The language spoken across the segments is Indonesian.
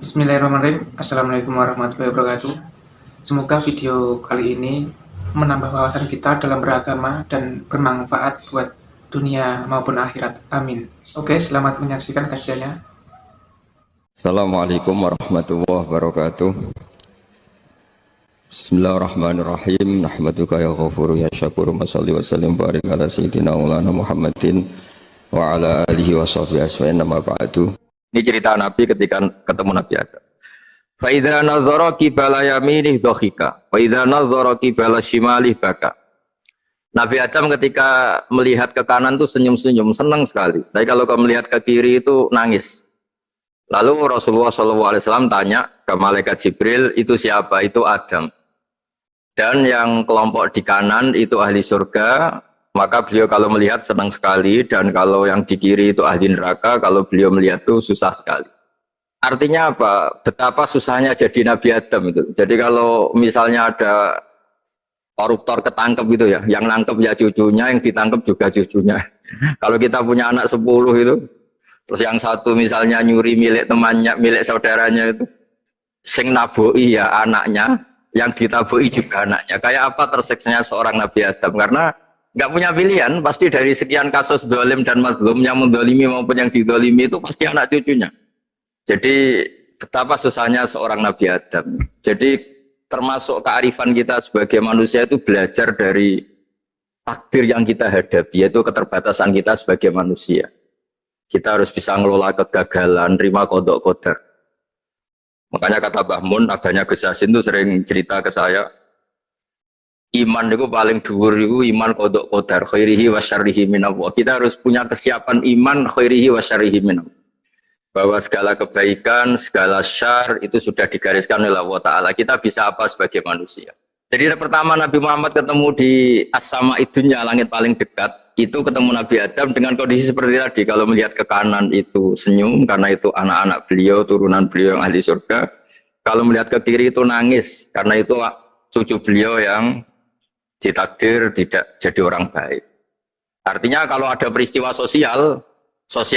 Bismillahirrahmanirrahim. Assalamualaikum warahmatullahi wabarakatuh. Semoga video kali ini menambah wawasan kita dalam beragama dan bermanfaat buat dunia maupun akhirat. Amin. Oke, selamat menyaksikan kajiannya. Assalamualaikum warahmatullahi wabarakatuh. Bismillahirrahmanirrahim. Nahmaduka ya ghafuru ya syakuru. Masalli wa sallim barik ala sayyidina maulana Muhammadin wa ala alihi wa sahbihi asma'in nama ba'du. Ini cerita Nabi ketika ketemu Nabi Adam. Fa idza nazara qibala yaminih dhahika wa idza nazara qibala shimalih baka. Nabi Adam ketika melihat ke kanan tuh senyum-senyum, senang sekali. Tapi kalau kau melihat ke kiri itu nangis. Lalu Rasulullah SAW tanya ke malaikat Jibril, itu siapa? Itu Adam. Dan yang kelompok di kanan itu ahli surga, maka beliau kalau melihat senang sekali, dan kalau yang di kiri itu ahli neraka, kalau beliau melihat itu susah sekali. Artinya apa? Betapa susahnya jadi Nabi Adam itu. Jadi kalau misalnya ada koruptor ketangkep gitu ya, yang nangkep ya cucunya, yang ditangkep juga cucunya. Kalau kita punya anak 10 itu, terus yang satu misalnya nyuri milik temannya, milik saudaranya itu, sing naboi ya anaknya, yang ditaboi juga anaknya. Kayak apa tersiksanya seorang Nabi Adam? Karena nggak punya pilihan, pasti dari sekian kasus dolim dan mazlum, yang mendolimi maupun yang didolimi itu pasti anak cucunya. Jadi betapa susahnya seorang Nabi Adam. Jadi termasuk kearifan kita sebagai manusia itu belajar dari takdir yang kita hadapi, yaitu keterbatasan kita sebagai manusia. Kita harus bisa ngelola kegagalan, terima kodok kodar. Makanya kata Mbah Mun, abahnya Gus Yasin itu sering cerita ke saya, iman itu paling dhuwur itu iman kodok kodar, khairihi wa syarrihi minallah. Kita harus punya kesiapan iman khairihi wa syarrihi minallah. Bahwa segala kebaikan, segala syar itu sudah digariskan oleh Allah Ta'ala. Kita bisa apa sebagai manusia. Jadi pertama Nabi Muhammad ketemu di as-sama idunya, langit paling dekat, itu ketemu Nabi Adam dengan kondisi seperti tadi. Kalau melihat ke kanan itu senyum, karena itu anak-anak beliau, turunan beliau yang ahli surga. Kalau melihat ke kiri itu nangis, karena itu cucu beliau yang ditakdir tidak jadi orang baik. Artinya kalau ada peristiwa sosial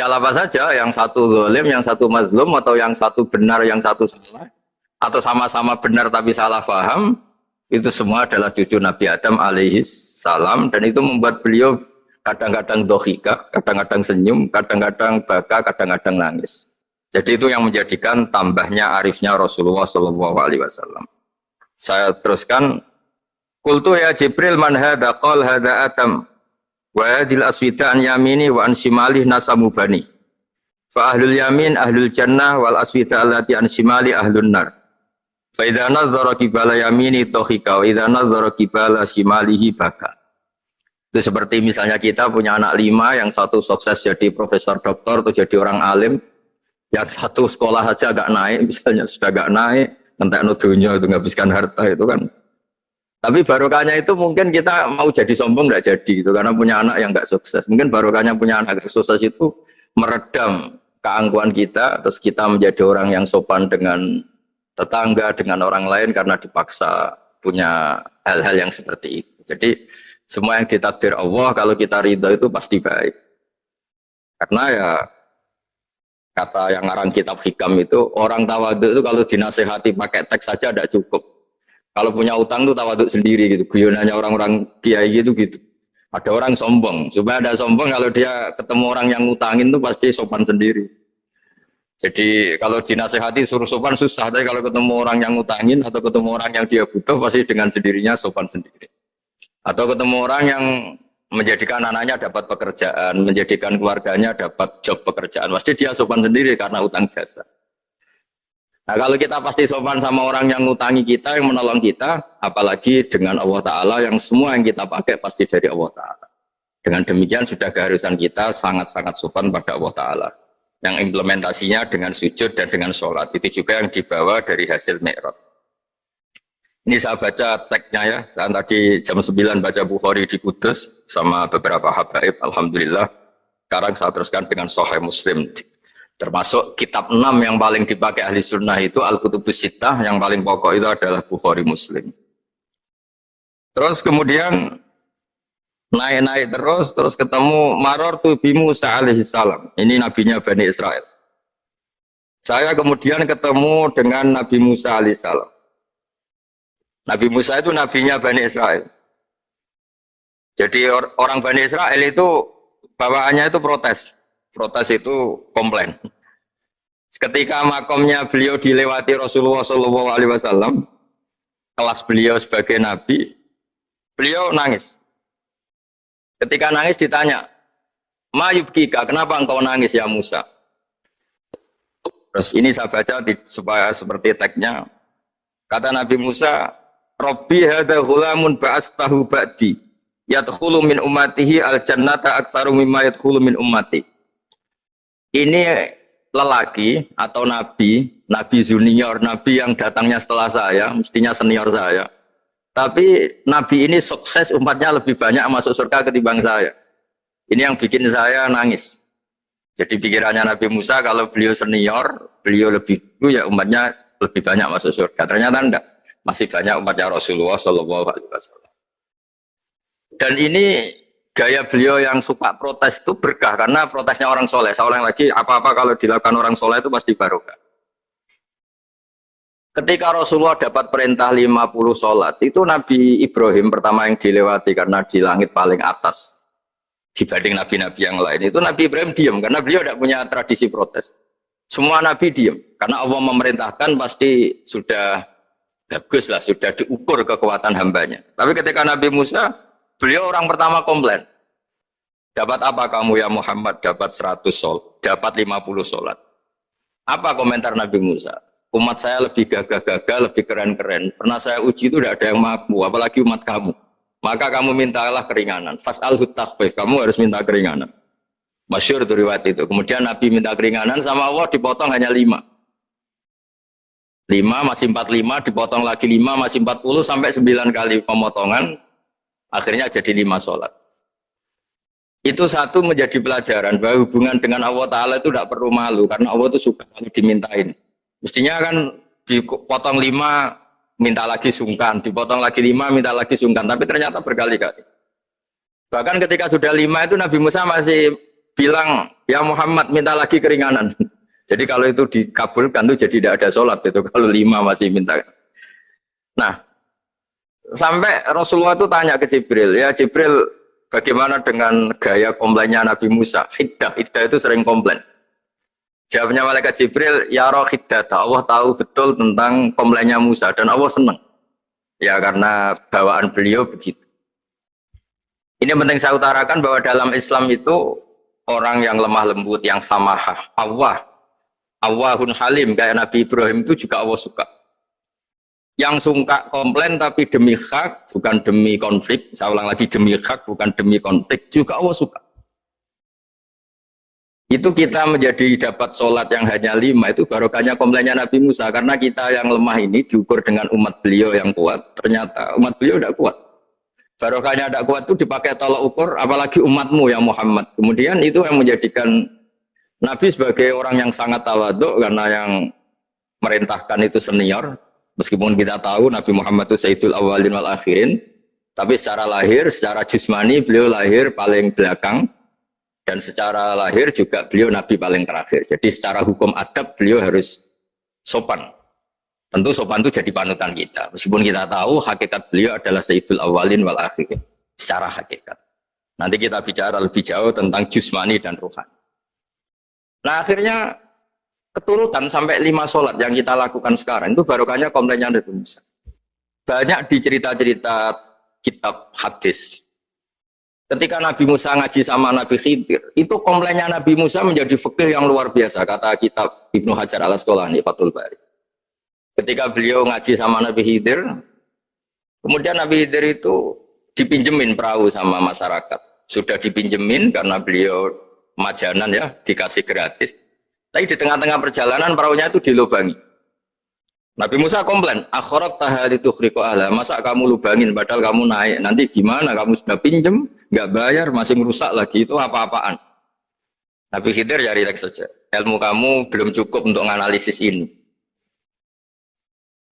apa saja, yang satu zalim, yang satu mazlum, atau yang satu benar, yang satu salah, atau sama-sama benar tapi salah paham, itu semua adalah cucu Nabi Adam alaihis salam, dan itu membuat beliau kadang-kadang dohika, kadang-kadang senyum, kadang-kadang baka, kadang-kadang nangis. Jadi itu yang menjadikan tambahnya arifnya Rasulullah SAW. Saya teruskan, Qultu ya Jibril man hada qal hada Adam wa hadil aswida an yamini wa an shimalih nasamu bani. Fa ahlul yamin ahlul jannah wal aswida allati an shimali ahlun nar. Fa idza nazara qibala yamini dohika wa idza nazara qibala shimalihi baka. Itu seperti misalnya kita punya anak 5, yang satu sukses jadi profesor doktor atau jadi orang alim, yang satu sekolah saja agak naik, misalnya sudah agak naik, ngentekno dunya itu nghabiskan harta itu kan. Tapi barokahnya itu mungkin kita mau jadi sombong nggak jadi itu karena punya anak yang nggak sukses. Mungkin barokahnya punya anak yang sukses itu meredam keangkuhan kita, terus kita menjadi orang yang sopan dengan tetangga, dengan orang lain karena dipaksa punya hal-hal yang seperti itu. Jadi semua yang ditakdir Allah kalau kita ridho itu pasti baik. Karena ya kata yang ngarang kitab hikam itu, orang tawaduk itu kalau dinasehati pakai teks saja tidak cukup. Kalau punya utang itu tawaduk sendiri gitu. Guyonannya orang-orang kiai gitu. Ada orang sombong, supaya ada sombong kalau dia ketemu orang yang ngutangin itu pasti sopan sendiri. Jadi kalau dinasehati suruh sopan susah, tapi kalau ketemu orang yang ngutangin atau ketemu orang yang dia butuh pasti dengan sendirinya sopan sendiri. Atau ketemu orang yang menjadikan anaknya dapat pekerjaan, menjadikan keluarganya dapat job pekerjaan, pasti dia sopan sendiri karena utang jasa. Nah kalau kita pasti sopan sama orang yang ngutangi kita, yang menolong kita, apalagi dengan Allah Ta'ala yang semua yang kita pakai pasti dari Allah Ta'ala. Dengan demikian sudah keharusan kita sangat-sangat sopan pada Allah Ta'ala. Yang implementasinya dengan sujud dan dengan sholat, itu juga yang dibawa dari hasil Mi'raj. Ini saya baca teksnya ya, saya tadi jam 9 baca Bukhari di Kudus sama beberapa habaib, Alhamdulillah. Sekarang saya teruskan dengan Sahih Muslim. Termasuk kitab 6 yang paling dipakai ahli sunnah itu Al-Kutubus Sittah, yang paling pokok itu adalah Bukhari Muslim. Terus kemudian naik-naik terus ketemu Maror tu bi Musa alaihi salam. Ini nabinya Bani Israel. Saya kemudian ketemu dengan Nabi Musa alaihissalam. Nabi Musa itu nabinya Bani Israel. Jadi orang Bani Israel itu bawaannya itu protes. Protes itu komplain. Ketika makomnya beliau dilewati Rasulullah SAW, kelas beliau sebagai nabi, beliau nangis. Ketika nangis ditanya, "Ma yubkika, kenapa engkau nangis ya Musa?" Terus ini saya baca supaya seperti teksnya. Kata Nabi Musa, "Rabbi hadza ghulamun ba'astahu ba'di, yadkhulu min ummatihi al-jannata aktsaru mimma yadkhulu min ummati." Ini lelaki atau nabi junior, nabi yang datangnya setelah saya, mestinya senior saya. Tapi nabi ini sukses, umatnya lebih banyak masuk surga ketimbang saya. Ini yang bikin saya nangis. Jadi pikirannya Nabi Musa kalau beliau senior, beliau lebih dulu ya umatnya lebih banyak masuk surga. Ternyata enggak, masih banyak umatnya Rasulullah SAW. Dan ini gaya beliau yang suka protes itu berkah karena protesnya orang soleh. Saya ulang lagi, apa-apa kalau dilakukan orang soleh itu pasti barokah. Ketika Rasulullah dapat perintah 50 sholat, itu Nabi Ibrahim pertama yang dilewati karena di langit paling atas dibanding nabi-nabi yang lain. Itu Nabi Ibrahim diam karena beliau tidak punya tradisi protes. Semua nabi diam karena Allah memerintahkan pasti sudah bagus lah, sudah diukur kekuatan hambanya. Tapi ketika Nabi Musa, beliau orang pertama komplain. Dapat apa kamu ya Muhammad? Dapat 100 sholat, dapat 50 sholat. Apa komentar Nabi Musa? Umat saya lebih gagah-gagah, lebih keren-keren. Pernah saya uji itu tidak ada yang mampu, apalagi umat kamu. Maka kamu mintalah keringanan. Fas'alhu takhfif, kamu harus minta keringanan. Masyhur itu riwayat itu. Kemudian Nabi minta keringanan sama Allah dipotong hanya 5. 5 masih 45, dipotong lagi 5 masih 40 sampai 9 kali pemotongan. Akhirnya jadi 5 sholat. Itu satu menjadi pelajaran bahwa hubungan dengan Allah Ta'ala itu tidak perlu malu karena Allah itu suka kalau dimintain. Mestinya kan dipotong 5 minta lagi sungkan, dipotong lagi 5 minta lagi sungkan, tapi ternyata berkali-kali. Bahkan ketika sudah 5 itu Nabi Musa masih bilang, ya Muhammad minta lagi keringanan. Jadi kalau itu dikabulkan itu jadi tidak ada sholat itu kalau 5 masih minta. Nah, sampai Rasulullah itu tanya ke Jibril, ya Jibril bagaimana dengan gaya komplainnya Nabi Musa? Hiddah itu sering komplain. Jawabnya malaikat Jibril, ya roh hiddata, Allah tahu betul tentang komplainnya Musa dan Allah senang. Ya karena bawaan beliau begitu. Ini penting saya utarakan bahwa dalam Islam itu orang yang lemah lembut, yang samahah, Allahun halim kayak Nabi Ibrahim itu juga Allah suka. Yang suka komplain tapi demi hak, bukan demi konflik. Saya ulang lagi, demi hak, bukan demi konflik, juga Allah suka. Itu kita menjadi dapat sholat yang hanya 5, itu barokahnya komplainnya Nabi Musa. Karena kita yang lemah ini diukur dengan umat beliau yang kuat, ternyata umat beliau tidak kuat. Barokahnya tidak kuat itu dipakai tolak ukur, apalagi umatmu yang Muhammad. Kemudian itu yang menjadikan Nabi sebagai orang yang sangat tawaduk, karena yang merintahkan itu senior. Meskipun kita tahu Nabi Muhammad itu Sayyidul Awwalin wal Akhirin, tapi secara lahir, secara jusmani beliau lahir paling belakang. Dan secara lahir juga beliau Nabi paling terakhir. Jadi secara hukum adab beliau harus sopan. Tentu sopan itu jadi panutan kita. Meskipun kita tahu hakikat beliau adalah Sayyidul Awwalin wal Akhirin. Secara hakikat. Nanti kita bicara lebih jauh tentang jusmani dan ruhani. Nah akhirnya keturutan sampai 5 sholat yang kita lakukan sekarang itu barokahnya komplainnya Nabi Musa. Banyak di cerita-cerita kitab hadis. Ketika Nabi Musa ngaji sama Nabi Khidir, itu komplainnya Nabi Musa menjadi fikih yang luar biasa, kata kitab Ibnu Hajar al-Asqalani, Fathul Bari. Ketika beliau ngaji sama Nabi Khidir, kemudian Nabi Khidir itu dipinjemin perahu sama masyarakat. Sudah dipinjemin karena beliau majanan ya, dikasih gratis. Tapi di tengah-tengah perjalanan perahunya itu dilubangi. Nabi Musa komplain, akhirat tahari tukhriqu ahla, masa kamu lubangin padahal kamu naik, nanti gimana, kamu sudah pinjem, nggak bayar, masih merusak lagi, itu apa-apaan. Nabi Khidir ya rileks saja, ilmu kamu belum cukup untuk menganalisis ini.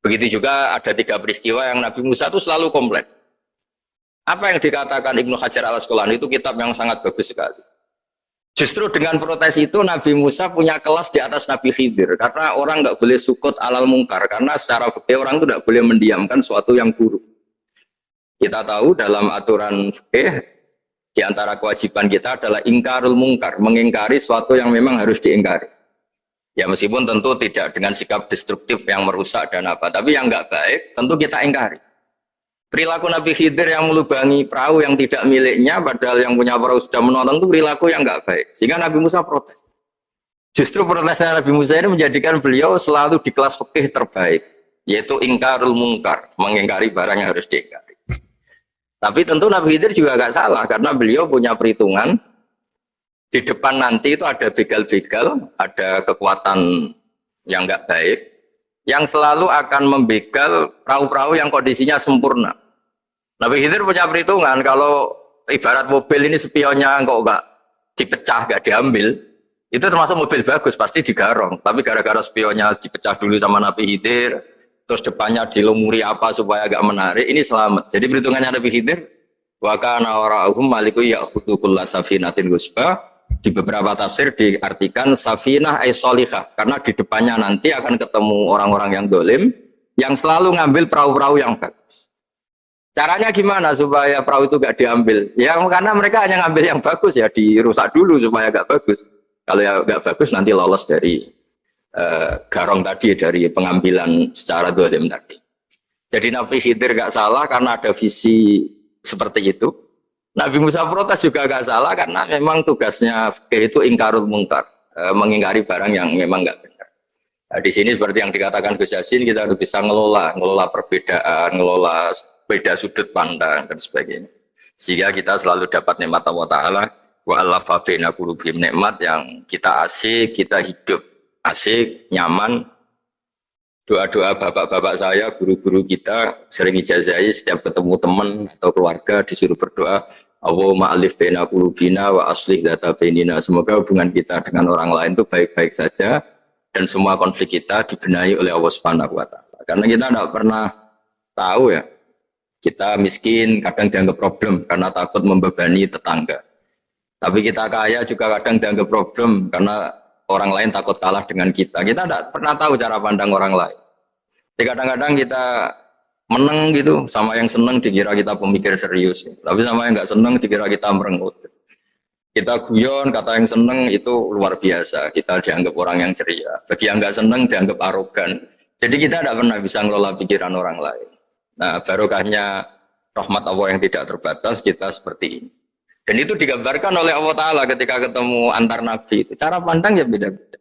Begitu juga ada 3 peristiwa yang Nabi Musa itu selalu komplain. Apa yang dikatakan Ibnu Hajar al-Asqalani itu kitab yang sangat bagus sekali. Justru dengan protes itu Nabi Musa punya kelas di atas Nabi Khidir, karena orang nggak boleh sukut alal mungkar, karena secara fikih orang itu tidak boleh mendiamkan suatu yang buruk. Kita tahu dalam aturan fikih di antara kewajiban kita adalah ingkarul mungkar, mengingkari suatu yang memang harus diingkari. Ya meskipun tentu tidak dengan sikap destruktif yang merusak dan apa, tapi yang nggak baik tentu kita ingkari. Perilaku Nabi Khidir yang melubangi perahu yang tidak miliknya, padahal yang punya perahu sudah menonton, itu perilaku yang nggak baik. Sehingga Nabi Musa protes. Justru protesnya Nabi Musa ini menjadikan beliau selalu di kelas fikih terbaik, yaitu ingkarul mungkar, mengingkari barang yang harus diingkari. Tapi tentu Nabi Khidir juga nggak salah, karena beliau punya perhitungan, di depan nanti itu ada begal-begal, ada kekuatan yang nggak baik, yang selalu akan membegal perahu-perahu yang kondisinya sempurna. Nabi Khidir punya perhitungan, kalau ibarat mobil ini spionnya kok nggak dipecah, nggak diambil, itu termasuk mobil bagus, pasti digarong. Tapi gara-gara spionnya dipecah dulu sama Nabi Khidir, terus depannya dilumuri apa supaya agak menarik, ini selamat. Jadi perhitungannya Nabi Khidir, wa kana wara'uhum maliku ya'khudhu kulla safinatin ghusba. Di beberapa tafsir diartikan safinah ay sholihah, karena di depannya nanti akan ketemu orang-orang yang dolim, yang selalu ngambil perahu-perahu yang bagus. Caranya gimana supaya perahu itu gak diambil? Ya karena mereka hanya ngambil yang bagus, ya dirusak dulu supaya gak bagus. Kalau ya gak bagus nanti lolos dari garong tadi, dari pengambilan secara dolim tadi. Jadi Nabi Khidir gak salah karena ada visi seperti itu. Nabi Musa protes juga gak salah karena memang tugasnya itu ingkarul mungkar, mengingkari barang yang memang gak benar. Nah, di sini seperti yang dikatakan Gus Yassin, kita harus bisa ngelola perbedaan, ngelola beda sudut pandang dan sebagainya, sehingga kita selalu dapat nikmat Allah Ta'ala, wa allafa baina qulubihim, nikmat yang kita asik, kita hidup asik, nyaman. Doa-doa bapak-bapak saya, guru-guru kita sering ijazahi setiap ketemu teman atau keluarga disuruh berdoa, Allahumma alif baina qulubina wa aslih dzata bainina. Semoga hubungan kita dengan orang lain itu baik-baik saja dan semua konflik kita dibenahi oleh Allah Subhanahu wa Ta'ala. Karena kita tidak pernah tahu ya, kita miskin kadang dianggap problem karena takut membebani tetangga. Tapi kita kaya juga kadang dianggap problem karena orang lain takut kalah dengan kita. Kita tidak pernah tahu cara pandang orang lain. Jadi kadang-kadang kita menang gitu, sama yang senang dikira kita pemikir serius. Tapi sama yang nggak senang dikira kita merengut. Kita guyon, kata yang senang itu luar biasa. Kita dianggap orang yang ceria. Bagi yang nggak senang dianggap arogan. Jadi kita tidak pernah bisa ngelola pikiran orang lain. Nah, barokahnya rahmat Allah yang tidak terbatas, kita seperti ini. Dan itu digambarkan oleh Allah Ta'ala ketika ketemu antar Nabi. Itu cara pandang ya beda-beda.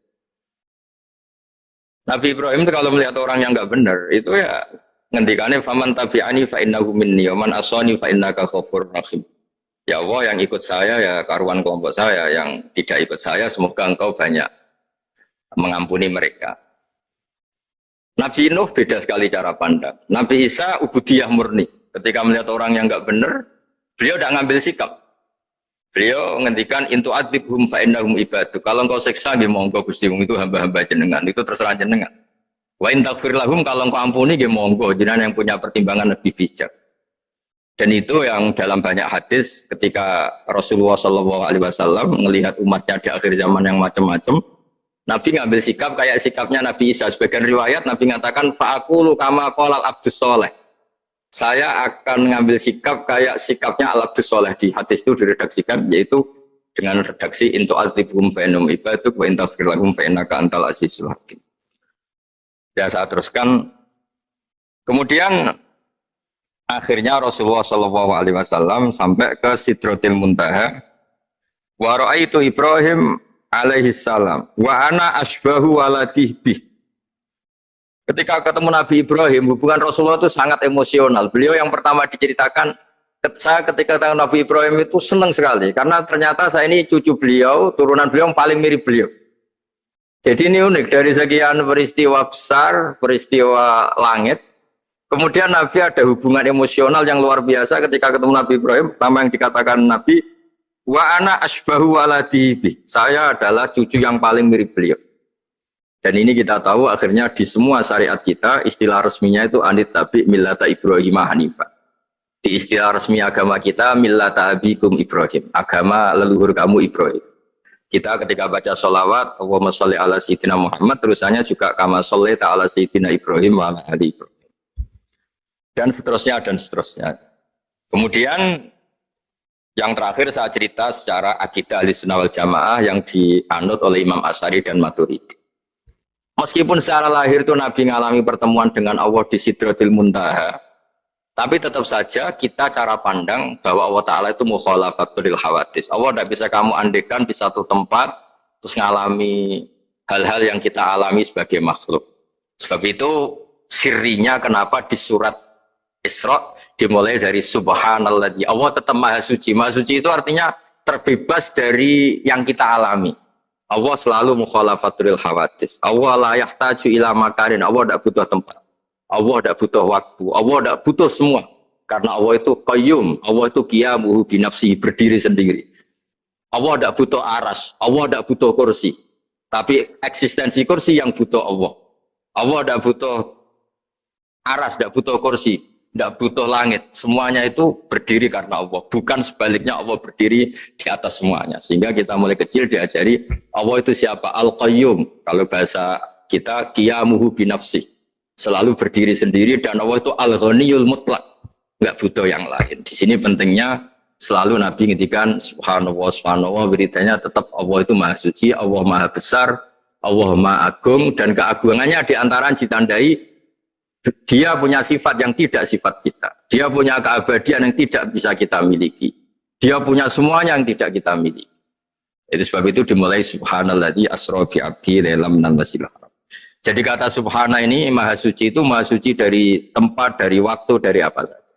Nabi Ibrahim itu kalau melihat orang yang nggak benar, itu ya ngendikannya, faman tabi'ani fa innahu minni, wa man asani fa innaka ghafurur rahim. Ya Allah, yang ikut saya ya karuan kelompok saya, yang tidak ikut saya semoga engkau banyak mengampuni mereka. Nabi Nuh beda sekali cara pandang. Nabi Isa ubudiyah murni. Ketika melihat orang yang nggak benar, beliau tidak ngambil sikap. Beliau ngendikan intu adzibhum fa innahum ibadu. Kalau engkau siksa nggih monggo Gusti, itu hamba-hamba jenengan, itu terserah jenengan. Wa in taghfir lahum, kalau engkau ampuni nggih monggo, jenengan yang punya pertimbangan lebih bijak. Dan itu yang dalam banyak hadis ketika Rasulullah SAW melihat umatnya di akhir zaman yang macam-macam, Nabi ngambil sikap kayak sikapnya Nabi Isa. Sebagian riwayat Nabi mengatakan fa'aqulu kama qala al-abdus soleh. Saya akan ngambil sikap kayak sikapnya al-abdus soleh. Di hadis itu diredaksikan yaitu dengan redaksi intu adzibhum fa innahum ibaduk wa in taghfir lahum fa innaka antal azizul hakim. Ya, saya teruskan. Kemudian akhirnya Rasulullah SAW sampai ke Sidratil Muntaha. Wa ra'aitu Ibrahim alaihi salam wa ana asbahu waladih bih. Ketika ketemu Nabi Ibrahim, hubungan Rasulullah itu sangat emosional. Beliau yang pertama diceritakan, saya ketika ketemu Nabi Ibrahim itu senang sekali karena ternyata saya ini cucu beliau, turunan beliau yang paling mirip beliau. Jadi ini unik, dari sekian peristiwa besar, peristiwa langit, kemudian Nabi ada hubungan emosional yang luar biasa ketika ketemu Nabi Ibrahim. Pertama yang dikatakan Nabi, wa ana asbahu waladihi, saya adalah cucu yang paling mirip beliau. Dan ini kita tahu akhirnya di semua syariat kita istilah resminya itu anit tabi millata Ibrahim hanifah. Di istilah resmi agama kita millata abikum Ibrahim, agama leluhur kamu Ibrahim. Kita ketika baca sholawat, Allahumma sholli ala sayyidina Muhammad, terusannya juga kama sholli ta'ala sayyidina Ibrahim wa ala ali Ibrahim. Dan seterusnya, dan seterusnya. Kemudian, yang terakhir saya cerita secara akidah Ahlussunnah wal Jamaah yang dianut oleh Imam Asy'ari dan Maturidi. Meskipun secara lahir itu Nabi mengalami pertemuan dengan Allah di Sidratul Muntaha, tapi tetap saja kita cara pandang bahwa Allah Ta'ala itu mukhalafatul hawadis. Allah tidak bisa kamu andekan di satu tempat terus ngalami hal-hal yang kita alami sebagai makhluk. Sebab itu sirinya kenapa di surat Isra dimulai dari subhanalladzi. Allah tetap maha suci. Maha suci itu artinya terbebas dari yang kita alami. Allah selalu mukhalafatul hawadis. Allah la yahtaju ila makarin. Allah tidak butuh tempat. Allah tidak butuh waktu, Allah tidak butuh semua. Karena Allah itu qayyum, Allah itu qiyamuhu binafsihi, berdiri sendiri. Allah tidak butuh aras, Allah tidak butuh kursi. Tapi eksistensi kursi yang butuh Allah. Allah tidak butuh aras, tidak butuh kursi, tidak butuh langit. Semuanya itu berdiri karena Allah. Bukan sebaliknya Allah berdiri di atas semuanya. Sehingga kita mulai kecil diajari Allah itu siapa? Al-Qayyum. Kalau bahasa kita qiyamuhu binafsihi. Selalu berdiri sendiri dan Allah itu al-ghaniyul mutlak, nggak butuh yang lain. Di sini pentingnya selalu Nabi ngintikan subhanallah beritanya tetap Allah itu maha suci, Allah maha besar, Allah maha agung, dan keagungannya diantara ditandai dia punya sifat yang tidak sifat kita, dia punya keabadian yang tidak bisa kita miliki, dia punya semuanya yang tidak kita miliki. Itu sebab itu dimulai subhanalladzi asra bi abdi lailam minal masjidil haram. Jadi kata subhana ini maha suci itu maha suci dari tempat, dari waktu, dari apa saja.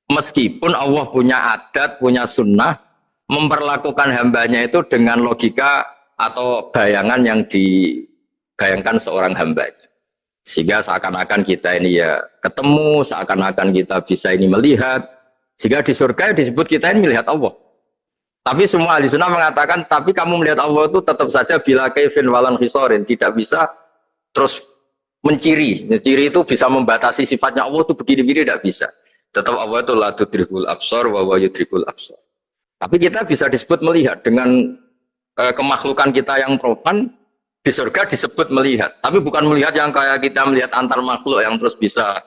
Meskipun Allah punya adat, punya sunnah, memperlakukan hambanya itu dengan logika atau bayangan yang dibayangkan seorang hambanya. Sehingga seakan-akan kita ini ya ketemu, seakan-akan kita bisa ini melihat. Sehingga di surga disebut kita ini melihat Allah. Tapi semua ahli sunnah mengatakan, tapi kamu melihat Allah itu tetap saja bila kaifin walan khisorin, tidak bisa terus menciri. Menciri itu bisa membatasi sifatnya Allah itu begini-begini, tidak bisa. Tetap Allah itu la tudrikul absar wa huwa yudrikul absar. Tapi kita bisa disebut melihat dengan kemakhlukan kita yang profan di surga disebut melihat. Tapi bukan melihat yang kayak kita melihat antar makhluk yang terus bisa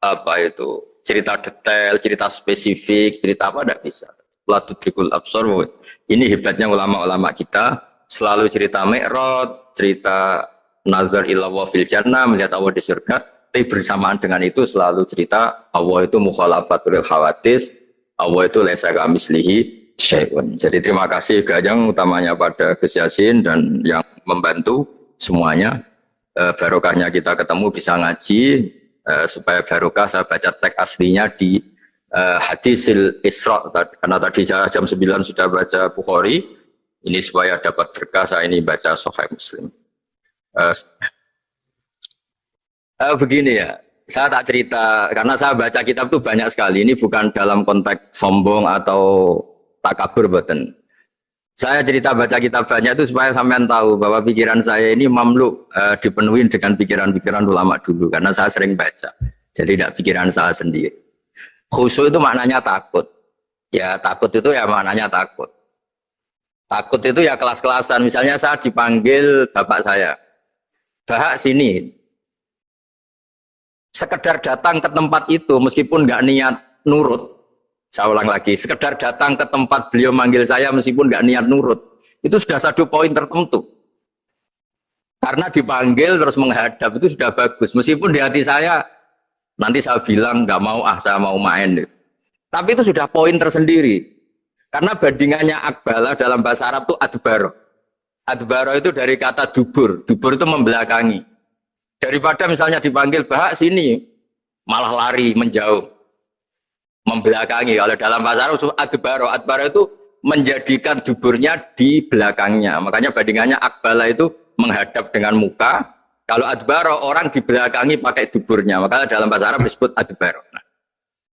apa itu cerita detail, cerita spesifik, cerita apa, tidak bisa. La tudrikul absar. Ini hebatnya ulama-ulama kita selalu cerita Mi'raj, cerita nazar ilallah fil jannah, melihat Allah di surga. Tapi bersamaan dengan itu selalu cerita Allah itu mukhalafatul hawadis, Allah itu laisa kamitslihi syai'un. Jadi terima kasih Gajang utamanya pada Gus Yasin dan yang membantu semuanya. Barokahnya kita ketemu bisa ngaji, supaya barokah saya baca teks aslinya di hadisil Isra, karena tadi jam 9 sudah baca Bukhari, ini supaya dapat berkah saya ini baca Sahih Muslim. Begini ya, saya tak cerita karena saya baca kitab itu banyak sekali. Ini bukan dalam konteks sombong atau takabur, boten. Saya cerita baca kitab banyak itu supaya sampean tahu bahwa pikiran saya ini mamluk, dipenuhi dengan pikiran-pikiran ulama dulu karena saya sering baca. Jadi tidak pikiran saya sendiri. Khusyuk itu maknanya takut. Ya takut itu ya maknanya takut. Takut itu ya kelas-kelasan. Misalnya saya dipanggil bapak saya. Bahak sini, sekedar datang ke tempat itu meskipun nggak niat nurut, saya ulang lagi, sekedar datang ke tempat beliau manggil saya meskipun nggak niat nurut, itu sudah satu poin tertentu. Karena dipanggil terus menghadap itu sudah bagus, meskipun di hati saya nanti saya bilang nggak mau, saya mau main. Tapi itu sudah poin tersendiri. Karena bandingannya akbala dalam bahasa Arab itu adbaro. Adbaro itu dari kata dubur. Dubur itu membelakangi. Daripada misalnya dipanggil bahak sini, malah lari, menjauh. Membelakangi. Kalau dalam bahasa Arab itu adbaro. Adbaro itu menjadikan duburnya di belakangnya. Makanya bandingannya akbala itu menghadap dengan muka. Kalau adbaro orang dibelakangi pakai duburnya. Makanya dalam bahasa Arab disebut adbaro. Nah,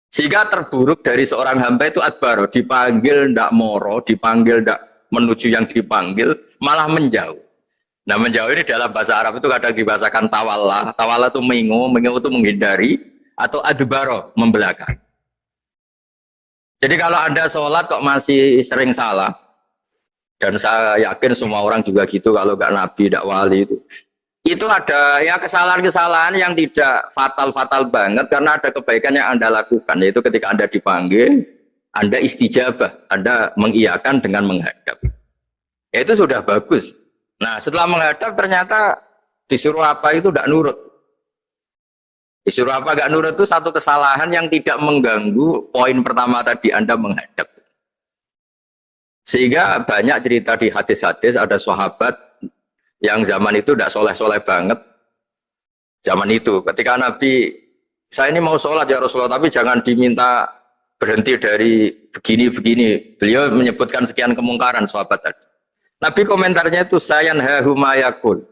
sehingga terburuk dari seorang hamba itu adbaro. Dipanggil ndak moro, dipanggil ndak menuju yang dipanggil, malah menjauh. Nah menjauh ini dalam bahasa Arab itu kadang dibahasakan tawalla. Tawalla itu mengo itu menghindari, atau adbaro, membelakang. Jadi kalau Anda sholat kok masih sering salah, Dan saya yakin semua orang juga gitu kalau nggak nabi, nggak wali itu ada ya kesalahan-kesalahan yang tidak fatal-fatal banget karena ada kebaikan yang Anda lakukan, yaitu ketika Anda dipanggil, Anda istijabah, Anda mengiyakan dengan menghadap. Ya itu sudah bagus. Nah setelah menghadap ternyata disuruh apa itu tidak nurut. Disuruh apa nggak nurut itu satu kesalahan yang tidak mengganggu poin pertama tadi Anda menghadap. Sehingga banyak cerita di hadis-hadis ada sahabat yang zaman itu tidak soleh-soleh banget. Zaman itu ketika Nabi, saya ini mau sholat ya Rasulullah, tapi jangan diminta berhenti dari begini-begini. Beliau menyebutkan sekian kemungkaran sahabat tadi. Nabi komentarnya itu sayan hahumayakul.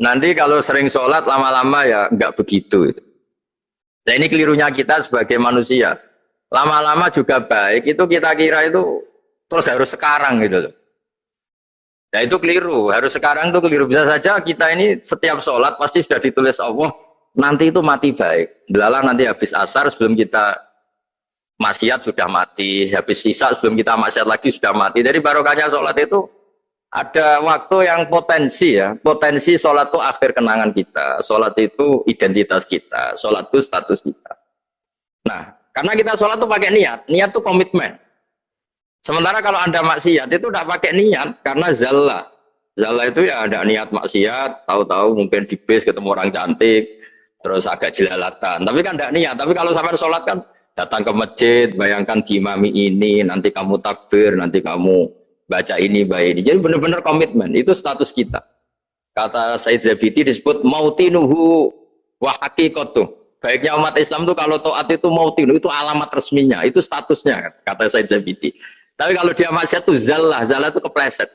Nanti kalau sering sholat lama-lama ya nggak begitu. Nah ini kelirunya kita sebagai manusia. Lama-lama juga baik itu kita kira itu terus harus sekarang gitu loh. Nah itu keliru, harus sekarang itu keliru. Bisa saja kita ini setiap sholat pasti sudah ditulis Allah, nanti itu mati baik. Belalang nanti habis asar sebelum kita maksiat sudah mati, habis sisa sebelum kita maksiat lagi sudah mati. Dari barokahnya sholat itu ada waktu yang potensi ya, potensi sholat itu akhir kenangan kita, sholat itu identitas kita, sholat itu status kita. Nah, karena kita sholat itu pakai niat, niat itu komitmen. Sementara kalau Anda maksiat itu tidak pakai niat karena zallah. Zallah itu ya ada niat maksiat, tahu-tahu mungkin di bis ketemu orang cantik, terus agak jelalatan. Tapi kan tidak niat. Tapi kalau sampai sholat kan datang ke masjid, bayangkan imami ini, nanti kamu takbir, nanti kamu baca ini, baca ini. Jadi benar-benar komitmen. Itu status kita. Kata Said Zabidi disebut mautinuhu wa haqiqatuh. Baiknya umat Islam itu kalau taat itu mautinuhu, itu alamat resminya, itu statusnya, kata Said Zabidi. Tapi kalau dia maksiat itu zallah itu kepleset.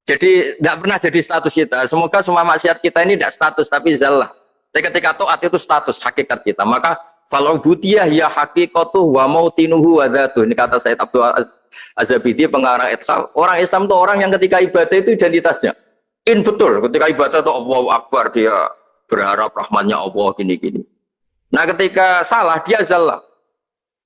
Jadi tidak pernah jadi status kita. Semoga semua maksiat kita ini tidak status tapi zallah. Tapi ketika taat itu status hakikat kita. Maka falau butiyah ya haqiqatuh wa mautinuhu wa dzatuh. Ini kata Said Abdul Az-Zabidi pengarang Ithaf. Orang Islam itu orang yang ketika ibadah itu identitasnya. Betul. Ketika ibadah itu Allahu Akbar, dia berharap rahmatnya Allah gini-gini. Nah ketika salah dia zallah.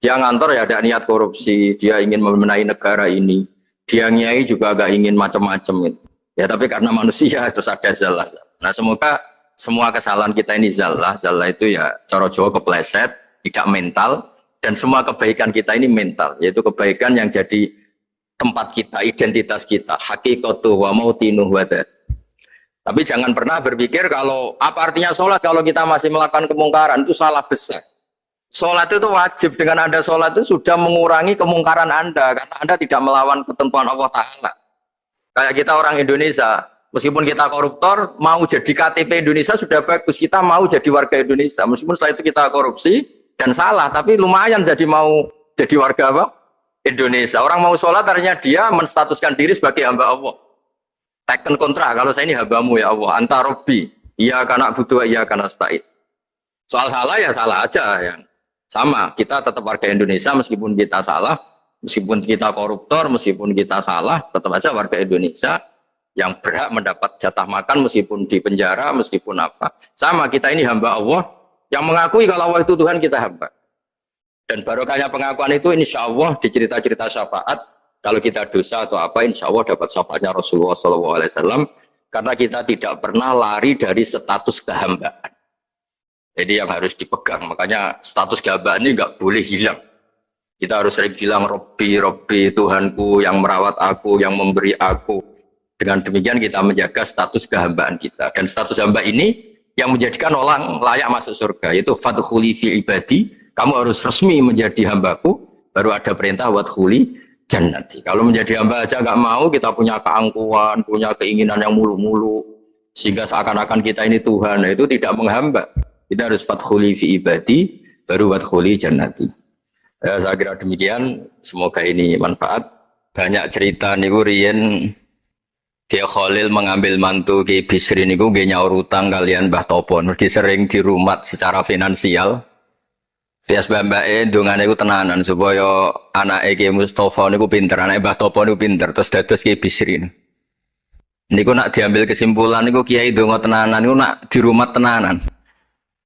Dia ngantor ya ada niat korupsi, dia ingin memenai negara ini, dia nyai juga agak ingin macam-macam gitu. Ya tapi karena manusia terus ada zallah. Nah semoga semua kesalahan kita ini zallah itu ya cara Jawa kepleset, tidak mental, dan semua kebaikan kita ini mental, yaitu kebaikan yang jadi tempat kita, identitas kita, haqiqatuh wa mautinuh wa dzat. Tapi jangan pernah berpikir kalau apa artinya sholat kalau kita masih melakukan kemungkaran, itu salah besar. Sholat itu wajib, dengan Anda sholat itu sudah mengurangi kemungkaran Anda karena Anda tidak melawan ketentuan Allah Ta'ala. Kayak kita orang Indonesia, meskipun kita koruptor, mau jadi KTP Indonesia sudah bagus, kita mau jadi warga Indonesia, meskipun setelah itu kita korupsi dan salah, tapi lumayan jadi mau jadi warga apa? Indonesia. Orang mau sholat artinya dia menstatuskan diri sebagai hamba Allah. Teken kontra, kalau saya ini hambamu ya Allah, anta robbi, iya karena butuh, iya karena nasta'in. Soal salah ya salah aja yang sama, kita tetap warga Indonesia meskipun kita salah, meskipun kita koruptor, meskipun kita salah, tetap aja warga Indonesia yang berhak mendapat jatah makan meskipun di penjara, meskipun apa. Sama, kita ini hamba Allah yang mengakui kalau Allah itu Tuhan, kita hamba. Dan barokahnya pengakuan itu insya Allah di cerita-cerita syafaat, kalau kita dosa atau apa, insya Allah dapat syafaatnya Rasulullah SAW, karena kita tidak pernah lari dari status kehambaan. Jadi yang harus dipegang, makanya status kehambaan ini nggak boleh hilang. Kita harus sering bilang Robbi, Robbi, Tuhanku yang merawat aku, yang memberi aku. Dengan demikian kita menjaga status kehambaan kita. Dan status hamba ini yang menjadikan orang layak masuk surga, yaitu fadkhuli fi ibadi, kamu harus resmi menjadi hambaku, baru ada perintah wadkhuli jannati. Kalau menjadi hamba aja nggak mau, kita punya keangkuhan, punya keinginan yang mulu-mulu, sehingga seakan-akan kita ini Tuhan, itu tidak menghamba. Kita harus fadkhuli fi ibadi, baru wadkhuli jannati. Saya kira demikian, semoga ini manfaat. Banyak cerita niku riyen Dia Khalil mengambil mantu Ki Bisri niku nggih nyaur utang kalian Mbah Topo, mesti sering dirumat secara finansial. Bias mbake ndongane iku tenanan supaya anake Ki Mustofa niku pinter, anake Mbah Topo niku pinter, terus dados Ki Bisri. Niku nak diambil kesimpulan niku kiai ndonga tenanan niku nak dirumat tenanan.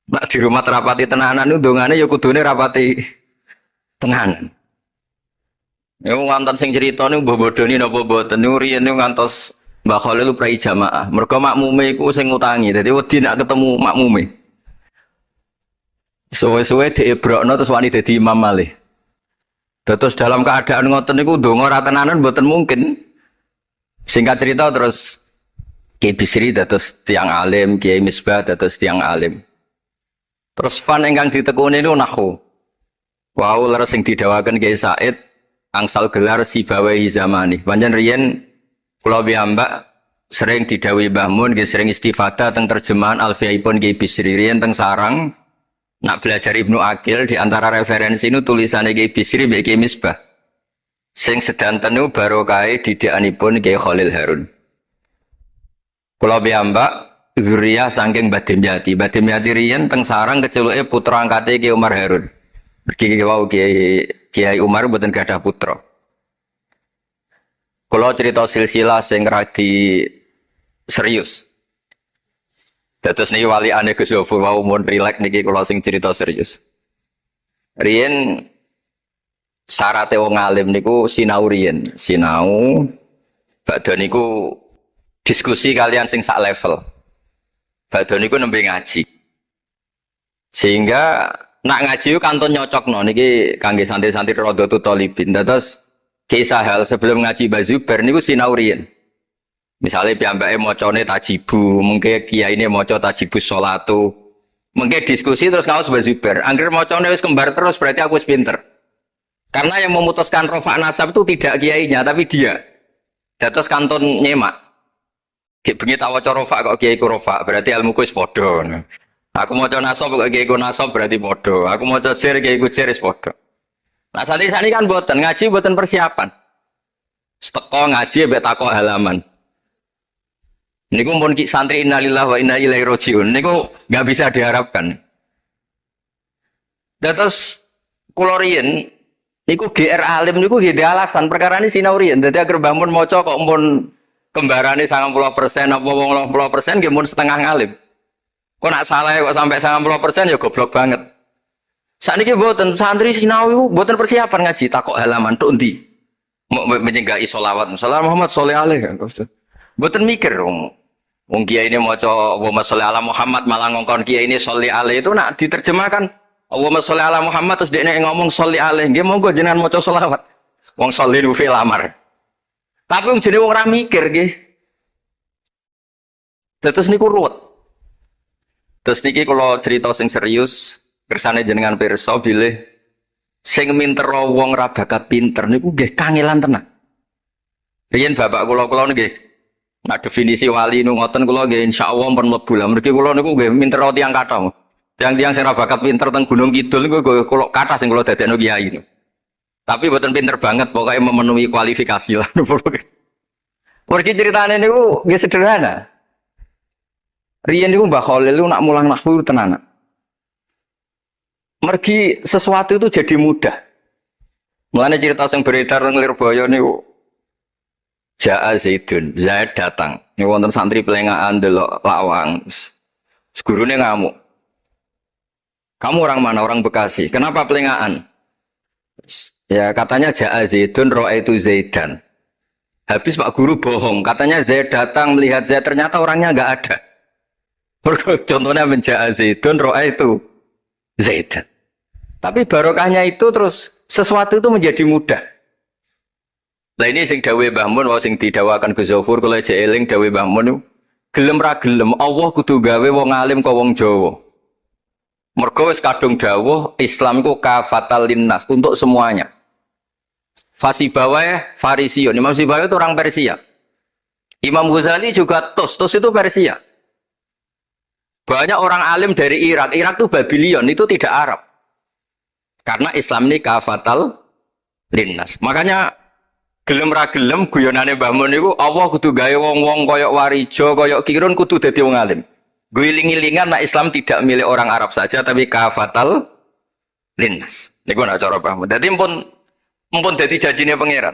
Nak di rumah rapati tenanan itu dongane ya kudune rapati tenanan. Niku ngantos sing crita niku mbah bodoni napa mboten niku riyen niku ngantos Mbah Khalil prai jamaah. Mergo makmume iku sing ngutangi. Dadi wedi nek ketemu makmume. Suwe-suwe diebrokno terus wani dadi imam malih. Terus dalam keadaan ngoten niku ndonga ra tenanan mboten mungkin. Singkat cerita terus Kiai Bisri dados tiang alim, Kiai Misbah dados tiang alim. Terus fan ingkang ditekuni niku nahwu. Wau leres sing didawaken Kiai Said angsal gelar Sibawahi zamani. Pancen riyen kula piyambak sering didhawuhi Mbah Mun nggih sering istifadah teng terjemahan Alfiyaipun Kiai Bisri riyen teng sarang nak belajar Ibnu Aqil di antara referensi ini tulisannya Kiai Bisri mbek Kiai Misbah. Sing sedanten niku barokahe didikanipun Kiai Khalil Harun. Kula piyambak zuriyah saking Mbah Dimyati. Mbah Dimyati riyen teng sarang keceluke putra angkate Kiai Umar Harun. Mergi wau Kiai Umar mboten gadah putra. Kula cerita silsilah sing radi serius. Dados niki waliane Gus Yofur wau mun rileks niki kula sing cerita serius. Riyen syaraté wong alim niku sinau riyen, sinau badhe niku diskusi kalian sing sak level. Badhe niku nembe ngaji. Sehingga nak ngaji ku kantun nyocokno niki kangge santri-santri Radhatul Thalibin. Dados kisah hal sebelum ngaji Mbah Zubair niku sinau riyen. Misalnya piyambake macane tajibu, mungkin kiai ini maca tajibus sholatu. Mungkin diskusi terus ngaos Mbah Zubair. Angger macane wis kembar terus berarti aku wis pinter. Karena yang memutuskan rofa nasab itu tidak kiainya tapi dia. Dados kantun nyemak. Ki bengi tak waca rofa kok kiai ku rofa, berarti ilmuku wis padha. Aku maca nasab kok kiai ku nasab berarti padha. Aku maca jer kiai ku jer wis padha. Nah santri-santri kan mboten ngaji mboten persiapan. Teko ngaji mbek takok halaman. Niku pun santri innalillahi wa inna ilaihi rajiun. Niku nggak bisa diharapkan. Terus kula riyen niku GR alim niku nggih alasan perkara ini sinau riyen. Dadi agar bangun maca kok pun kembarane 90% apa 80% nggih mun setengah ngalim. Kok nak salah kok sampai 90% ya goblok banget. Sakniki mboten santri sinau iku mboten persiapan ngaji takok halaman tok endi. Menyenggai sholawat. Salam Muhammad sholli alaihi. Mboten mikir wong kiai ini maca Allahumma sholli ala Muhammad malah ngongkon kiai ini sholli alaihi itu nak diterjemahkan Allahumma sholli ala Muhammad terus dekne ngomong sholli alaihi. Nggih monggo jenengan maca sholawat. Wong sholli nu fil amar. Tapi wong jenenge wong ora mikir nggih. Terus niku ruwet. Terus niki kula cerita sing serius kersane jenengan pirsa bilih sing mintero wong ra bakat pinter niku nggih kangelan tenan. Riyen bapak kula nggih nah definisi wali nu ngoten kula nggih insyaallah pun mlebu lah. Mergi kula niku nggih mintero tiyang kathah. Tiang-tiang sing ra bakat pinter teng Gunung Kidul niku kula kathah sing kula dadekno kiai niku. Tapi mboten pinter banget pokoknya memenuhi kualifikasi lah. Mergi ceritane niku nggih sederhana. Riyen niku Mbah Khalil nak mulang nahwu tenanan. Mergi sesuatu itu jadi mudah. Mulane cerita sing beredar nang Lirboyo niku Ja'a Zaidun, Zaid datang. Niku wonten santri pelengahan delok lawang. Gurune ngamuk. Kamu orang mana? Orang Bekasi. Kenapa pelengahan? Ya katanya Ja'a Zaidun ra'aitu Zaidan. Habis Pak Guru bohong. Katanya Zaid datang melihat Zaid ternyata orangnya enggak ada. Contohnya menja'a Zaidun ra'aitu Zaidan. Tapi barokahnya itu terus sesuatu itu menjadi mudah. Lah ini sing dawuh Mbah Mun wae sing didawakan Gus Zofur kula jek eling dawuh Mbah Mun gelem ra gelem Allah kudu gawe wong alim kok wong Jawa. Mergo wis kadung dawuh Islam iku kafatal linnas untuk semuanya. Fasibawae Farisiun, Imam Sibawae itu orang Persia. Imam Ghazali juga Tos itu Persia. Banyak orang alim dari Irak itu Babylon, itu tidak Arab. Karena Islam ini kafatal linnas. Makanya gelem ra gelem guyonane Mbah Mun niku Allah kudu gawe wong-wong koyok Warijo, koyok Kirun kudu dadi wong alim. Guling-gilingan nak Islam tidak milik orang Arab saja tapi kafatal linnas. Niku nak cara paham. Dadi mumpun dadi janjine pangeran.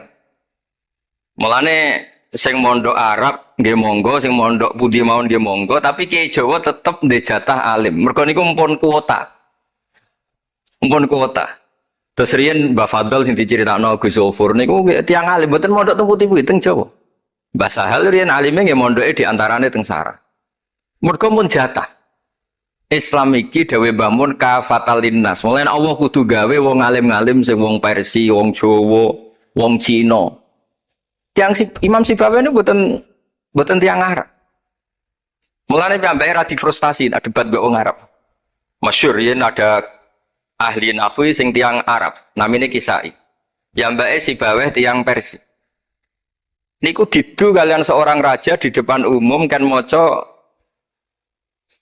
Mulane sing mondok Arab nggih monggo, sing mondok pundi mawon nggih monggo, tapi Kiai Jawa tetep ndek jatah alim. Mergo niku mumpun kuota. Mumpun kuota. Terus riyen Mbah Fadl sing diceritakno Gus Zulfur niku tiyang alim mboten mondok teng Putih-Putih teng Jawa. Mbah Sahal riyen alime nggih mondoke di antarane teng Sarah. Mergo mun jatah. Islam iki dawuh Mbah Mun kafatal linnas. Mulane Allah kudu gawe wong alim-alim sing wong Persia, wong Jawa, wong Cina. Imam Sibawa ini mboten tiyang Arab. Mulane piyambake ra difrustasi nek debat mbek wong Arab. Masyhur yen ada ahli nahwi sing tiyang Arab, namine Kisai. Piyambake Sibawa tiyang Persia. Niku didu kalian seorang raja di depan umum kan maca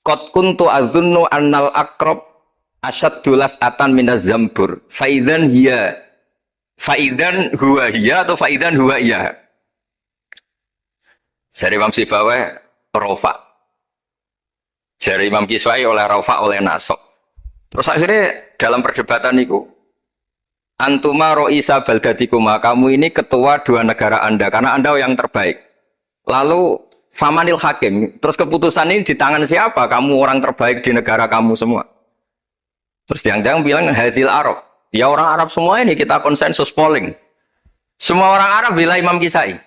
qad kuntu azunnu annal aqrab asyaddulas atan minaz zambur faidan huwa hiya atau faidan huwa iya. Jari Imam Sibawa rofa, jari Imam Kiswai oleh rofa oleh nasab. Terus akhirnya dalam perdebatan itu antuma ro'isa baldatikuma, kamu ini ketua dua negara anda karena anda yang terbaik. Lalu famanil hakim, terus keputusan ini di tangan siapa? Kamu orang terbaik di negara kamu semua. Terus yang bilang hadil Arab, ya orang Arab semua ini kita konsensus polling. Semua orang Arab bilang Imam Kisai.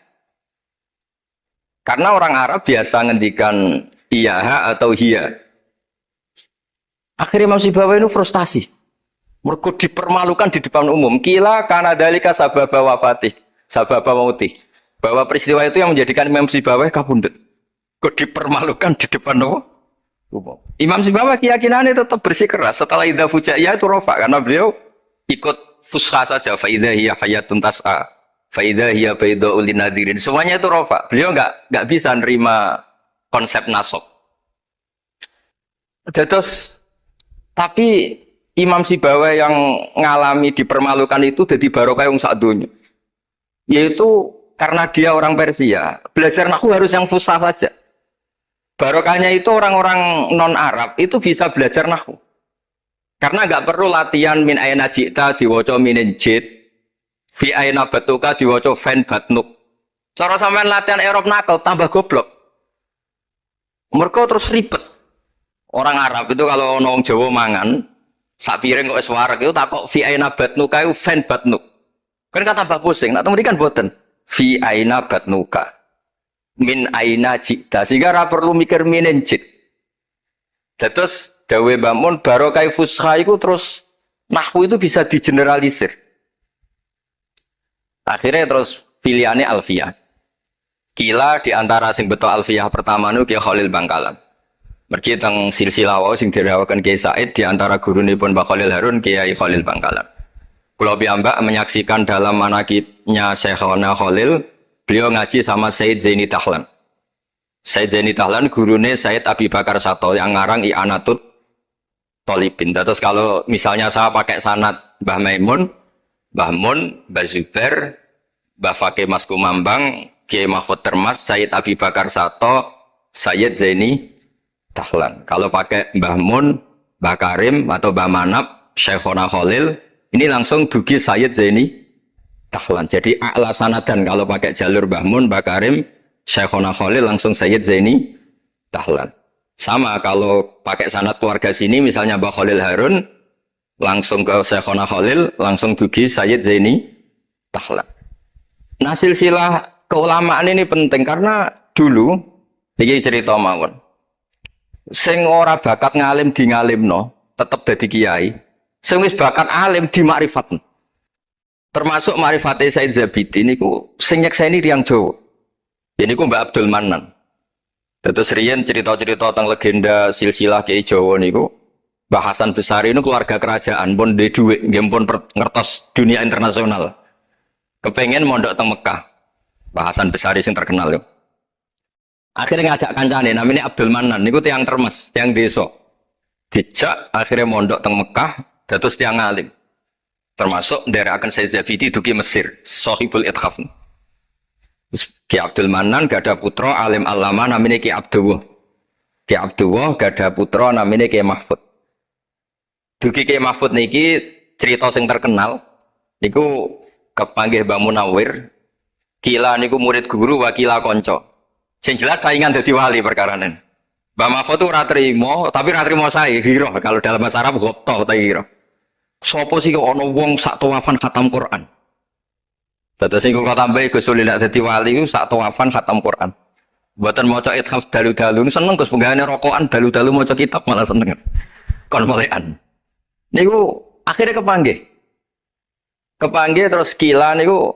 Karena orang Arab biasa ngendikan iya atau hiya. Akhirnya Imam Sibawa itu frustasi. Mereka dipermalukan di depan umum. Kila karena dalika sababa wafatih, sababa mautih. Bahwa peristiwa itu yang menjadikan Imam Sibawa kabundut. Kok dipermalukan di depan umum? Imam Sibawa keyakinannya tetap bersikeras. Setelah idza fujaiyah itu rofa. Karena beliau ikut fusha saja. Fa idza hiya hayatun tas'a. Fa idza hiya bayda'ul linadhirin. Semuanya itu rofa. Beliau enggak bisa nerima konsep nasab. Tapi Imam Sibawa yang ngalami dipermalukan itu jadi barokah yang sak dunya. Yaitu karena dia orang Persia, belajar nahwu harus yang fusha saja. Barokahnya itu orang-orang non-Arab itu bisa belajar nahwu. Karena nggak perlu latihan min aina ji'ta diwaca minin jid, fi aina batuka diwaca fan batnuk. Cara sampean latihan Arab nakal tambah goblok. Mereka terus ribet. Orang Arab itu kalau orang Jawa mangan, sak piring kok wis wareg itu takok fi aina batnuka itu fan batnuk. Kan tambah pusing, nak temui kan boten. Fi aina batnuka. Min aina jikta. Sehingga ra perlu mikir minin jik. Terus dawe bangun barokah fusha itu terus nahwu itu bisa digeneralisir. Akhirnya terus pilihannya alfiyah. Kila diantara sing betul alfiyah pertama nu Kiai Khalil Bangkalan. Mergi teng silsilah wau sing dirawakan Kiai Said diantara gurunipun Mbah Khalil Harun Kiai Khalil Bangkalan. Kula piyambak menyaksikan dalam manaqibnya Syekhona Khalil, beliau ngaji sama Said Zaini Tahlan. Said Zaini Tahlan gurune Said Abi Bakar Sato yang ngarang I'anatul Thalibin. Terus kalau misalnya saya pakai sanad Mbah Maimun, Mbah Mun, Mbah Zubair, Mbah Fakih Mas Kumambang, Kiai Mahfud Termas, Said Abi Bakar Sato, Said Zaini Tahlan. Kalau pakai Mbah Mun, Mbah Karim atau Mbah Manap, Syekhona Khalil, ini langsung dugi Sayyid Zaini Tahlan. Jadi a'la sanadan kalau pakai jalur Mbah Mun, Mbah Karim, Syekhona Khalil langsung Sayyid Zaini Tahlan. Sama kalau pakai sanad keluarga sini misalnya Mbah Khalil Harun langsung ke Syekhona Khalil langsung dugi Sayyid Zaini Tahlan. Nah silsilah keulamaan ini penting karena dulu ini cerita mawon. Sing ora bakat ngalim di ngalimno tetep dadi kiai. Sing wis bakat alim di makrifatno. Termasuk makrifate Said Zabidi niku sing nyekseni tiyang Jawa. Ya niku Mbak Abdul Manan. Terus riyen cerita-cerita tentang legenda silsilah Kiai Jawa niku Mbah Hasan Besari niku keluarga kerajaan pun duwe dhuwit nggih pun ngertos dunia internasional. Kepengen mondok teng Mekah. Mbah Hasan Besari sing terkenal yo. Akhirnya ngajak kancane namanya Abdul Manan niku tiyang Termes, tiyang desa. Dijak akhirnya mondok teng Mekah dados tiyang alim. Termasuk nderekaken Said Zabidi dugi Mesir, Shahibul Ithaf. Ki Abdul Manan gada putra alim alama namanya Ki Abdullah. Ki Abdullah gada putra namanya Ki Mahfud. Dugi Ki Mahfud niki cerita sing terkenal niku kepanggih Mbah Munawir. Kila niku murid guru wakila konco. Sing jelas saingan dadi wali perkarane. Mbah Mahfud itu ora trimo, tapi ora trimo saya hiro. Kalau dalam bahasa Arab gopto ta hiro. Sopo sih kok ono wong sak tawafan khatam Quran. Dados sing kula tambahi Gus Uli nek dadi wali ku sak tawafan khatam Quran. Mboten maca ithaf dalu-dalu seneng Gus penggane rokokan dalu-dalu maca kitab malah seneng. Kon molekan. Niku akhirnya kepanggih. Kepanggih terus kila niku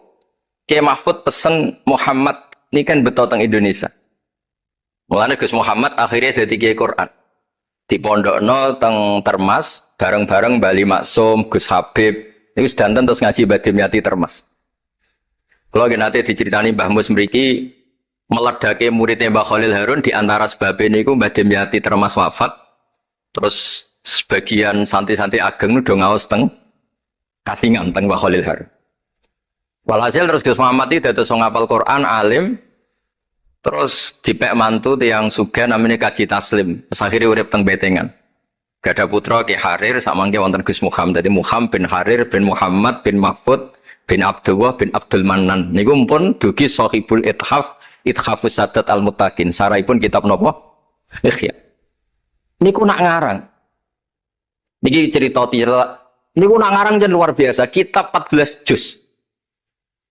Kiai Mahfud pesen Muhammad ini kan beto teng Indonesia. Mulane Gus Muhammad akhirnya dadi Kiai Quran. Di pondokno teng Termas bareng-bareng Bali Maksum, Gus Habib niku sedanten terus ngaji Badhe Miati Termas. Kalau nanti diceritani Mbah Mus mriki meledake muridnya Mbah Khalil Harun di antara sebabnya niku Mbah Demyati Termas wafat. Terus sebagian santri-santri ageng udah ngaos teng Kasingan teng Mbah Khalil Harun. Walhasil terus Gus Muhammad itu dados ngapal Quran alim. Terus dipek mantu tiang sugih namanya Kaji Taslim. Terus akhirnya urip teng Betengan. Gada putra Ki Harir samangke wonten Gus Muhammad. Dadi Muhammad bin Harir bin Muhammad bin Mahfud bin Abdullah bin Abdul Manan. Niku pun dugi Shahibul Ithaf, Ithafus Sadat Al-Muttaqin. Saraipun kitab napa? Ikhya. Niku nak ngarang. Niki cerita niku nak ngarang jan luar biasa. Kitab 14 juz.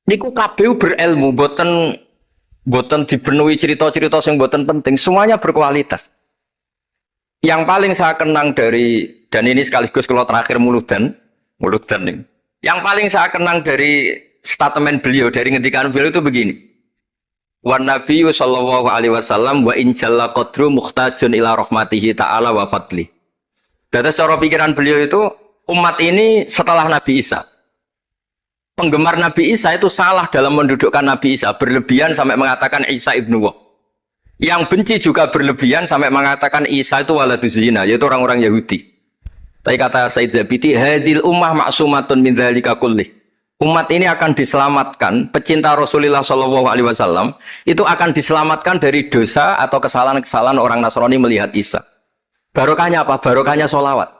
Niku kabeh berilmu, boten dipenuhi cerita-cerita yang boten penting. Semuanya berkualitas. Yang paling saya kenang dari, dan ini sekaligus kalau terakhir muludan nih. Yang paling saya kenang dari statement beliau, dari ngendikan beliau itu begini. Wan Nabi sallallahu alaihi wasallam wa in jalla qadru muhtajun ila rahmatihi ta'ala wa fadli. Dari cara pikiran beliau itu umat ini setelah Nabi Isa. Penggemar Nabi Isa itu salah dalam mendudukkan Nabi Isa, berlebihan sampai mengatakan Isa ibnu Wah. Yang benci juga berlebihan sampai mengatakan Isa itu waladuz zina, yaitu orang-orang Yahudi. Tapi kata Said Zabidi, hadil ummah maksumatun min dzalika kullih. Umat ini akan diselamatkan, pecinta Rasulullah Shallallahu Alaihi Wasallam itu akan diselamatkan dari dosa atau kesalahan-kesalahan orang Nasrani melihat Isa. Barokahnya apa? Barokahnya sholawat.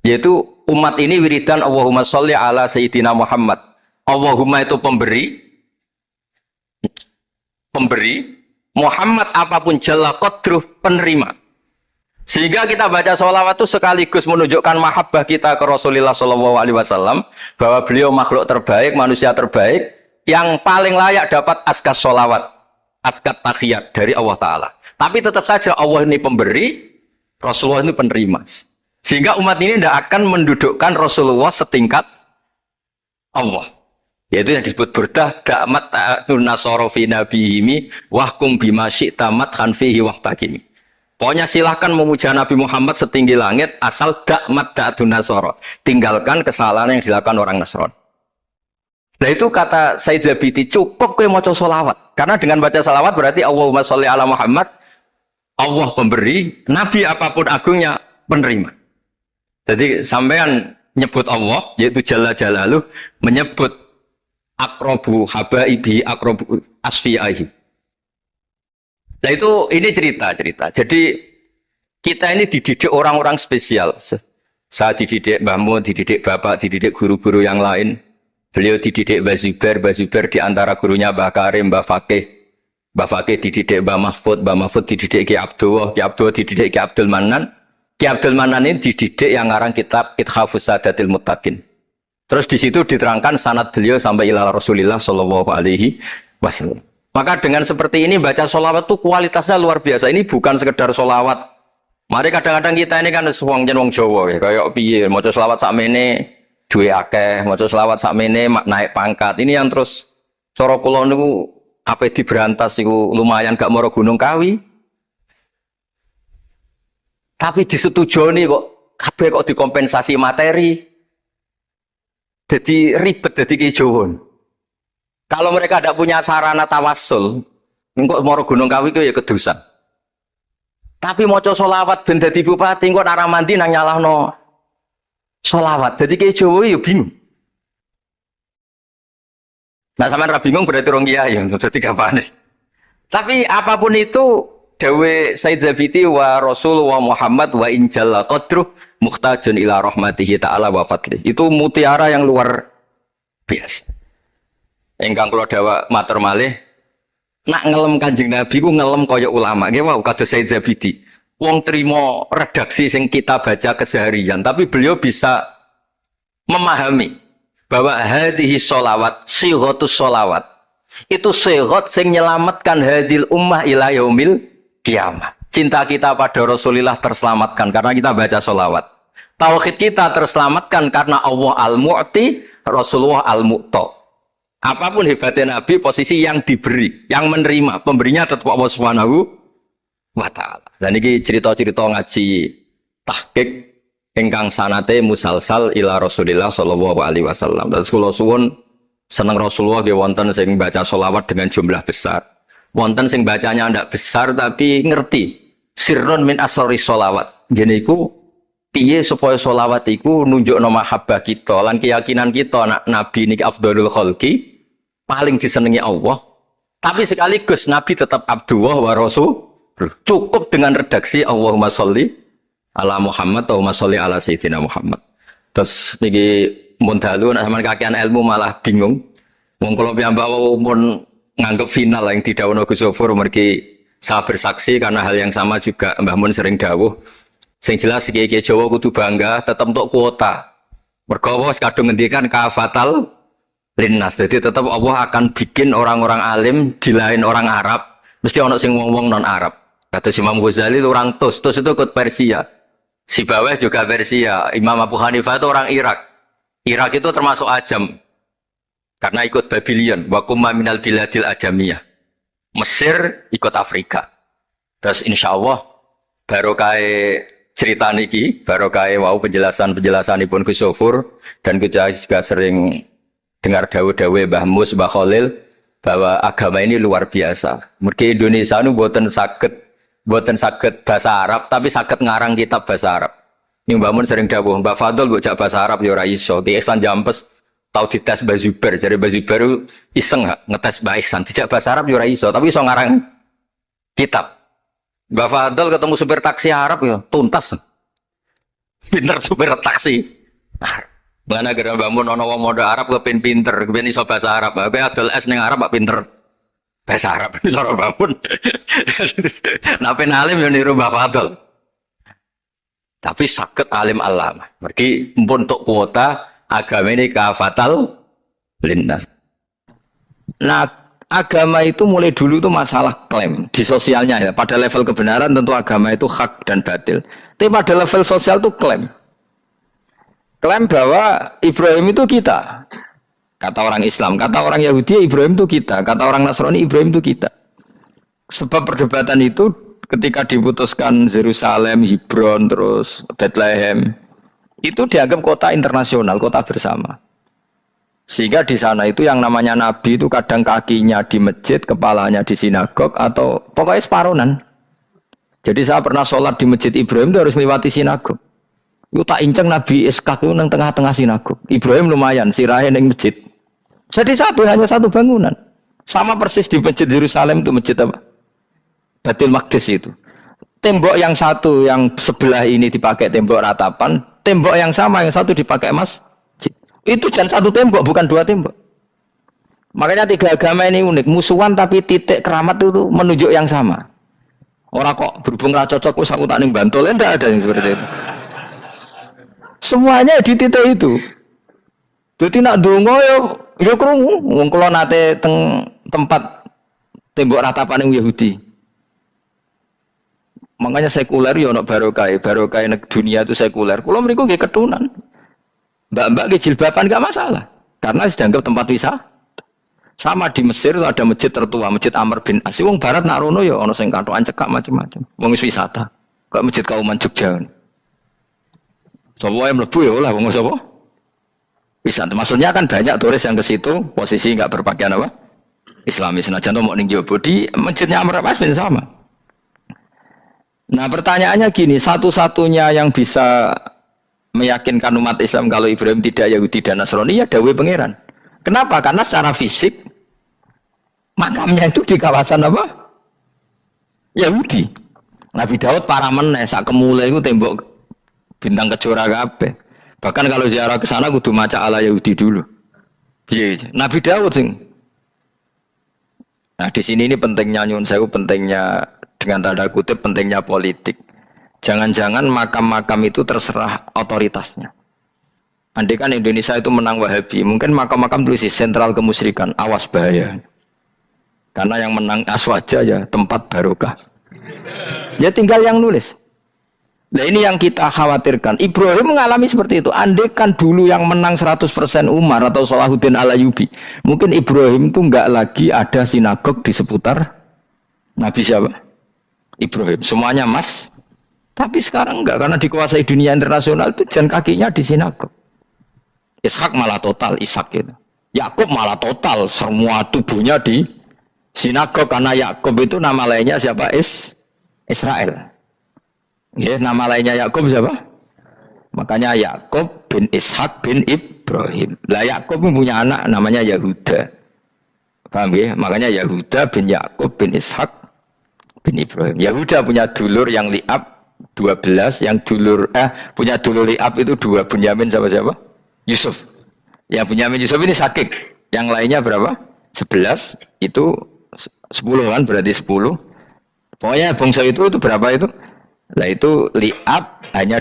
Yaitu umat ini wiridan Allahumma sholli ala Sayyidina Muhammad. Allahumma itu pemberi, Muhammad apapun jalla qadruh penerima. Sehingga kita baca sholawat itu sekaligus menunjukkan mahabbah kita ke Rasulullah Shallallahu Alaihi Wasallam bahwa beliau makhluk terbaik, manusia terbaik yang paling layak dapat askas sholawat, askat tahiyat dari Allah Taala. Tapi tetap saja Allah ini pemberi, Rasulullah ini penerima. Sehingga umat ini tidak akan mendudukkan Rasulullah setingkat Allah. Yaitu yang disebut burdah da'mat ta'atun nasara fi nabihimi wahkum bima syi'ta madhan fihi wahtakimi. Pokoknya silahkan memuja Nabi Muhammad setinggi langit asal da'mat ta'atun nasara. Tinggalkan kesalahan yang dilakukan orang Nasrani. Nah itu kata Said Zabidi, cukup kowe maca sholawat. Karena dengan baca sholawat berarti Allahumma sholli ala Muhammad, Allah pemberi, Nabi apapun agungnya penerima. Jadi sampean nyebut Allah, yaitu Jalla Jalaluh, menyebut akrobu habaibi akrobu asfi'ahi. Nah itu ini cerita. Jadi kita ini dididik orang-orang spesial. Saya dididik Mbah Mun, dididik Bapak, dididik guru-guru yang lain. Beliau dididik Mbah Zubair di antara gurunya Mbah Karim, Mbah Fakih. Mbah Fakih dididik Mbah Mahfud dididik Ki Abdullah dididik Ki Abdul Manan. Ki Abdul Manan ini dididik yang ngarang kitab Ithafus Sadatil Muttaqin. Terus di situ diterangkan sanad beliau sampai ila Rasulillah Shallallahu Alaihi Wasallam. Maka dengan seperti ini baca sholawat itu kualitasnya luar biasa. Ini bukan sekedar sholawat. Mari kadang-kadang kita ini kan wong Jawa ya, kayak piye maca sholawat sakmene duwe akeh, maca sholawat sakmene naik pangkat. Ini yang terus cara kula niku apa diberantas iku lumayan gak moro Gunung Kawi. Tapi disetujoni kok kabeh kok dikompensasi materi. Jadi ribet jadi kijowon. Kalau mereka tidak punya sarana tawassul, engkau moro Gunung Kawi itu ya kedusan. Tapi mau sholawat ben dadi bupati, engkau nara mandi nang nyalahno sholawat. Jadi kijowon ya bingung. Nah sampean ra bingung berarti rong kiai ya, jadi kapan? Tapi apapun itu, dawe Said Zabidi wa Rasul wa Muhammad wa injalla qadruh muhtajun ila rahmatihi ta'ala wa fadli. Itu mutiara yang luar biasa. Engkang kula dawa matur malih, nak ngelem Kanjeng Nabi ku ngelem kaya ulama. Nggih wau kados Said Zabidi. Wong trimo redaksi sing kita baca keseharian, tapi beliau bisa memahami bahwa hadhihi sholawat, sighatus sholawat, itu sighat sing nyelamatkan hadil ummah ila yaumil kiamah. Cinta kita pada Rasulullah terselamatkan karena kita baca sholawat. Tauhid kita terselamatkan karena Allah al-Mu'ti, Rasulullah al-Mu'ta. Apapun hebatnya Nabi, posisi yang diberi, yang menerima, pemberinya tetap Allah Subhanahu wa ta'ala. Dan ini cerita-cerita ngaji tahqiq ingkang sanate musalsal ila Rasulillah sallallahu alaihi wasallam. Terus kula suwun seneng Rasulullah nggih wonten sing baca sholawat dengan jumlah besar. Wonten sing bacanya ndak besar tapi ngerti sirrun min asrori sholawat. Ngene iku piye supaya sholawat iku nunjukno mahabbah kita lan keyakinan kita nak Nabi niki afdhalul khalqi, paling disenengi Allah. Tapi sekaligus Nabi tetap Abdullah wa Rasul. Cukup dengan redaksi Allahumma sholli ala Muhammad atau sholli ala Sayyidina Muhammad. Terus niki mun dalu nek sampean kakean ilmu malah bingung. Wong kula piyambak pun nganggep final yang didhawuhna Gus Zofur mergi saya bersaksi karena hal yang sama juga Mbah Mun sering dawuh. Sing jelas iki Jawa kudu bangga tetep untuk kuota. Mergo wis kadung ngendikan kafatal linnas. Jadi tetap Allah akan bikin orang-orang alim di lain orang Arab, mesti ono sing wong-wong non Arab. Kata Imam Ghazali itu orang Tus itu ikut Persia. Si Baweh juga Persia. Imam Abu Hanifah itu orang Irak. Irak itu termasuk Ajam. Karena ikut Babylon. Wa kumma minal biladil ajamiyah. Mesir ikut Afrika. Terus insya Allah barokah cerita niki, barokah wow penjelasan-penjelasanipun Gus Zofur dan kita juga sering dengar dawuh-dawuh Mbah Mus, Mbah Khalil bahwa agama ini luar biasa. Mergi Indonesia nu boten saged bahasa Arab tapi saged ngarang kitab bahasa Arab. Ini Mbah Mun sering dawuh, Mbah Fadl bocah bahasa Arab ya ora iso. Ki Ihsan Jampes tau dites Mbah Zubair, jare Mbah Zubair iseng ngetes Mbah Ihsan dijak bahasa Arab ya ora iso, tapi iso ngarang kitab. Mbah Fadl ketemu supir taksi Arab ya tuntas. Pinter supir taksi. Mana gara Mbah Mun ana wong modal Arab kepen pinter, kepen iso bahasa Arab. Kowe adol es ning Arab kok pinter bahasa Arab iso Mbah Mun. Nah pen alim yo niru Mbah Fadl. Tapi sakit alim alama. Mergi untuk kuota agama ini kafatal linnas. Nah, agama itu mulai dulu itu masalah klaim di sosialnya ya. Pada level kebenaran tentu agama itu hak dan batil. Tapi pada level sosial itu klaim. Klaim bahwa Ibrahim itu kita. Kata orang Islam, kata orang Yahudi Ibrahim itu kita, kata orang Nasrani Ibrahim itu kita. Sebab perdebatan itu ketika diputuskan Yerusalem, Hebron, terus Bethlehem, itu dianggap kota internasional, kota bersama. Sehingga di sana itu yang namanya Nabi itu kadang kakinya di masjid, kepalanya di sinagog, atau pokoknya separunan. Jadi saya pernah sholat di masjid Ibrahim itu harus melewati sinagog. Itu tak inceng Nabi Iskak itu nang tengah-tengah sinagog. Ibrahim lumayan, sirahe nang masjid. Jadi hanya satu bangunan. Sama persis di masjid Yerusalem itu masjid apa? Baitul Maqdis itu. Tembok yang satu yang sebelah ini dipakai tembok ratapan, tembok yang sama yang satu dipakai masjid. Itu jangan satu tembok, bukan dua tembok. Makanya tiga agama ini unik, musuhan tapi titik keramat itu menunjuk yang sama. Orang kok berhubung ra cocok wis aku tak ning Bantul, enggak ada yang seperti itu. Semuanya di titik itu. Jadi nak donga yo krungu wong kula nate teng tempat tembok ratapan Yahudi. Makanya sekuler ya ono barokah dunia itu sekuler. Kula mriku nggih ketunan. Mbak-mbak nggih jilbaban enggak masalah. Karena dianggap tempat wisata. Sama di Mesir itu ada masjid tertua, Masjid Amr bin As. Wong barat nak rono ya ono sing katokan cekak macam-macam. Wong wisata. Kayak Masjid Kauman Jogja. Coba yang mlebu ya lah wong sapa? Wisata. Maksudnya kan banyak turis yang ke situ posisi enggak berpakaian apa? Islami. Senajan to mau ning Jowo di Masjidnya Amr bin As sama. Nah pertanyaannya gini, satu-satunya yang bisa meyakinkan umat Islam kalau Ibrahim tidak Yahudi dan Nasrani ya dawuh pangeran. Kenapa? Karena secara fisik makamnya itu di kawasan apa? Yahudi. Nabi Daud para meneh sak kemule itu tembok bintang kejora kabeh. Bahkan kalau ziarah ke sana kudu maca ala Yahudi dulu. Piye? Nabi Daud sing. Nah di sini ini pentingnya nyuwun sewu, pentingnya dengan tanda kutip pentingnya politik. Jangan-jangan makam-makam itu terserah otoritasnya. Andai kan Indonesia itu menang Wahabi, mungkin makam-makam tulis sentral kemusyrikan, awas bahaya. Karena yang menang Aswaja ya tempat barokah. Ya tinggal yang nulis. Nah ini yang kita khawatirkan. Ibrahim mengalami seperti itu. Andai kan dulu yang menang 100% Umar atau Salahuddin Al-Ayyubi, mungkin Ibrahim itu enggak lagi ada sinagog di seputar Nabi siapa? Ibrahim. Semuanya mas. Tapi sekarang enggak, karena dikuasai dunia internasional itu jalan kakinya di sinagog. Ishak malah total, Ishak gitu. Yakub malah total, semua tubuhnya di sinagog, karena Yakub itu nama lainnya siapa? Israel. Ya, nama lainnya Yakub siapa? Makanya Yakub bin Ishak bin Ibrahim. Lah Yakub punya anak namanya Yahuda. Paham ya? Makanya Yahuda bin Yakub bin Ishak bin Ibrahim. Yahuda punya dulur yang li'ab 12, yang dulur punya dulur li'ab itu 2, Bunyamin sama siapa? Yusuf. Yang Bunyamin Yusuf ini sakit. Yang lainnya berapa? 11. Itu 10 kan, berarti 10. Pokoknya bangsa itu berapa itu? Lah itu li'ab hanya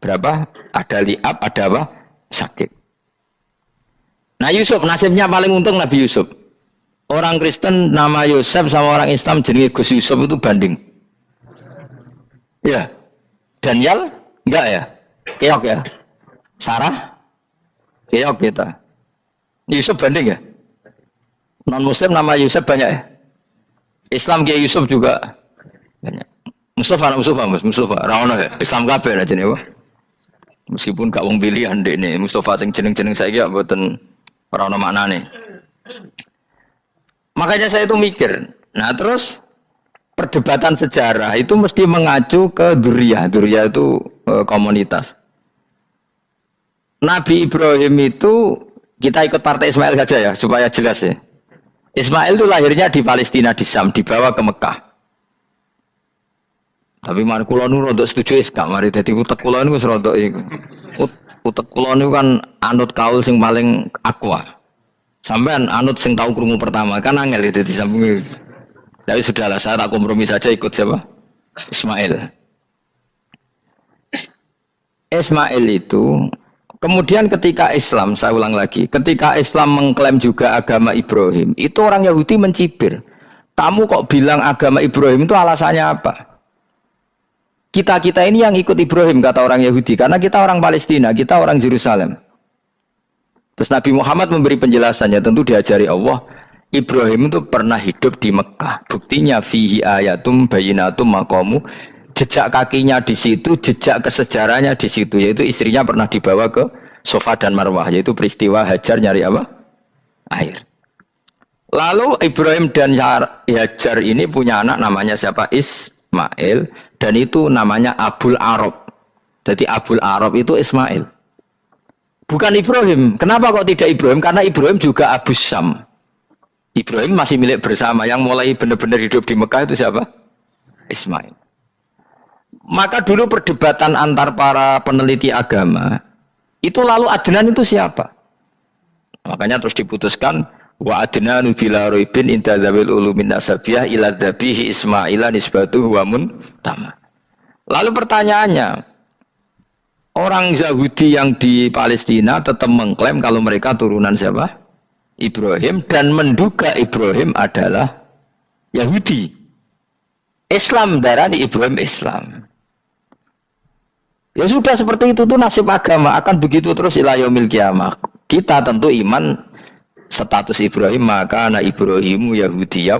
berapa? Ada li'ab, ada apa? Sakit. Nah Yusuf nasibnya paling untung Nabi Yusuf. Orang Kristen nama Yusuf sama orang Islam jenis Gus Yusuf itu banding. Ya. Daniel enggak ya? Keok ya? Sarah? Keok kita. Yusuf banding ya? Non Muslim nama Yusuf banyak ya? Islam Kiai Yusuf juga banyak. Mustafa Rawono ya? Islam kabeh aja nih, meskipun gak wong pilihan deh nih. Mustafa sing jeneng-jeneng saya gak buatan Rawono maknane. Makanya saya itu mikir. Nah terus perdebatan sejarah itu mesti mengacu ke Duriyah. Duriyah itu komunitas. Nabi Ibrahim itu, kita ikut partai Ismail saja ya, supaya jelas ya. Ismail itu lahirnya di Palestina, di Syam, dibawa ke Mekah. Tapi mari kula nu rodok setuju iskak, mari dadi utek kula niku wis rodok iku. Utek kula niku kan anut kaul sing paling akwa. Sampean anut sing tau krungu pertama, kan angel dadi sambung. Tapi sudahlah, saya tak kompromi saja ikut siapa? Ismail. Ismail itu kemudian ketika Islam, saya ulang lagi, ketika Islam mengklaim juga agama Ibrahim, itu orang Yahudi mencibir. Kamu kok bilang agama Ibrahim itu alasannya apa? Kita ini yang ikut Ibrahim, kata orang Yahudi, karena kita orang Palestina, kita orang Yerusalem. Terus Nabi Muhammad memberi penjelasannya, tentu diajari Allah, Ibrahim itu pernah hidup di Mekah. Buktinya fihi ayatum bayinatum maqamu, jejak kakinya di situ, jejak kesejarahnya di situ, yaitu istrinya pernah dibawa ke Safa dan Marwah, yaitu peristiwa Hajar nyari apa? Air. Lalu Ibrahim dan Hajar ini punya anak namanya siapa? Ismail, dan itu namanya Abul Arab. Jadi Abul Arab itu Ismail. Bukan Ibrahim. Kenapa kok tidak Ibrahim? Karena Ibrahim juga Abu Syam. Ibrahim masih milik bersama. Yang mulai benar-benar hidup di Mekah itu siapa? Ismail. Maka dulu perdebatan antar para peneliti agama, itu lalu Adnan itu siapa? Makanya terus diputuskan, wa adnanu bila roibin inda dzawil ulumin nasabiyah ila dzabihi Ismaila nisbatuhu wa muntama. Lalu pertanyaannya, orang Yahudi yang di Palestina tetap mengklaim kalau mereka turunan siapa? Ibrahim, dan menduga Ibrahim adalah Yahudi. Islam darani Ibrahim Islam. Ya sudah seperti itu tuh nasib agama, akan begitu terus ila yaumil qiyamah. Kita tentu iman status Ibrahim, maka anak Ibrahimu Yahudiyah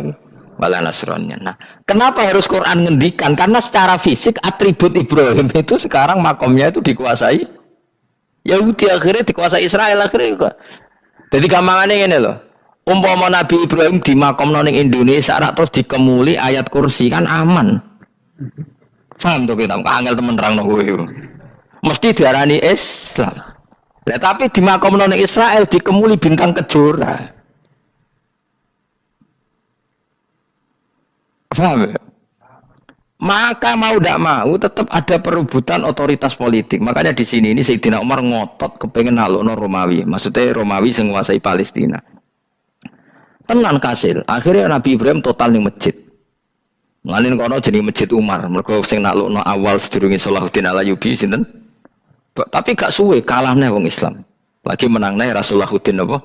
wala Nasraniyah. Nah, kenapa harus Quran ngendikan? Karena secara fisik atribut Ibrahim itu sekarang makomnya itu dikuasai Yahudi, akhirnya dikuasai Israel akhirnya juga. Jadi gampangannya ini loh. Umpama Nabi Ibrahim di makom ning Indonesia terus dikemuli ayat kursi kan aman. Paham tuh kita, angel temen terang kowe. Mesti diarani Islam. Lah tapi di makom ning Israel dikemuli bintang kejora. Paham ya? Maka mau tidak mau tetap ada perebutan otoritas politik. Makanya di sini ini Sayyidina Umar ngotot kepengen nalukno Romawi. Maksudnya Romawi sing nguasai Palestina. Tenan kasil. Akhirnya Nabi Ibrahim total ning masjid. Ngalin kono jenenge Masjid Umar. Mergo sing nalukno awal sedurunge Salahuddin Al-Ayyubi sinten? Tapi gak suwe kalah nih wong Islam. Lagi menang nih Rasulullahuddin apa?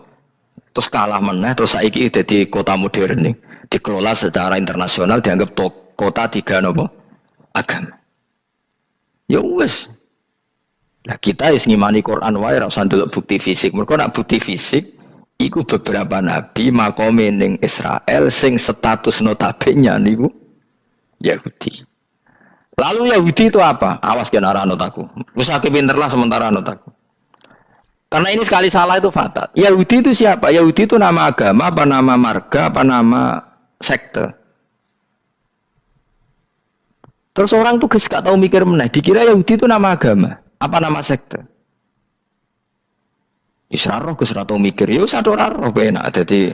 Terus kalah meneh terus saiki dadi kota modern nih. Dikelola secara internasional dianggap kota tiga apa? Agama. Ya wes. Nah kita is ngimani Quran wae ora usah ndelok bukti fisik. Mergo nak bukti fisik iku beberapa nabi makome ning Israel sing status notabene niku Yahudi. Lalu Yahudi itu apa? Awas kan arah anut aku. Wis akeh pinter lah sementara anut aku. Karena ini sekali salah itu fatal. Yahudi itu siapa? Yahudi itu nama agama, apa nama marga, apa nama sekte. Terus orang tuh gak tahu mikir meneh. Dikira Yahudi itu nama agama, apa nama sekte. Israroh gus ora tau mikir. Ya wis ora roh enak dadi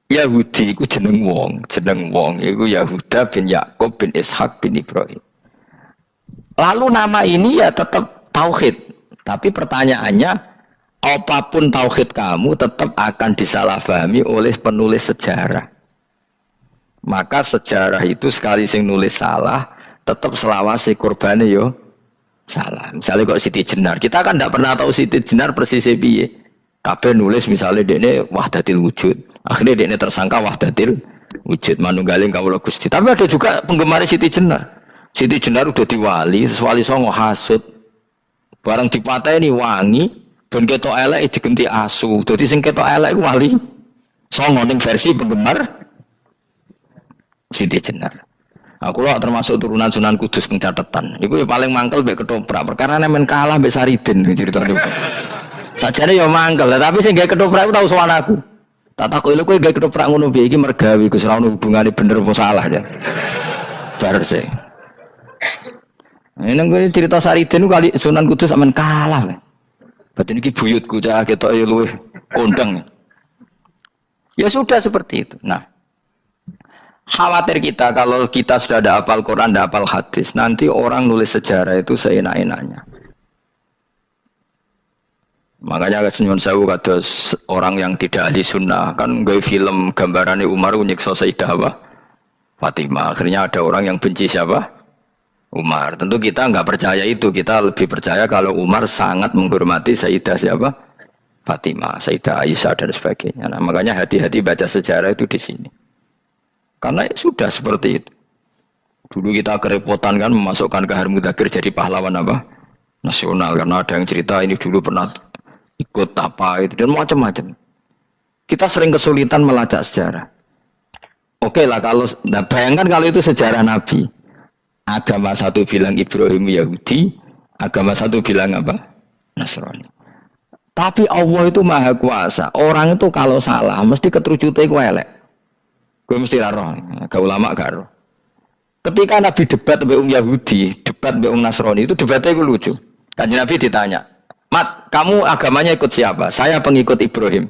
Yahudi iku jeneng wong iku Yahuda bin Yakub bin Ishak bin Ibrahim. Lalu nama ini ya tetap tauhid, tapi pertanyaannya apapun tauhid kamu tetap akan disalahpahami oleh penulis sejarah. Maka sejarah itu sekali sing nulis salah, tetap selawase kurbane yo salah. Misalnya kok Siti Jenar, kita kan tidak pernah tahu Siti Jenar persis piye. Kabeh nulis misalnya dekne wahdatil wujud. Akhirnya dekne tersangka wahdatil wujud manunggaling kawula Gusti. Tapi ada juga penggemar Siti Jenar. Siti Jenar udah diwali, wali songo hasud. Barang dipateni wangi, ben ketok elek digenti asu. Dadi sing ketok elek wali songo ning versi penggemar Siti Jenar. Aku lah termasuk turunan Sunan Kudus ning catatan. Iku paling mangkel mbek ketoprak. Perkara men kalah mbek Saridin ceritane. Sajane ya mangkel, tapi sing gawe ketoprak iku tau sowan aku. Tak takoki lho kowe gawe ketoprak ngono piye iki mergawi Gus ora ono hubungane bener apa salah ya. Bar sih. Ini gue cerita Saridin kali Sunan Kudus sampean kalah. Berarti iki buyutku cah ketoke luwih kondang. Ya sudah seperti itu. Nah, khawatir kita kalau kita sudah ada hafal Quran, ada hafal hadis, nanti orang nulis sejarah itu seenak-enaknya. Makanya senyum sewu kados orang yang tidak ahli sunnah kan gawe film gambarannya Umar nyiksa Sayyidah Fatimah. Akhirnya ada orang yang benci siapa? Umar. Tentu kita nggak percaya itu. Kita lebih percaya kalau Umar sangat menghormati Sayyidah siapa? Fatimah, Sayyidah Aisyah dan sebagainya. Nah, makanya hati-hati baca sejarah itu di sini. Karena ya sudah seperti itu. Dulu kita kerepotan kan memasukkan Kahar Mudzakkir jadi pahlawan apa? Nasional karena ada yang cerita ini dulu pernah ikut apa itu dan macam-macam. Kita sering kesulitan melacak sejarah. Oke lah kalau nah bayangkan kalau itu sejarah Nabi. Agama satu bilang Ibrahim Yahudi, agama satu bilang apa? Nasrani. Tapi Allah itu maha kuasa. Orang itu kalau salah mesti keterucute ku elek. Kowe mesti ra roh, gak ulama gak roh. Ketika Nabi debat mbek Yahudi, debat mbek Nasrani itu debatnya itu lucu. Kanjeng Nabi ditanya, "Mat, kamu agamanya ikut siapa?" "Saya pengikut Ibrahim."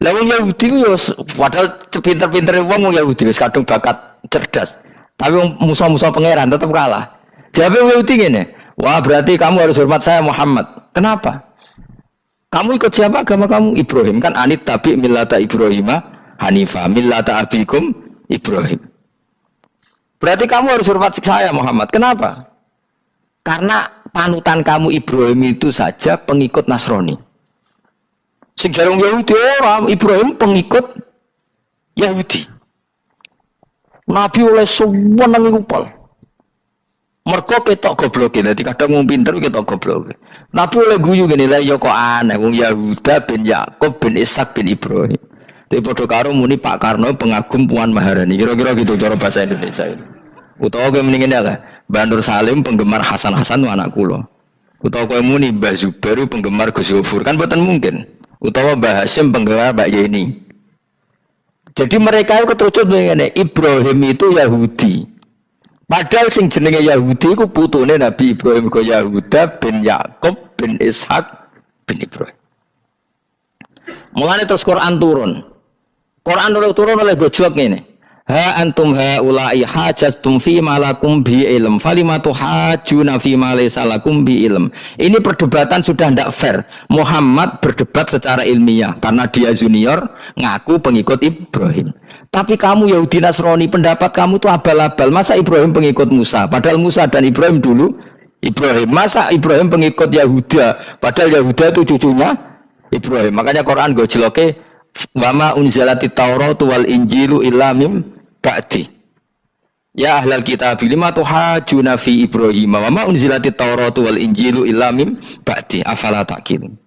Lah wong Yahudi ku yo padahal pinter-pintere wong Yahudi wis kadung bakat cerdas. Tapi musuh-musuh pangeran tetap kalah. Jawab Yahudi ngene, "Wah, berarti kamu harus hormat saya Muhammad." "Kenapa?" "Kamu ikut siapa agama kamu?" "Ibrahim." "Kan anit tabi millata Ibrahimah Hanifah millata abikum Ibrahim." "Berarti kamu harus hormat saya Muhammad." "Kenapa?" "Karena panutan kamu Ibrahim itu saja pengikut Nasrani." Sing jarang Yahudi orang Ibrahim pengikut Yahudi. Nabi oleh seneng iku pol. Mergo ketok gobloke. Dadi kadang wong pinter ketok gobloke. Nabi oleh guyu ngene lha ya kok aneh wong Yahuda bin Yakub bin Ishak bin Ibrahim. Tapi padha karo muni Pak Karno pengagum Puan Maharani. Kira-kira gitu cara bahasa Indonesia itu. Utawa kowe mendingin lah, Mbah Nur Salim penggemar Hasan Hasan anak kula. Utawa kowe muni Mbah Zubair penggemar Gus Zufur, kan boten mungkin. Utawa Mbah Hasyim penggemar Mbak Yeni. Jadi mereka itu keterucut ngene, Ibrahim itu Yahudi. Padahal sing jenenge Yahudi iku putune Nabi Ibrahim kok Yahuda bin Yakub bin Ishak bin Ibrahim. Mulane terus Quran turun. Quran turun oleh gojlok ngene. Ha antum haula'i hajastum fi ma lakum bi ilm falimatu hajuna fi ma laysa lakum bi ilm. Ini perdebatan sudah tidak fair. Muhammad berdebat secara ilmiah karena dia junior ngaku pengikut Ibrahim. Tapi kamu Yahudi Nasrani pendapat kamu itu abal-abal. Masa Ibrahim pengikut Musa? Padahal Musa dan Ibrahim dulu Ibrahim. Masa Ibrahim pengikut Yahuda, padahal Yahuda itu cucunya Ibrahim. Makanya Quran go jeloke wama unzalatit Tauratu wal Injilu illa mim ba'di. Ya ahlal kitab lima tuhajuna fi Ibrahim wama unzalatit Tauratu wal Injilu illa mim ba'di afala taqilun.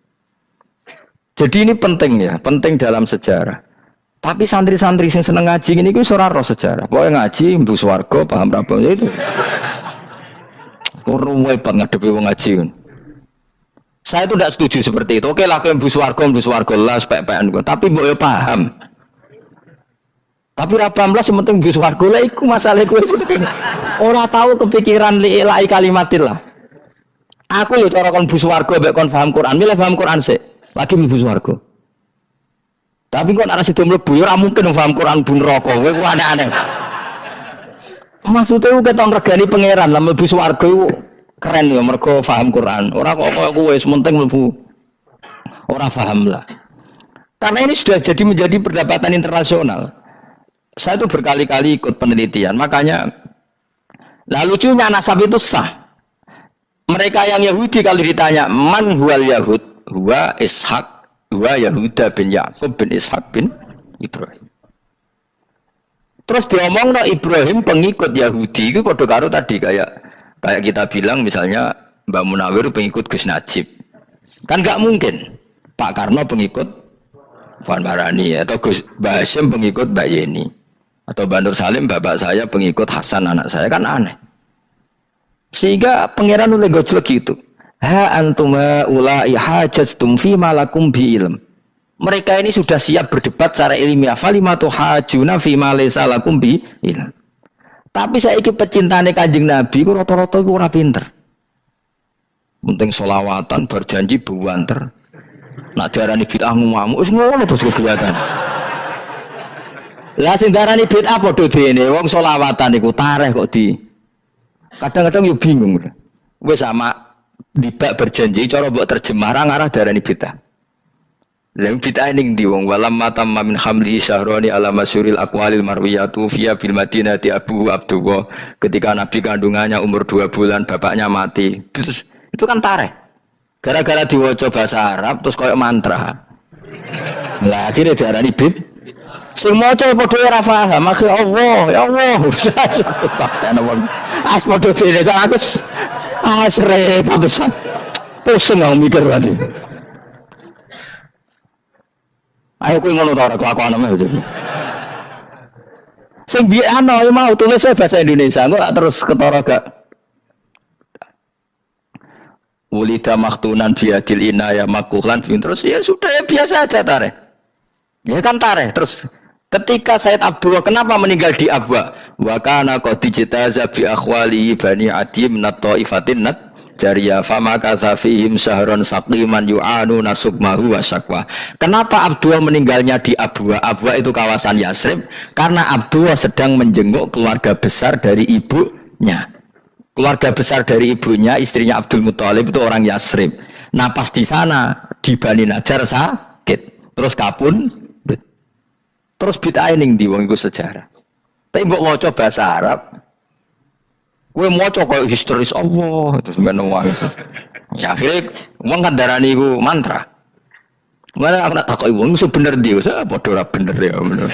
Jadi ini penting ya, penting dalam sejarah. Tapi santri-santri yang seneng ngaji ini ku ora roh sejarah. Pokoke ngaji mlebu swarga paham ra itu. Kurang repot ngadepi wong ngaji. Saya itu tidak setuju seperti itu. Oke lah kowe mlebu swarga lah spek-pekan. Tapi mbok yo paham. Tapi ra paham lah sing penting mlebu swarga lah iku masalah kowe. Ora tahu kepikiran li'ilai kalimatillah. Aku yo cara kon mlebu swarga mbek kon paham Quran, milih paham Quran sik. Lagi mlebu swarga. Tapi kok ana sido mlebu ya ora mungkin paham Quran bun neraka. Kowe ku aneh-aneh. Maksudnya keton regani pangeran lah mlebu swarga iku keren ya mergo paham Quran. Ora kok kowe sementing mlebu ora paham lah. Karena ini sudah jadi menjadi perdebatan internasional. Saya itu berkali-kali ikut penelitian, makanya lucunya nasab itu sah. Mereka yang Yahudi kalau ditanya man huwal Yahud, huwa Ishak, huwa Yahuda bin Yakub bin Ishak bin Ibrahim. Terus diomong no Ibrahim pengikut Yahudi itu kode karo tadi kayak kita bilang misalnya Mbak Munawir pengikut Gus Najib. Kan nggak mungkin Pak Karno pengikut Puan Marani atau Gus Mbak Hasyim pengikut Mbak Yeni atau Mbak Nur Salim bapak saya pengikut Hasan anak saya, kan aneh. Sehingga pangeran oleh gojlek gitu. Ha antuma ulai hajastum fi malakum bi ilm. Mereka ini sudah siap berdebat secara ilmiah. Falimatu hajuna fi ma laysa lakum bi ilm. Tapi saiki pecintane Kanjeng Nabi ku rata-rata iku ora pinter. Penting selawatan berjanji buanter. Nak diarani bid'ah ngamuk wis ngono terus kegiatan. Lah sing diarani bid'ah padha dene wong selawatan iku tareh kok di. Kadang-kadang yo bingung. Wis sama dibak berjanji cara mbok terjemah ngarah darani bid'ah. Lha bid'ah ning ndi wong walam matam min hamli syahrani ala masyuril aqwalil marwiyatu fiya bil madinati Abu Abdullah, ketika Nabi kandungannya umur 2 bulan bapaknya mati. Terus itu kan tareh. Gara-gara diwaca bahasa Arab terus koyo mantra. Lah akhirnya diarani bid. Sing maca padha ora paham, akhir Allah, ya Allah. As padha dene aku repot besar. Pusing aku mikir tadi. Ayo kowe ngono ta ora kelakuan ame aja. Sing biyen ana mau tulis bahasa Indonesia, kok terus ketara gak. Wulida maktunan biadil inaya makuhlan terus ya sudah ya biasa aja tareh. Ya kan tareh terus ketika Said Abdullah kenapa meninggal di Abwa? Wa kana qad dijtaza bi akhwali bani adim nat taifatin nat jariya fama kasafihim sahron saqiman yu'anu nasukmahu wa syakwa. Kenapa Abdullah meninggalnya di Abwa? Abwa itu kawasan Yasrib karena Abdullah sedang menjenguk keluarga besar dari ibunya. Keluarga besar dari ibunya, istrinya Abdul Muthalib itu orang Yasrib. Nah pas di sana di Bani Najjar sakit, terus kapun, terus bid'ah ning ndi wong iku sejarah. Tapi mbok waca bahasa Arab, kowe maca koyo historis Allah terus men wong. Ya akhirnya wong kan darani iku mantra. Mana aku nak takoki wong iku bener ndi, wis padha ora bener ya ngono.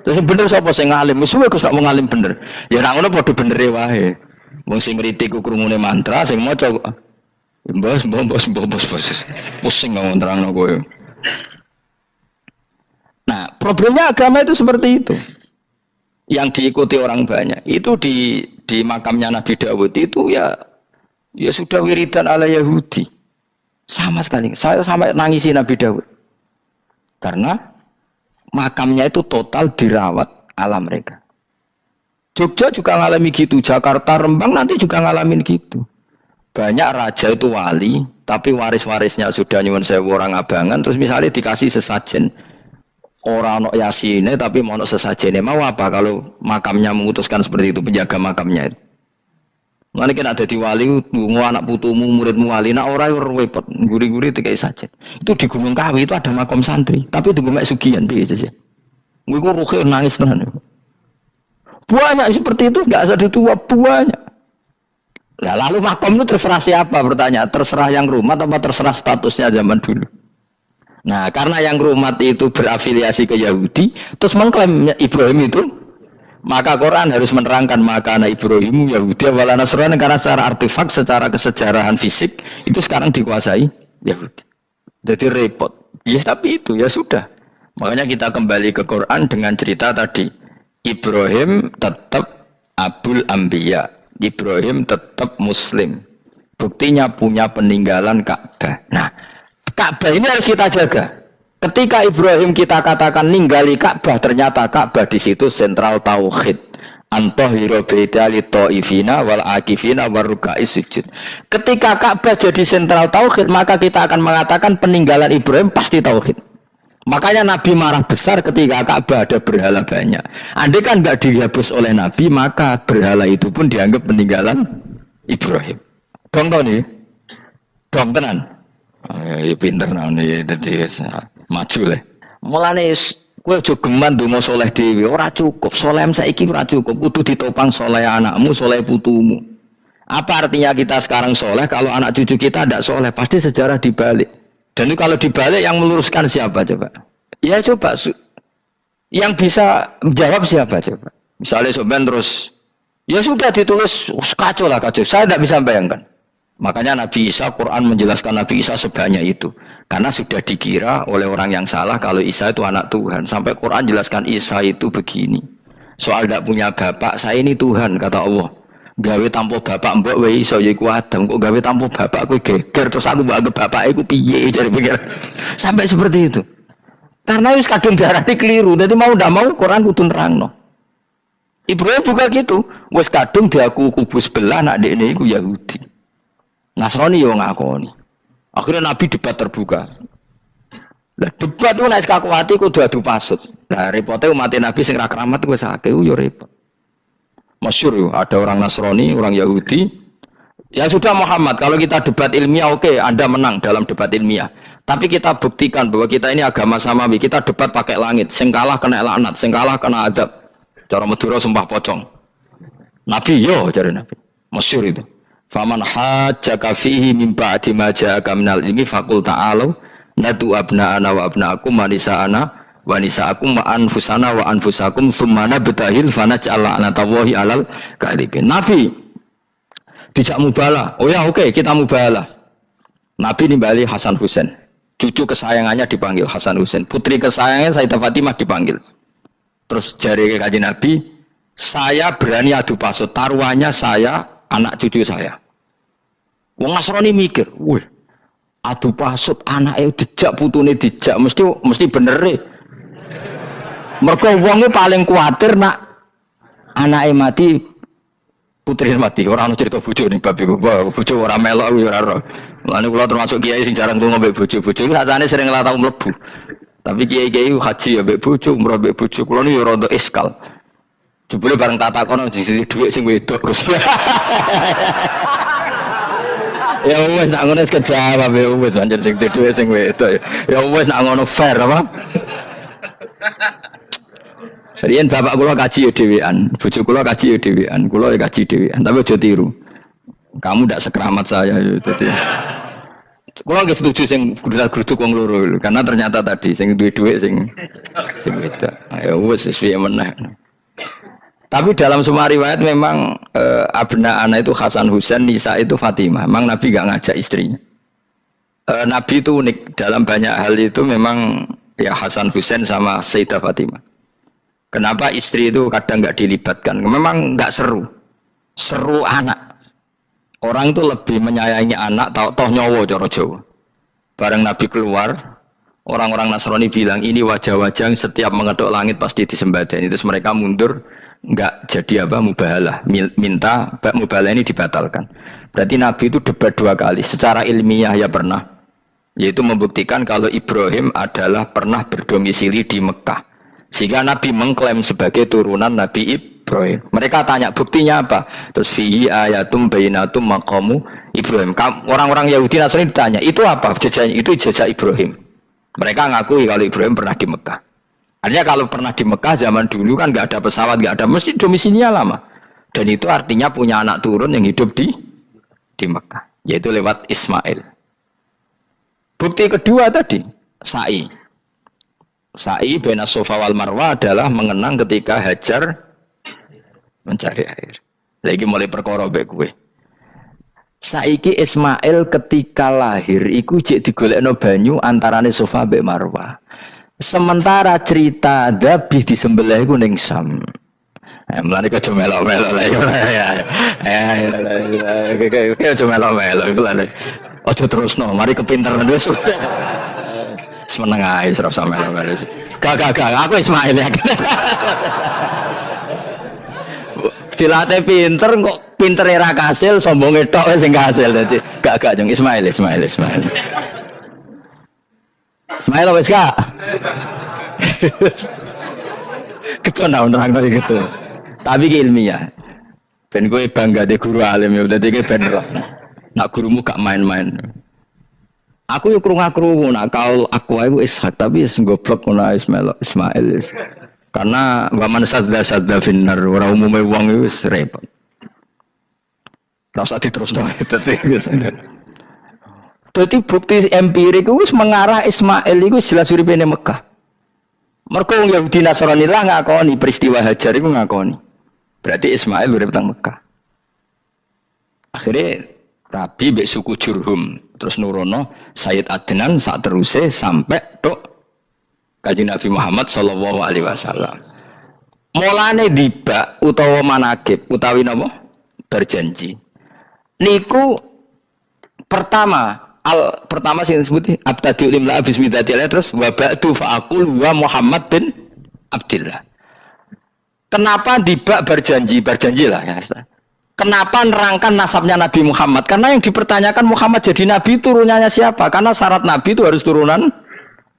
Terus bener sapa sing ngalim? Wis kowe gak mau ngalim bener. Ya nek ngono padha benere wae. Wong sing ngritik ku krungune mantra, sing maca bos. Pusing ngomong terangno kowe. Nah, problemnya agama itu seperti itu. Yang diikuti orang banyak. Itu di makamnya Nabi Dawud itu ya sudah wiridan ala Yahudi. Sama sekali. Saya sampai nangisi Nabi Dawud. Karena makamnya itu total dirawat ala mereka. Jogja juga ngalami gitu, Jakarta, Rembang nanti juga ngalamin gitu. Banyak raja itu wali, tapi waris-warisnya sudah nyuwun sewu orang abangan, terus misalnya dikasih sesajen. Orang ono yasine tapi mau ono sesajene. Mau apa kalau makamnya memutuskan seperti itu, penjaga makamnya itu. Nanti kan ada di wali, anak putumu, muridmu wali, nah orang repot, guri-guri dikai sajen. Itu di Gunung Kawi itu ada makam santri, tapi di Gunung Sugihan biasa saja. Gue rugi nangis tenan. Banyak seperti itu, nggak ada tua banyak. Nah, lalu makom itu terserah siapa bertanya? Terserah yang rumat apa terserah statusnya zaman dulu? Nah, karena yang rumat itu berafiliasi ke Yahudi, terus mengklaim Ibrahim itu, maka Quran harus menerangkan maka anak Ibrahim Yahudi wala Nasrani karena secara artefak, secara kesejarahan fisik itu sekarang dikuasai Yahudi. Jadi repot. Ya tapi itu ya sudah. Makanya kita kembali ke Quran dengan cerita tadi. Ibrahim tetap Abul Anbiya. Ibrahim tetap Muslim. Buktinya punya peninggalan Ka'bah. Nah, Ka'bah ini harus kita jaga. Ketika Ibrahim kita katakan ninggali Ka'bah, ternyata Ka'bah di situ sentral tauhid. Antahira baitali taifina wal akifina warukais sujud. Ketika Ka'bah jadi sentral tauhid, maka kita akan mengatakan peninggalan Ibrahim pasti tauhid. Makanya Nabi marah besar ketika Ka'bah ada berhala banyak. Andai kan nggak dihapus oleh Nabi, maka berhala itu pun dianggap peninggalan Ibrahim. Dong tau nih, dong tenan. Ya pinter nih, jadi maju lah. Mulane kowe aja geman donga saleh dhewe, ora cukup. Saleh saiki ora cukup, kudu ditopang saleh anakmu, saleh putumu. Apa artinya kita sekarang saleh kalau anak cucu kita tidak saleh? Pasti sejarah dibalik. Dan itu kalau dibalik yang meluruskan siapa coba? Ya coba yang bisa menjawab siapa coba? Misalnya Soben terus ya sudah ditulis kacau lah kacau. Saya tidak bisa bayangkan. Makanya Nabi Isa, Quran menjelaskan Nabi Isa sebanyak itu. Karena sudah dikira oleh orang yang salah kalau Isa itu anak Tuhan. Sampai Quran jelaskan Isa itu begini. Soal tidak punya bapak, saya ini Tuhan kata Allah. Gawe tanpa bapak mbok wae iso ya iku Adam, kok gawe tanpa bapak kowe geger terus aku mbok anggap bapak iku piye jare pikir. Sampai seperti itu. Karena wis kadung darane keliru. Dadi mau ndak mau Quran kudu nerangno. Ibrahim juga gitu. Wis kadung diaku kubu sebelah nak dekne iku Yahudi. Nasrani yo ngakoni. Akhirnya Nabi debat terbuka. Lah debat ku nek kakuati kudu adu pasut. Lah repote umat Nabi sing ra keramat wis akeh yo repot. Masyhur ada orang Nasrani, orang Yahudi. Ya sudah Muhammad, kalau kita debat ilmiah oke, Anda menang dalam debat ilmiah. Tapi kita buktikan bahwa kita ini agama samawi. Kita debat pakai langit, sing kalah kena laknat, sing kalah kena adab. Cara Madura sumpah pocong. Nabi yo cari Nabi. Masyhur itu. Faman hajjaka fihi min ba'di ma ja'aka minal ilmi faqul ta'alu nadu abna'ana wa abna'akum wa nisa'ana wa nisa'akum wa anfusana wa anfusakum thumma nabtahil fanaj'al la'natallahi 'alal kadhibin. Nabi dijak mubalah. Oh ya oke, kita mubalah. Nabi nimbali Hasan Husain. Cucu kesayangannya dipanggil Hasan Husain. Putri kesayangannya Sayyidah Fatimah dipanggil. Terus jari Kanjeng Nabi, saya berani adu pasut. Taruhannya saya, anak cucu saya. Wong Nasrani mikir, wih, adu pasut anake dijak putune dijak mesti bener e. Mergo wong paling kuwatir nak anake mati, putrine mati. Ora ono cerita bojo ning bab iku. Bojo ora melok ora ora. Mulane kula termasuk kiai sing jarang lunga mbek bojo-bojo. Sakjane sering ora tau mlebu. Tapi kiai-kiai haji ya mbek bojo, umrah mbek bojo. Kula niku ya rada iskal. Jebule bareng tak takono sisi dhuwit sing wedok. Ya wis nak ngono wis kejawab ya wis anjir sing dhuwit sing wedok. Ya wis nak ngono fair apa? Riyen bapak kula kaji ya dhewean, bojo kula kaji ya dhewean, kula ya kaji dhewean, tapi aja tiru. Kamu ndak sekeramat saya ya dadi. Kula nggih setuju sing grudak-gruduk wong loro karena ternyata tadi sing duwe dhuwit sing wedok. Ya wis piye meneh. Tapi dalam semua riwayat memang abna'ana itu Hasan Husain, Nisa itu Fatimah. Memang Nabi enggak ngajak istrinya. Nabi itu unik dalam banyak hal itu memang ya Hasan Husain sama Sayyidah Fatimah. Kenapa istri itu kadang nggak dilibatkan? Memang nggak seru, seru anak. Orang itu lebih menyayangi anak, toh nyowo cara Jawa. Bareng Nabi keluar, orang-orang Nasrani bilang ini wajah-wajah yang setiap mengetuk langit pasti disembadani. Terus mereka mundur, nggak jadi apa mubahalah, minta mubahalah ini dibatalkan. Berarti Nabi itu debat 2 kali. Secara ilmiah ya pernah, yaitu membuktikan kalau Ibrahim adalah pernah berdomisili di Mekah. Sehingga Nabi mengklaim sebagai turunan Nabi Ibrahim. Mereka tanya buktinya apa? Terus fihi ayatum bainatum maqamu Ibrahim. Orang-orang Yahudi Nasrani ditanya, itu apa? Jejaknya itu jejak Ibrahim. Mereka ngakui kalau Ibrahim pernah di Mekah. Artinya kalau pernah di Mekah zaman dulu kan nggak ada pesawat, nggak ada, mesti domisilinya lama. Dan itu artinya punya anak turun yang hidup di di Mekah, yaitu lewat Ismail. Bukti kedua tadi, sa'i. Sa'i baina Safa wal Marwah adalah mengenang ketika Hajar mencari air. Lagi mulai perkara mbek kowe. Saiki Ismail ketika lahir iku jek digolekno banyu antarane Safa mbek Marwah. Sementara cerita Dabih disembelih iku ning Sam. Mulane kok melo-melo lah ya. Kok melo-melo iku lho. Aja terusno, mari kepinteran wis. Seneng ae ora usah melo-melo. Gak, aku Ismail ya. Dilatih pinter kok pintere ra kasil, sombonge tok wis sing kasil dadi. Gak jeng Ismail. Ismail wis gak. Ketona nerang gitu. Tapi ilmiah. Ben kowe bangga de guru alim ya dadi kowe ben roh. Nak gurumu gak main-main. Aku yo krungu-krungu nak kaul aku iku Ishak tapi wis goblok ngono Ismail. Karena waman sadda finnar ora umume wong iku wis repot. Rasa diterusno dadi bukti empirik wis mengarah Ismail iku jelas uripe ning Mekah. Mergo wong Yahudi Nasrani lah ngakoni peristiwa Hajar iku ngakoni. Berarti Ismail urip teng Mekah. Akhirnya Rabi mbek suku Jurhum terus nurono Sayyid Adnan sak teruse sampai tok Kanjeng Nabi Muhammad sallallahu alaihi wasallam. Mulane dibak utawa manakib utawi napa? Berjanji. Niku pertama sing disebut abtadi limla bismillah terus wa ba'du fa aqul wa Muhammad bin Abdullah. Kenapa dibak berjanji lah ya. Kenapa nerangkan nasabnya Nabi Muhammad? Karena yang dipertanyakan Muhammad jadi Nabi turunannya siapa? Karena syarat Nabi itu harus turunan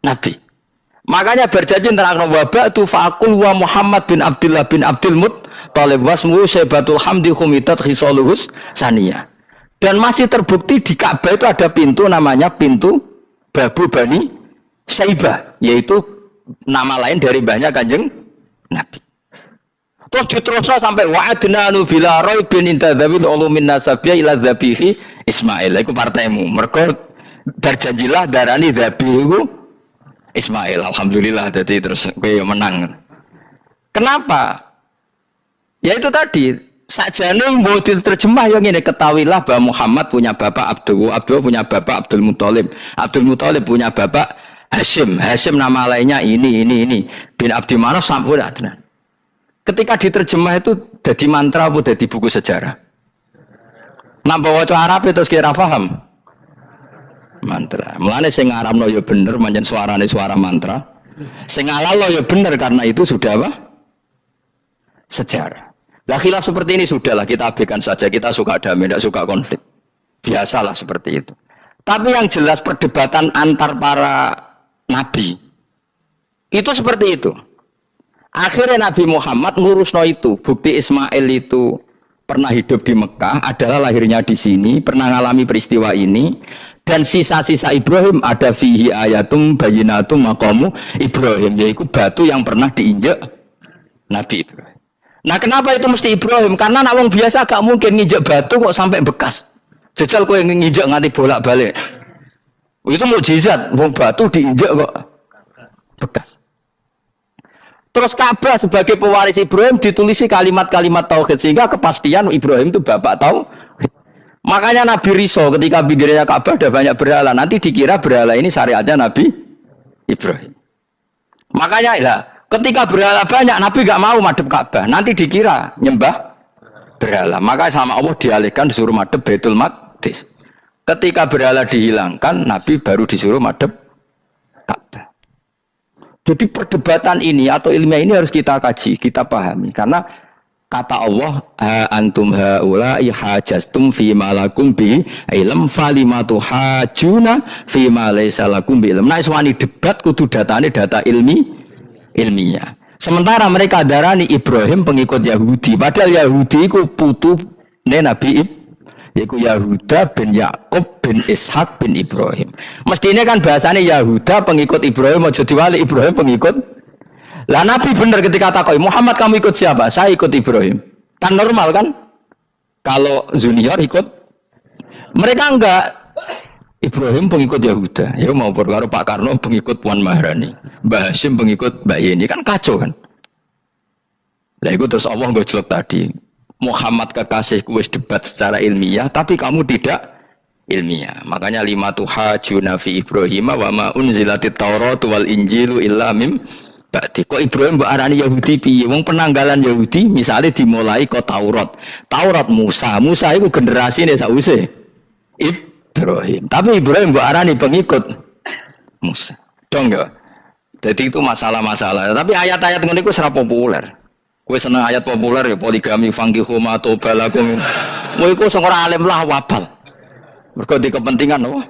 Nabi. Makanya berjanji nerangkan wa ba'du fa aqul wa Muhammad bin Abdullah bin Abdul Muttalib wasmu Syaibatul Hamdi Khumitat Khisaluhus Saniyah. Dan masih terbukti di Ka'bah itu ada pintu namanya pintu Babu Bani Syaibah, yaitu nama lain dari banyak Kanjeng Nabi. Terus diterusnya sampai wa'adnanu bila raibin intadzabil ulumin nasabiyah ila dzabihi Ismail. Iku partaimu. Mergo berjanjilah darani dzabihu Ismail. Alhamdulillah jadi terus kowe menang. Kenapa? Ya itu tadi sakjane mau diterjemah yang ini ketahuilah bahwa Muhammad punya bapak Abdul punya bapak Abdul Muthalib punya bapak Hashim nama lainnya ini bin Abdi Manaf sampai Adnan. Ketika diterjemah itu jadi mantra atau jadi buku sejarah. Nambah waca Arab itu kira paham. Mantra. Mulane sing ngaramno ya bener pancen suarane suara mantra. Sing ngalalo ya bener karena itu sudah apa? Sejarah. Lah khilaf seperti ini sudahlah kita abaikan saja, kita suka damai, tidak suka konflik. Biasalah seperti itu. Tapi yang jelas perdebatan antar para nabi itu seperti itu. Akhirnya Nabi Muhammad ngurusno itu. Bukti Ismail itu pernah hidup di Mekah, adalah lahirnya di sini, pernah mengalami peristiwa ini. Dan sisa-sisa Ibrahim ada fihi ayatum bayinatum maqamu Ibrahim, yaitu batu yang pernah diinjak Nabi Ibrahim. Nah kenapa itu mesti Ibrahim? Karena nak wong biasa gak mungkin nginjak batu kok sampai bekas. Jajal kowe nginjak nganti bolak-balik. Itu mukjizat, wong batu diinjak kok bekas. Terus Ka'bah sebagai pewaris Ibrahim ditulisi kalimat-kalimat tauhid sehingga kepastian Ibrahim itu bapak tauhid. Makanya Nabi Riso ketika bidirinya Ka'bah ada banyak berhala, nanti dikira berhala ini syariatnya Nabi Ibrahim. Makanya lah ketika berhala banyak Nabi gak mau madhep Ka'bah, nanti dikira nyembah berhala. Maka sama Allah dialihkan disuruh madhep Baitul Maqdis. Ketika berhala dihilangkan, Nabi baru disuruh madhep Ka'bah. Jadi perdebatan ini atau ilmiah ini harus kita kaji, kita pahami. Karena kata Allah, antum haula'i hajastum fima lakum bi ilm falimatu hajuna fima laysa lakum bi ilm. Nah, iswani debat kudu datane data ilmiah. Sementara mereka darani Ibrahim pengikut Yahudi, padahal Yahudi itu putu Nabi Ibrahim. Yaitu Yahuda bin Yakub bin Ishak bin Ibrahim. Mestinya kan bahasanya Yahuda pengikut Ibrahim, mau jadi wali Ibrahim pengikut. Lah Nabi benar ketika takoi Muhammad kamu ikut siapa? Saya ikut Ibrahim. Kan normal kan? Kalau junior ikut Mereka enggak. Ibrahim pengikut Yahuda, ya mau karo Pak Karno pengikut Puan Maharani, Mbah Hasyim pengikut Mbak Yeni, kan kacau kan. Lah itu terus Allah ngejlok tadi. Muhammad kekasihku wis debat secara ilmiah, tapi kamu tidak ilmiah. Makanya lima tuhajuna fi Ibrahim wa ma unzilatit Taurat wal Injilu illa mim ba'di. Kok Ibrahim mbok arani Yahudi piye? Wong penanggalan Yahudi misalnya dimulai kok Taurat. Taurat Musa iku generasine sakwise Ibrahim. Tapi Ibrahim mbok arani pengikut Musa. Dong ya. Jadi itu masalah-masalah. Tapi ayat-ayat ngene iku ora populer. Kowe seneng ayat populer ya poligami fangkihu ma tobalakum. Kowe iku sing ora alim lah wabal. Mergo di kepentingan apa?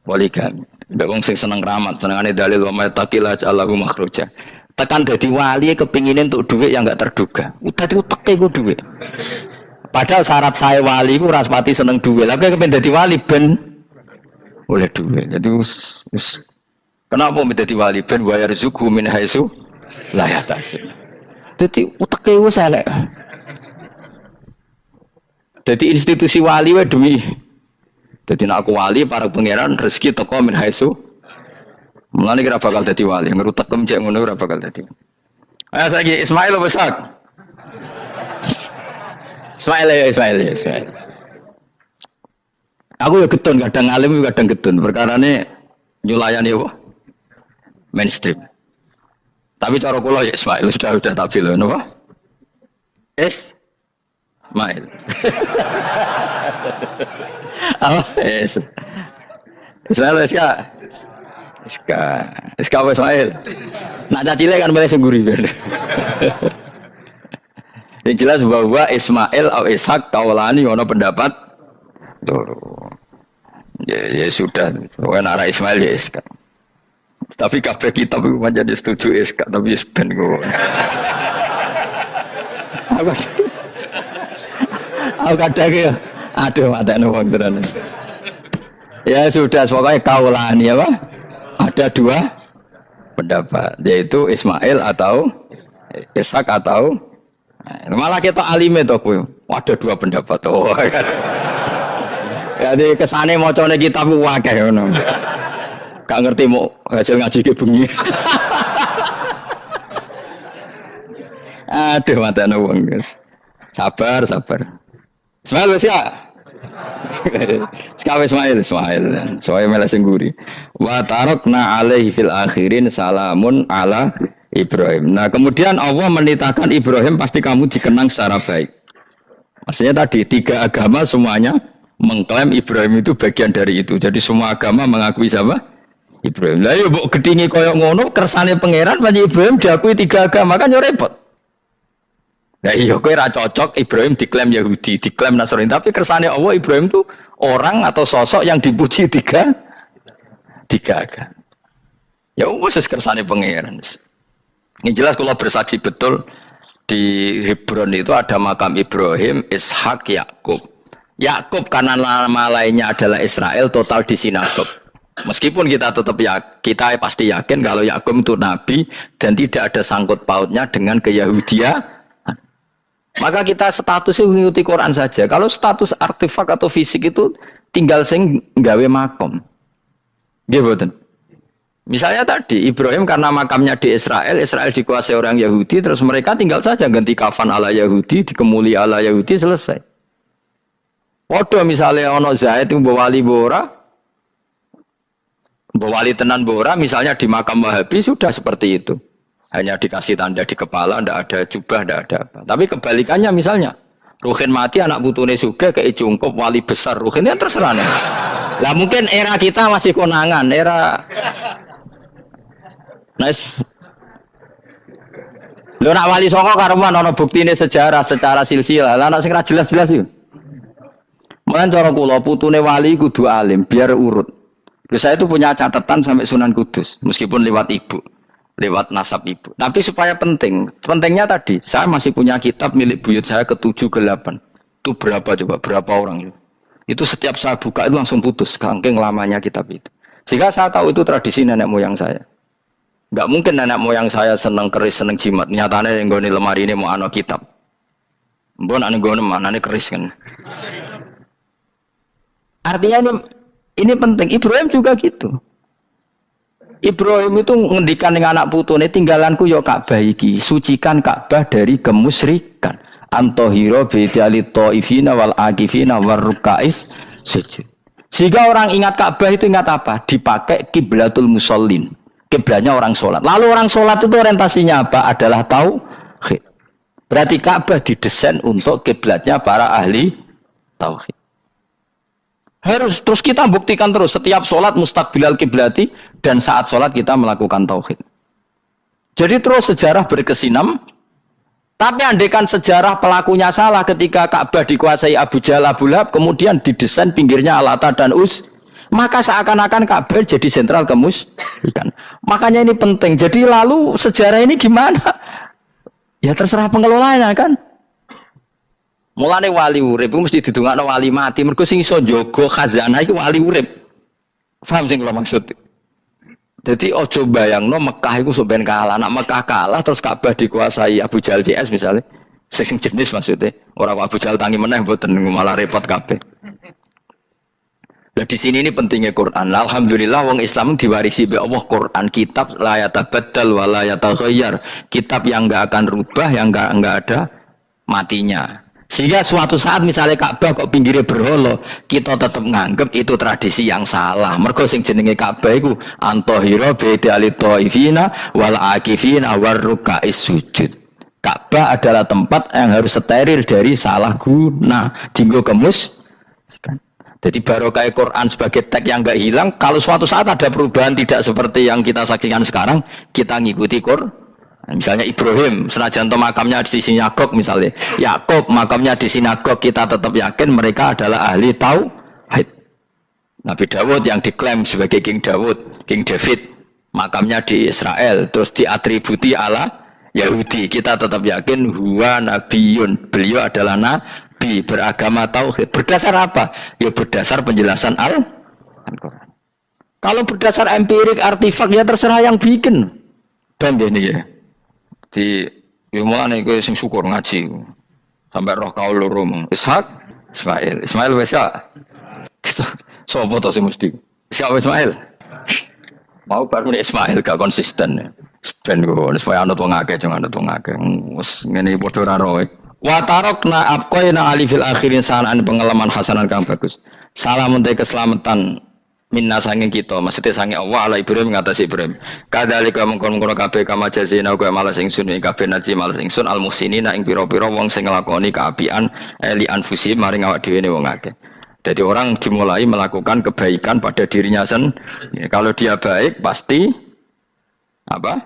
Poligami. Mbak wong sing seneng keramat, senengane dalil wa taqila Allahu makhruja. Tekan dadi wali kepinginin untuk duit yang enggak terduga. Dadi uteke ku duit. Padahal syarat saya wali ku ora pati seneng duit. Lah kowe kepen dadi wali ben oleh duit. Jadi kenapa menjadi wali ben wa yarzuqhu min haitsu la yahtasib. Dadi uteke wis elek. Dadi institusi wali wae demi. Dadi nek aku wali para pangeran rezeki teko min haitsu. Mulane kira bakal dadi wali, ngerutekem cek ngono ora bakal dadi. Ayo saiki Ismail besar. Ismail. Aku ya getun kadang alim kadang getun. Perkarane nyulayani apa? Mainstream. Tapi cara kula ya Ismail sudah tak bilang napa? Ismail. Ismail Iska Ismail. Nak cacile kan boleh sengguri. Yang jelas bahwa Ismail atau Ishak kaulani ono pendapat ya sudah bukan arah Ismail ya Ishak. Tapi kabeh kitab itu menjadi setuju Ishak tapi ben kok. Aku kadang ya aduh matane wong tenan. Ya sudah pokoknya kaulani apa? Ada dua pendapat yaitu Ismail atau Ishak atau malah kita alime to kowe. Ada dua pendapat. Oh kan. Jadi kesane macane kitab akeh ngono. Gak ngerti mau hasil ngaji ke bengi. Aduh matane wong guys. Sabar. Ismail wis ya. Sekawe Ismail. Soale mele sengguri. Wa tarakna alaihi fil akhirin salamun ala Ibrahim. Nah, kemudian Allah menitahkan Ibrahim pasti kamu dikenang secara baik. Maksudnya tadi tiga agama semuanya mengklaim Ibrahim itu bagian dari itu. Jadi semua agama mengakui siapa? Ibrahim. Lah yo mbok gedhinge koyo ngono kersane pangeran panjenengan Ibrahim diakui tiga agama kan yo repot. Nah iya kowe ra cocok Ibrahim diklaim Yahudi, diklaim Nasrani, tapi kersane Allah Ibrahim itu orang atau sosok yang dipuji tiga agama. Ya wis kersane pangeran. Ini jelas kalau bersaksi betul di Hebron itu ada makam Ibrahim, Ishak, Yakub. Yakub karena nama lainnya adalah Israel total di sinagog. Meskipun kita tetap kita pasti yakin kalau Yakub itu nabi dan tidak ada sangkut pautnya dengan keyahudian. Maka kita statusnya mengikuti Quran saja. Kalau status artefak atau fisik itu tinggal sing gawe makom. Gitu. Misalnya tadi Ibrahim karena makamnya di Israel dikuasai orang Yahudi, terus mereka tinggal saja ganti kafan ala Yahudi, dikemuli ala Yahudi, selesai. Waduh misalnya ono Zaid itu bawa wali tenan bora, misalnya di makam Wahabi sudah seperti itu. Hanya dikasih tanda di kepala, tidak ada jubah, tidak ada apa. Tapi kebalikannya misalnya, Ruhin mati, anak putune juga kayak cungkup wali besar Ruhin, ya terserah nih. Lah mungkin era kita masih konangan, era nice. Lho nak wali songo karuan ana buktine sejarah secara silsilah. Lah nak sing ra jelas-jelas yo. Mulane cara kula putune wali kudu alim biar urut. Lho saya itu punya catatan sampai Sunan Kudus meskipun lewat ibu. Lewat nasab ibu. Tapi supaya pentingnya tadi, saya masih punya kitab milik buyut saya ke-7 ke-8. Itu berapa coba? Berapa orang itu? Itu setiap saya buka itu langsung putus, saking lamanya kitab itu. Sehingga saya tahu itu tradisi nenek moyang saya. Enggak mungkin nenek moyang saya seneng keris, seneng jimat. Nyatanya yang goni lemari ini mau ano kitab. Mbon ane goni mana ane keris kan. Artinya ini penting. Ibrahim juga gitu. Ibrahim itu ngendikan dengan anak putune, tinggalanku yo Ka'bah iki, sucikan Ka'bah dari kemusyrikan. Antohiro bidali ta'ifina wal akifina warrukais sujud. Sehingga orang ingat Ka'bah itu ingat apa? Dipakai kiblatul musallin. Kiblatnya orang sholat. Lalu orang sholat itu orientasinya apa? Adalah tauhid. Berarti Ka'bah didesain untuk kiblatnya para ahli tauhid. Harus terus kita buktikan terus setiap sholat mustaqbilal kiblati dan saat sholat kita melakukan tauhid. Jadi terus sejarah berkesinam. Tapi andaikan sejarah pelakunya salah ketika Ka'bah dikuasai Abu Jahal, Abu Lahab, kemudian didesain pinggirnya Al-Ata dan maka seakan-akan Ka'bah jadi sentral kemusyrikan. Makanya ini penting. Jadi lalu sejarah ini gimana? Ya terserah pengelolanya kan. Mulane wali urip mesti didongakno wali mati. Mergo sing iso njaga khazanah iki wali urip. Paham sing kula maksud? Jadi ojo bayangno Mekah iku sok ben kalah. Nek Mekah kalah terus Ka'bah dikuasai Abu Jahal CS misalnya. Sing jenis maksudnya. Ora Abu Jahal tangi meneh mboten malah repot kabeh. Nah di sini ini pentingnya Quran. Alhamdulillah wong Islam diwarisi oleh Allah Quran, kitab la yatabaddal wa la yatakhayyar. Kitab yang enggak akan rubah, yang enggak ada matinya. Sehingga suatu saat misalnya Ka'bah kok pinggirnya berhala, kita tetap nganggep itu tradisi yang salah. Mergo sing jenenge Ka'bah iku antahira bidali taifina wal akifina warrukais sujud. Ka'bah adalah tempat yang harus steril dari salah guna, jinggo kemus. Jadi barokah Quran sebagai teks yang enggak hilang, kalau suatu saat ada perubahan tidak seperti yang kita saksikan sekarang, kita ngikuti Quran. Misalnya Ibrahim, senajan makamnya di sinagog misalnya, Yakub makamnya di sinagog, kita tetap yakin mereka adalah ahli tauhid. Nabi Dawud yang diklaim sebagai King Dawud, King David, makamnya di Israel, terus diatributi ala Yahudi, kita tetap yakin huwa nabiyun, beliau adalah nabi beragama tauhid. Berdasar apa? Ya berdasar penjelasan Al-Quran. Kalau berdasar empirik artifak ya terserah yang bikin. Dan ini ya. Di mulane kowe sing syukur ngaji sampai roh kaul loro Ishak Ismail wis ya sapa to sing mesti siapa Ismail mau baru Ismail gak konsisten ben kok supaya anut wong akeh jangan anut wong akeh wis ngene padha ora roe wa tarakna abqaina ali fil akhirin sanan pengalaman hasanan kang bagus salam untuk keselamatan minna sanging kita maksudnya sanging Allah ala Ibrahim ngatasi Ibrahim kadhalika mengkon-mengkon kabeh kama jazina kaya malas ingsun ing kabeh naji malas ingsun al muhsinina ing pira-pira wong sing nglakoni kaapian li anfusi maring awak dhewe wong akeh. Jadi orang dimulai melakukan kebaikan pada dirinya sendiri. Kalau dia baik pasti apa?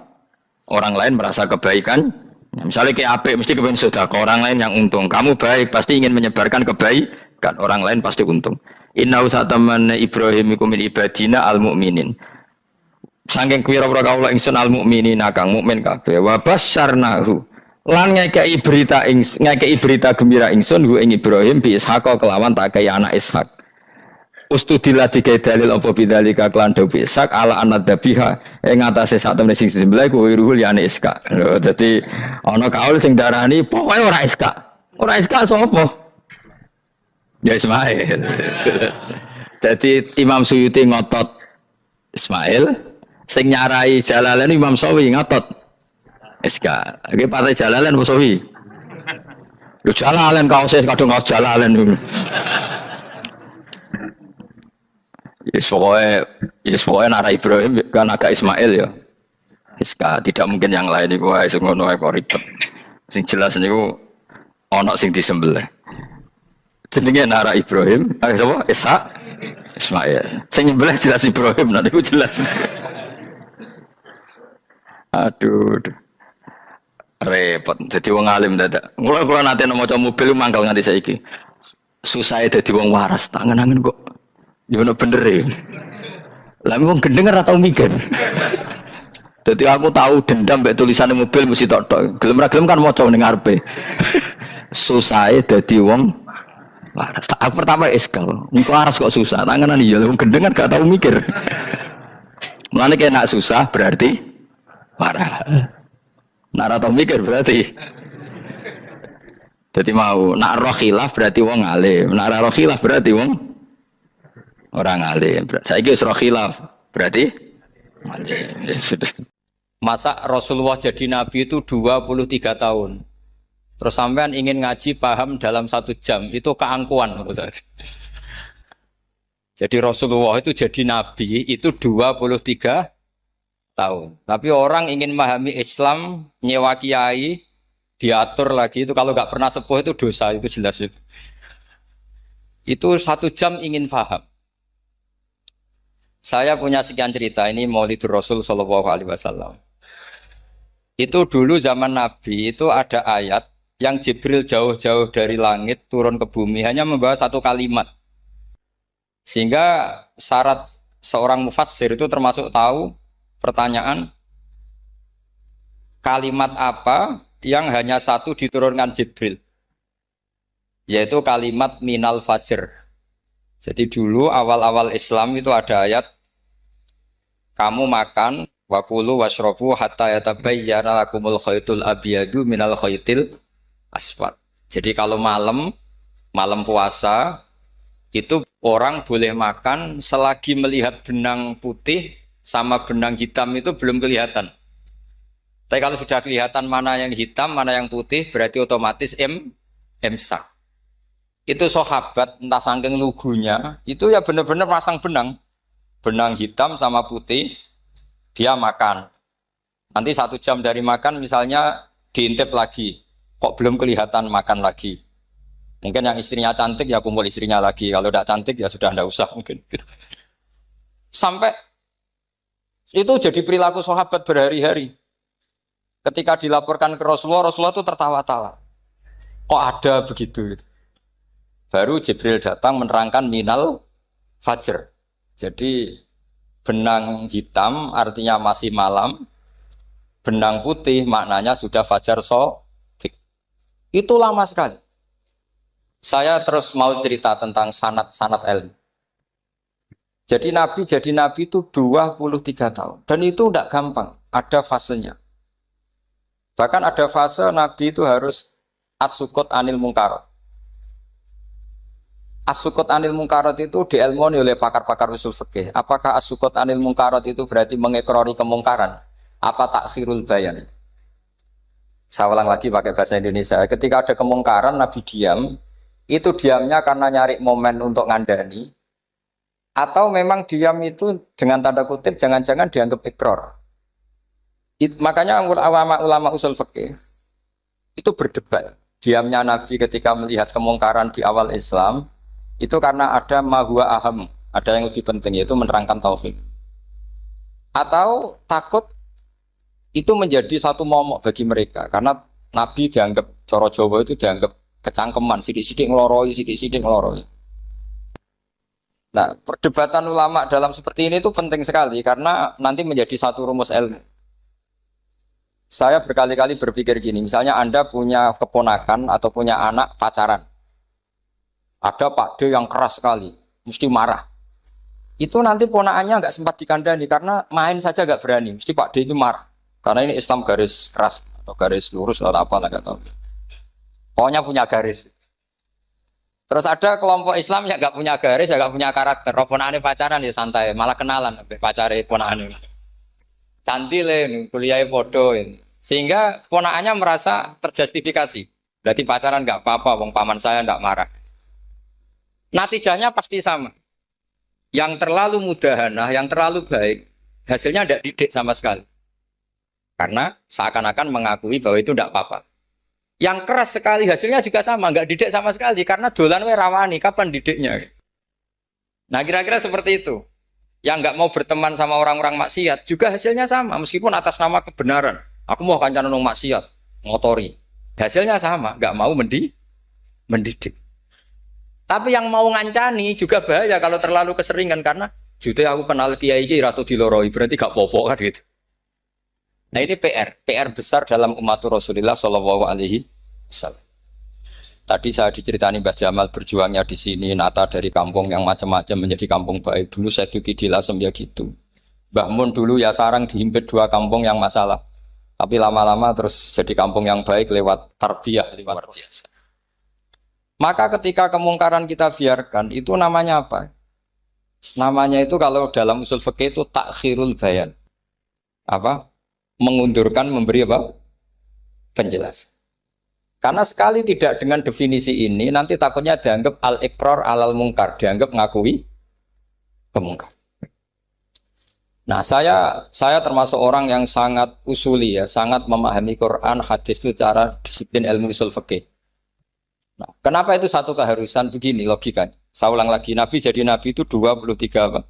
Orang lain merasa kebaikan. Misalnya kayak apik mesti kepen sedekah, orang lain yang untung. Kamu baik pasti ingin menyebarkan kebaikan, orang lain pasti untung. Inna usataman Ibrahim iku min ibadina al-mu'minin. Saking kira-kira kaula ingsun al-mu'minin kang mukmin kabeh wa basyarnahu. Lan ngekeki berita gembira ingsun hu ing Ibrahim bi Ishaq kelawan tak kaya anak Ishaq. Ustudillah digawe dalil apa bidzalika klan dawi Ishaq ala anadabiha ing atase sak temene sing disembelih ku ruhul ya anak Ishaq. Dadi ana kaul sing darani pokoke ora Ishaq. Ora Ishaq sapa? Ya Ismail. Jadi Imam Suyuti ngotot Ismail, sing nyarai Jalalain Imam Sawi ngotot Iska. Iki partai Jalalain apa Sawi? Lu Jalalain kaose kadung kaos Jalalain dulu. Yes pokoknya nara Ibrahim kan agak Ismail ya. Iska tidak mungkin yang lain iku wae sing ngono wae kok ribet. Sing jelas niku ana sing disembelih. Jenenge nara Ibrahim, sapa? Ishak, Ismail. Sing nyembelih jelas Ibrahim, nanti ku jelas. Aduh. Repot. Jadi wong alim dadak. Kula nate maca mobil mangkel nganti saiki. Susah dadi wong waras, tangan-tangan kok. Ya bener e. Lah wong gendeng ora tau mikir. Jadi aku tahu dendam mbek tulisan mobil mesti tok-tok. Gelem ra gelem kan maca ning ngarepe. Susah dadi wong waras. Aku pertama eskal. Engko waras kok susah. Tanganan iya wong gendeng kan gak tau mikir. Mulane kena susah berarti waras. Nak tau mikir berarti. Jadi mau nak roh khilaf berarti wong alim. Nak roh khilaf berarti wong Orang alim. Saiki wis ora khilaf. Berarti alim. Masa Rasulullah jadi nabi itu 23 tahun. Terus sampean ingin ngaji paham dalam 1 jam, itu keangkuhan. Jadi Rasulullah itu jadi nabi itu 23 tahun. Tapi orang ingin memahami Islam, nyewa kiai, diatur lagi itu kalau nggak pernah sepuh itu dosa, itu jelas itu. Itu 1 jam ingin paham. Saya punya sekian cerita ini Maulidur Rasul Shallallahu Alaihi Wasallam. Itu dulu zaman Nabi itu ada ayat yang Jibril jauh-jauh dari langit turun ke bumi hanya membawa 1 kalimat. Sehingga syarat seorang mufassir itu termasuk tahu pertanyaan kalimat apa yang hanya 1 diturunkan Jibril, yaitu kalimat minal fajr. Jadi dulu awal-awal Islam itu ada ayat kamu makan wakulu washrobu hatta yatabayyana lakumul khaytul abyadu minal khaytil aswad. Jadi kalau malam puasa itu orang boleh makan selagi melihat benang putih sama benang hitam itu belum kelihatan. Tapi kalau sudah kelihatan mana yang hitam, mana yang putih, berarti otomatis imsak. Itu sahabat entah saking lugunya, itu ya benar-benar pasang benang hitam sama putih, dia makan. Nanti 1 jam dari makan misalnya diintip lagi, kok belum kelihatan makan lagi. Mungkin yang istrinya cantik ya kumpul istrinya lagi, kalau tidak cantik ya sudah tidak usah mungkin. Gitu. Sampai itu jadi perilaku sahabat berhari-hari. Ketika dilaporkan ke Rasulullah, Rasulullah itu tertawa-tawa. Kok ada begitu? Gitu. Baru Jibril datang menerangkan minal fajr. Jadi benang hitam artinya masih malam, benang putih maknanya sudah fajar shadiq. Itu lama sekali. Saya terus mau cerita tentang sanad ilmu. Jadi Nabi itu 23 tahun. Dan itu tidak gampang, ada fasenya. Bahkan ada fase Nabi itu harus as-sukut anil mungkarat. As-sukut anil mungkarat itu diilmoni oleh pakar-pakar usul fikih. Apakah as-sukut anil mungkarat itu berarti mengekrori kemungkaran? Apa takhirul bayan? Saya ulang lagi pakai bahasa Indonesia. Ketika ada kemungkaran, Nabi diam. Itu diamnya karena nyari momen untuk ngandani. Atau memang diam itu dengan tanda kutip jangan-jangan dianggap ikror. Makanya ulama usul fikih itu berdebat. Diamnya Nabi ketika melihat kemungkaran di awal Islam itu karena ada ma huwa aham, ada yang lebih penting yaitu menerangkan tauhid. Atau takut itu menjadi satu momok bagi mereka karena Nabi dianggap coro Jawa itu dianggap kecangkeman, sidik-sidik ngeloroi. Nah, perdebatan ulama dalam seperti ini itu penting sekali karena nanti menjadi satu rumus ilmu. Saya berkali-kali berpikir gini, misalnya Anda punya keponakan atau punya anak pacaran. Ada Pak D yang keras sekali, mesti marah. Itu nanti ponakannya nggak sempat dikandani karena main saja nggak berani, mesti Pak D itu marah. Karena ini Islam garis keras atau garis lurus atau apa nggak tahu. Pokoknya punya garis. Terus ada kelompok Islam yang nggak punya garis, ya nggak punya karakter. Ponakannya pacaran ya santai, malah kenalan pacare ponakannya. Cantik lah, kuliahnya podo. Sehingga ponakannya merasa terjustifikasi. Berarti pacaran nggak apa-apa, wong paman saya nggak marah. Natijahnya pasti sama. Yang terlalu mudahanah, yang terlalu baik, hasilnya tidak didik sama sekali. Karena seakan-akan mengakui bahwa itu tidak apa-apa. Yang keras sekali hasilnya juga sama, nggak didik sama sekali. Karena dolan we rawani, kapan didiknya? Nah kira-kira seperti itu. Yang nggak mau berteman sama orang-orang maksiat juga hasilnya sama, meskipun atas nama kebenaran. Aku mau kancanan orang maksiat, ngotori. Hasilnya sama, nggak mau mendidik. Tapi yang mau ngancani juga bahaya kalau terlalu keseringan karena jute aku kenal kiai iki ratu diloroi, berarti gak popo kan gitu. Nah ini PR besar dalam umat Rasulullah Shallallahu Alaihi Wasallam. Tadi saya diceritani Mbah Jamal berjuangnya di sini, nata dari kampung yang macam-macam menjadi kampung baik. Dulu saya Duki di Lasem ya gitu. Mbah Mun dulu ya sarang dihimpit 2 kampung yang masalah. Tapi lama-lama terus jadi kampung yang baik lewat tarbiyah, lewat biasa. Maka ketika kemungkaran kita biarkan, itu namanya apa? Namanya itu kalau dalam usul fikih itu takhirul bayan. Apa? Mengundurkan memberi apa? Penjelasan. Karena sekali tidak dengan definisi ini, nanti takutnya dianggap al-iqrar alal mungkar, dianggap ngakui kemungkar. Nah, saya termasuk orang yang sangat usuli ya, sangat memahami Quran, hadis itu cara disiplin ilmu usul fikih. Nah, kenapa itu satu keharusan begini logikanya? Saya ulang lagi, Nabi jadi Nabi itu 23 apa?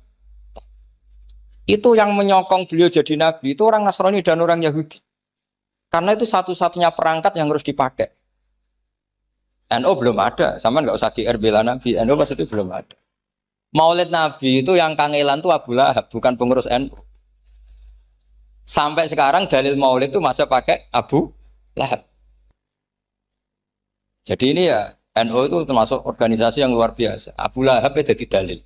Itu yang menyokong beliau jadi Nabi itu orang Nasrani dan orang Yahudi. Karena itu satu-satunya perangkat yang harus dipakai. NU belum ada, sama nggak usah GR bela Nabi, NU pas itu belum ada. Maulid Nabi itu yang kangelan itu Abu Lahab, bukan pengurus NU. Sampai sekarang dalil Maulid itu masih pakai Abu Lahab. Jadi ini ya NU itu termasuk organisasi yang luar biasa. Abu Lahab itu jadi dalil.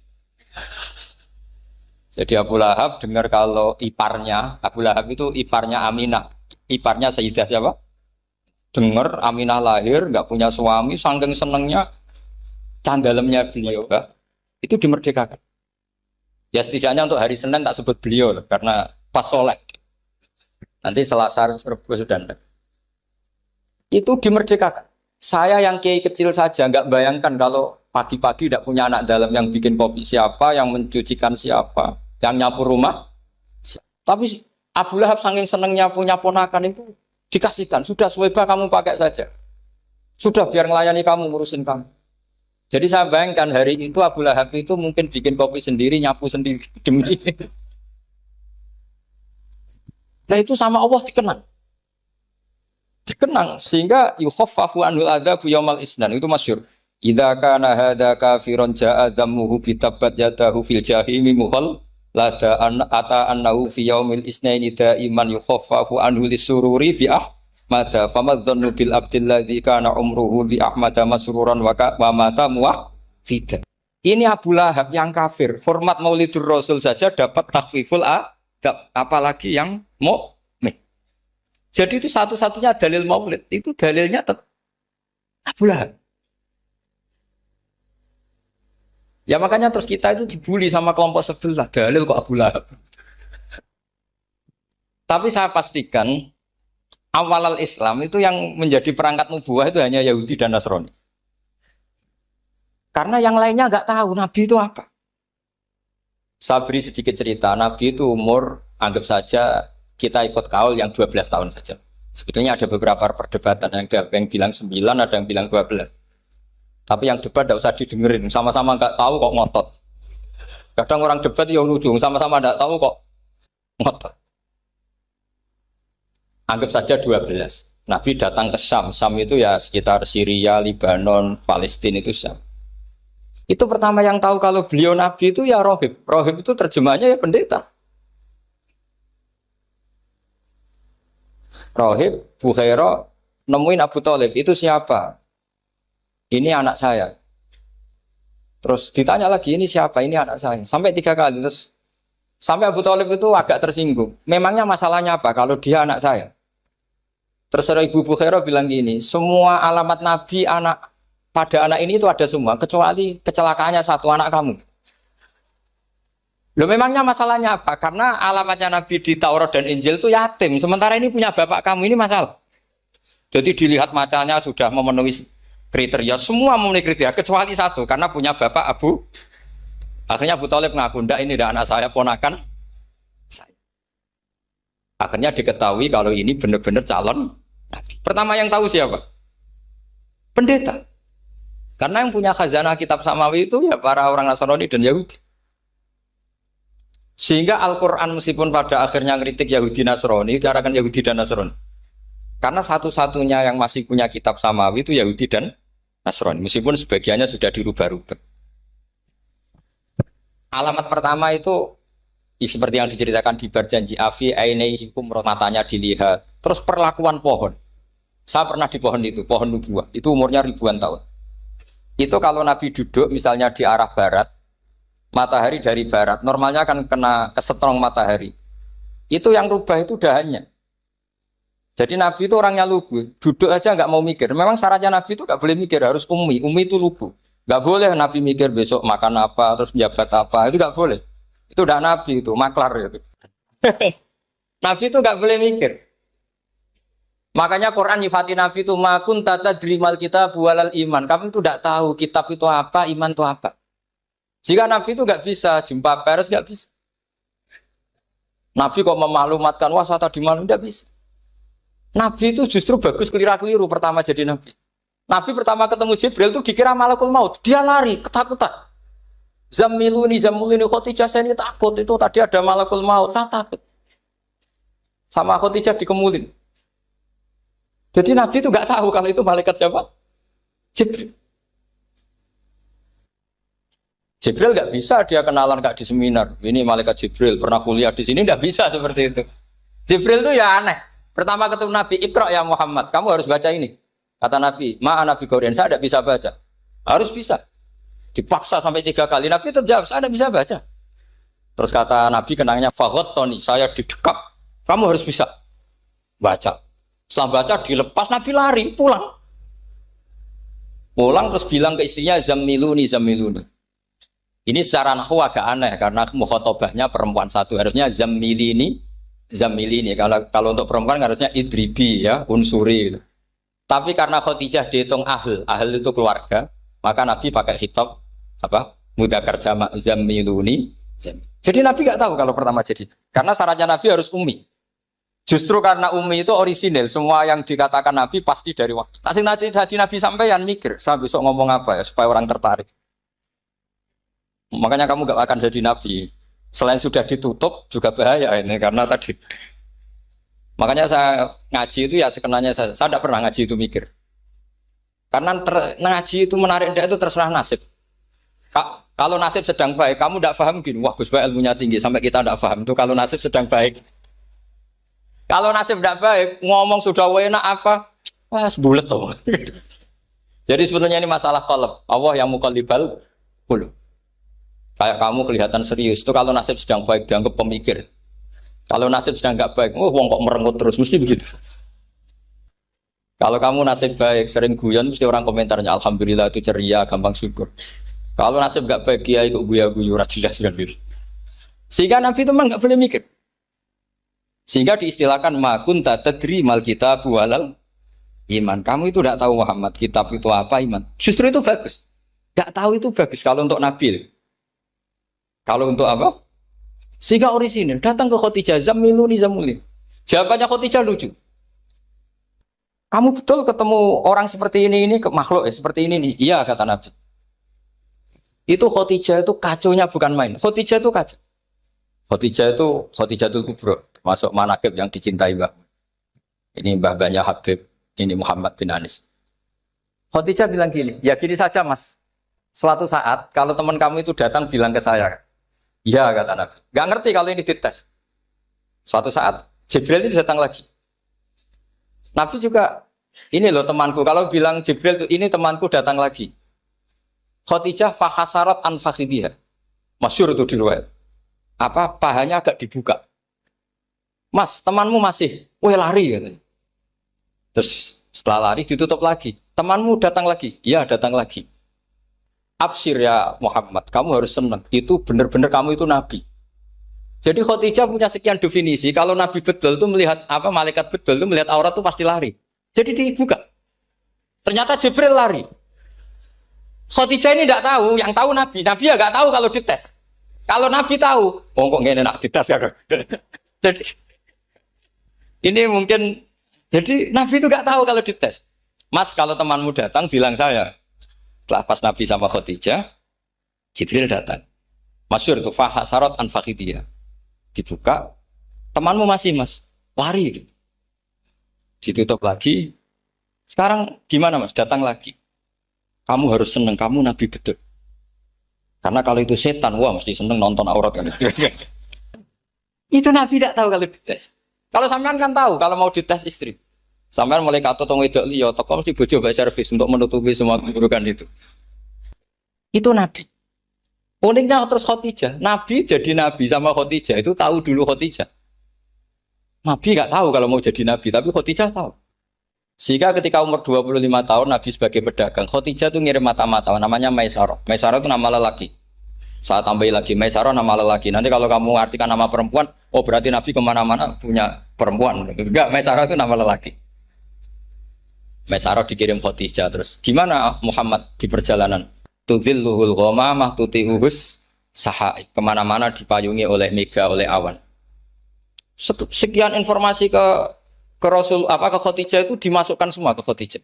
Jadi Abu Lahab dengar kalau iparnya, Abu Lahab itu iparnya Aminah, iparnya Sayyidah siapa? Dengar Aminah lahir, nggak punya suami, saking senengnya candalemnya beliau, itu dimerdekakan. Ya setidaknya untuk hari Senin tak sebut beliau loh, karena pas soleh. Nanti Selasa Rabu sudah ada. Itu dimerdekakan. Saya yang kiai kecil saja nggak bayangkan kalau pagi-pagi tidak punya anak dalam yang bikin kopi siapa, yang mencucikan siapa, yang nyapu rumah. Tapi Abu Lahab saking senengnya punya ponakan itu dikasihkan. Sudah Suwaiba kamu pakai saja. Sudah biar melayani kamu, ngurusin kamu. Jadi saya bayangkan hari itu Abu Lahab itu mungkin bikin kopi sendiri, nyapu sendiri demi. Nah itu sama Allah dikenang sehingga yukhaffafu anil adzabu yaumal isnan itu masyhur. Idza kana hadza kafiron ja'a dhammuhu bitabbat yadahu fil jahimi muhal lada ata annahu fi yaumil isnaini daiman yukhaffafu anhu lisururi bi mata famadzannu bil abdil ladzi kana umruhu bi ahmada masruran wa mata muwahhida. Ini Abu Lahab yang kafir, hormat Maulidur Rasul saja dapat takhfiful adab, apalagi yang mukmin. Jadi itu satu-satunya dalil Maulid, itu dalilnya Abu Lahab. Ya makanya terus kita itu dibully sama kelompok sebelah, dalil kok Abu Lahab. Tapi saya pastikan awal Islam itu yang menjadi perangkat nubuah itu hanya Yahudi dan Nasrani. Karena yang lainnya nggak tahu Nabi itu apa. Saya beri sedikit cerita, Nabi itu umur, anggap saja kita ikut kaul yang 12 tahun saja. Sebetulnya ada beberapa perdebatan, ada yang bilang 9, ada yang bilang 12. Tapi yang debat tidak usah didengerin, sama-sama nggak tahu kok ngotot. Kadang orang debat yang lucu, sama-sama nggak tahu kok ngotot. Anggap saja 12. Nabi datang ke Syam. Syam itu ya sekitar Syria, Lebanon, Palestina itu Syam. Itu pertama yang tahu kalau beliau Nabi itu ya rohib. Rohib itu terjemahnya ya pendeta. Rohib, Bukhaira, nemuin Abu Thalib. Itu siapa? Ini anak saya. Terus ditanya lagi, ini siapa? Ini anak saya. Sampai 3 kali. Terus sampai Abu Thalib itu agak tersinggung. Memangnya masalahnya apa kalau dia anak saya? Terserah Ibu Bukhairah bilang gini, semua alamat Nabi pada anak ini itu ada semua, kecuali kecelakaannya satu, anak kamu. Loh memangnya masalahnya apa? Karena alamatnya Nabi di Taurat dan Injil itu yatim, sementara ini punya bapak kamu, ini masalah. Jadi dilihat macanya sudah memenuhi kriteria, semua memenuhi kriteria, kecuali satu, karena punya bapak Abu. Akhirnya Abu Thalib ngaku, ndak ini anak saya, ponakan saya. Akhirnya diketahui kalau ini benar-benar calon Nabi. Pertama yang tahu siapa? Pendeta. Karena yang punya khazanah kitab samawi itu ya para orang Nasrani dan Yahudi. Sehingga Al-Quran meskipun pada akhirnya ngeritik Yahudi Nasrani, bicarakan Yahudi dan Nasrani. Karena satu-satunya yang masih punya kitab samawi itu Yahudi dan Nasrani. Meskipun sebagiannya sudah dirubah-rubah. Alamat pertama itu seperti yang diceritakan di berjanji afi ainaihikum, matanya dilihat. Terus perlakuan pohon. Saya pernah di pohon itu, pohon nubuah. Itu umurnya ribuan tahun. Itu kalau Nabi duduk misalnya di arah barat, matahari dari barat, normalnya akan kena kesetrong matahari. Itu yang rubah itu dahannya. Jadi Nabi itu orangnya lugu, duduk aja nggak mau mikir. Memang syaratnya Nabi itu nggak boleh mikir, harus ummi. Ummi itu lugu, Nggak boleh Nabi mikir besok makan apa, terus jabat apa, itu nggak boleh. Itu udah Nabi itu, maklar itu. Nabi itu nggak boleh mikir. Makanya Quran nyifati Nabi itu makun tata drimal kita bualal iman. Kamu itu tidak tahu kitab itu apa, iman itu apa. Jika Nabi itu nggak bisa jumpa pers, nggak bisa. Nabi kok memaklumatkan wasata di mana, nggak bisa. Nabi itu justru bagus keliru pertama jadi Nabi. Nabi pertama ketemu Jibril itu dikira malakul maut, dia lari ketakutan. Zamiluni Khotijah saya ini takut, itu tadi ada malakul maut, saya takut. Sama Khotijah dikemulin. Jadi Nabi itu nggak tahu kalau itu malaikat siapa? Jibril. Jibril nggak bisa dia kenalan nggak di seminar. Ini malaikat Jibril pernah kuliah di sini, nggak bisa seperti itu. Jibril itu ya aneh. Pertama ketemu Nabi, Iqra ya Muhammad, kamu harus baca ini. Kata Nabi, Nabi Korean, saya tidak bisa baca. Harus bisa. Dipaksa sampai 3 kali. Nabi tetap jawab, saya tidak bisa baca. Terus kata Nabi kenangnya, Tony, saya didekap. Kamu harus bisa baca. Setelah baca dilepas, Nabi lari, pulang. Pulang terus bilang ke istrinya, Zamiluni. Ini secara nahwu agak aneh, karena mukhotobahnya perempuan satu. Harusnya Zamilini. Kalau untuk perempuan harusnya idribi ya, unsuri gitu. Tapi karena Khadijah dihitung ahl itu keluarga, maka Nabi pakai khitab mudzakkar jamak Zamiluni. Jadi Nabi nggak tahu kalau pertama jadi. Karena syaratnya Nabi harus ummi. Justru karena ummi itu orisinil, semua yang dikatakan Nabi pasti dari wahyu. Nanti Nabi sampeyan mikir, saya besok ngomong apa ya supaya orang tertarik. Makanya kamu nggak akan jadi Nabi. Selain sudah ditutup juga bahaya ini karena tadi. Makanya saya ngaji itu ya sekenanya saya tidak pernah ngaji itu mikir. Karena ngaji itu menarik itu terserah nasib. Kalau nasib sedang baik, kamu tidak paham gini, wah Gus Baik ilmunya tinggi sampai kita tidak paham itu kalau nasib sedang baik. Kalau nasib tidak baik, ngomong sudah enak apa, wah sebulet tuh. Jadi sebetulnya ini masalah qalb. Allah yang muqallibal qulub. Kayak kamu kelihatan serius itu kalau nasib sedang baik dianggap pemikir. Kalau nasib sedang nggak baik, wong kok merengut terus, mesti begitu. Kalau kamu nasib baik, sering guyon, mesti orang komentarnya alhamdulillah itu ceria, gampang syukur. Kalau nasib nggak baik, kiai kok guya-guyu, jelas kan gitu. Sehingga Nabi itu memang nggak boleh mikir. Sehingga diistilahkan makun tadri mal kitab walal iman. Kamu itu tidak tahu Muhammad kitab itu apa iman. Justru itu bagus. Nggak tahu itu bagus kalau untuk Nabi. Kalau untuk apa? Sehingga orisinil datang ke Khadijah Zamiluni. Jawabannya Khadijah lucu. Kamu betul ketemu orang seperti ini ke makhluk seperti ini nih. Iya kata Nabi. Itu Khadijah itu kacaunya bukan main. Khadijah itu kacau. Khadijah itu kubro, masuk manaqib yang dicintai Mbah. Ini mbah-mbahnya Habib, ini Muhammad bin Anis. Khadijah bilang gini, ya gini saja Mas. Suatu saat kalau teman kamu itu datang bilang ke saya, iya kata Nabi. Gak ngerti kalau ini dites. Suatu saat Jibril ini datang lagi. Nabi juga, ini loh temanku. Kalau bilang Jibril ini temanku datang lagi. Khadijah fahasarat an fakhidhiha. Masyhur itu di riwayat. Pahanya agak dibuka. Mas, temanmu masih, lari katanya. Terus setelah lari ditutup lagi. Temanmu datang lagi. Iya datang lagi. Absyir ya Muhammad, kamu harus senang. Itu benar-benar kamu itu Nabi. Jadi Khadijah punya sekian definisi. Kalau Nabi betul itu melihat malaikat betul itu melihat aurat itu pasti lari. Jadi dibuka. Ternyata Jibril lari. Khadijah ini tidak tahu, yang tahu Nabi. Nabi ya nggak tahu kalau dites. Kalau Nabi tahu, kok nggak enak dites ya. Jadi ini mungkin. Jadi Nabi itu nggak tahu kalau dites. Mas, kalau temanmu datang bilang saya. Setelah pas Nabi sama Khadijah, Jibril datang. Masyhur itu fahasarat an fakhidhiha. Dibuka, temanmu masih Mas, lari gitu. Ditutup lagi. Sekarang gimana Mas? Datang lagi. Kamu harus senang, kamu Nabi betul. Karena kalau itu setan, wah mesti senang nonton aurat kan itu. Itu Nabi tidak tahu kalau dites. Kalau sampean kan tahu kalau mau dites istri. Sampean mulai kato tong wedok liya, toko mesti bojo bae servis untuk menutupi semua keburukan itu. Itu Nabi. Uniknya terus Khadijah, Nabi jadi Nabi sama Khadijah itu tahu dulu Khadijah. Nabi nggak tahu kalau mau jadi Nabi, tapi Khadijah tahu. Sehingga ketika umur 25 tahun Nabi sebagai pedagang, Khadijah itu ngirim mata-mata namanya Maisarah. Maisarah itu nama lelaki. Saya tambahin lagi Maisarah nama lelaki. Nanti kalau kamu artikan nama perempuan, oh berarti Nabi kemana-mana punya perempuan. Enggak, Maisarah itu nama lelaki. Maisarah dikirim Khadijah. Terus gimana Muhammad di perjalanan? Tudhilluhul ghamamah tuti'uhus sahaik. Kemana-mana dipayungi oleh mega, oleh awan. Sekian informasi ke Rasul ke Khadijah itu dimasukkan semua ke Khadijah.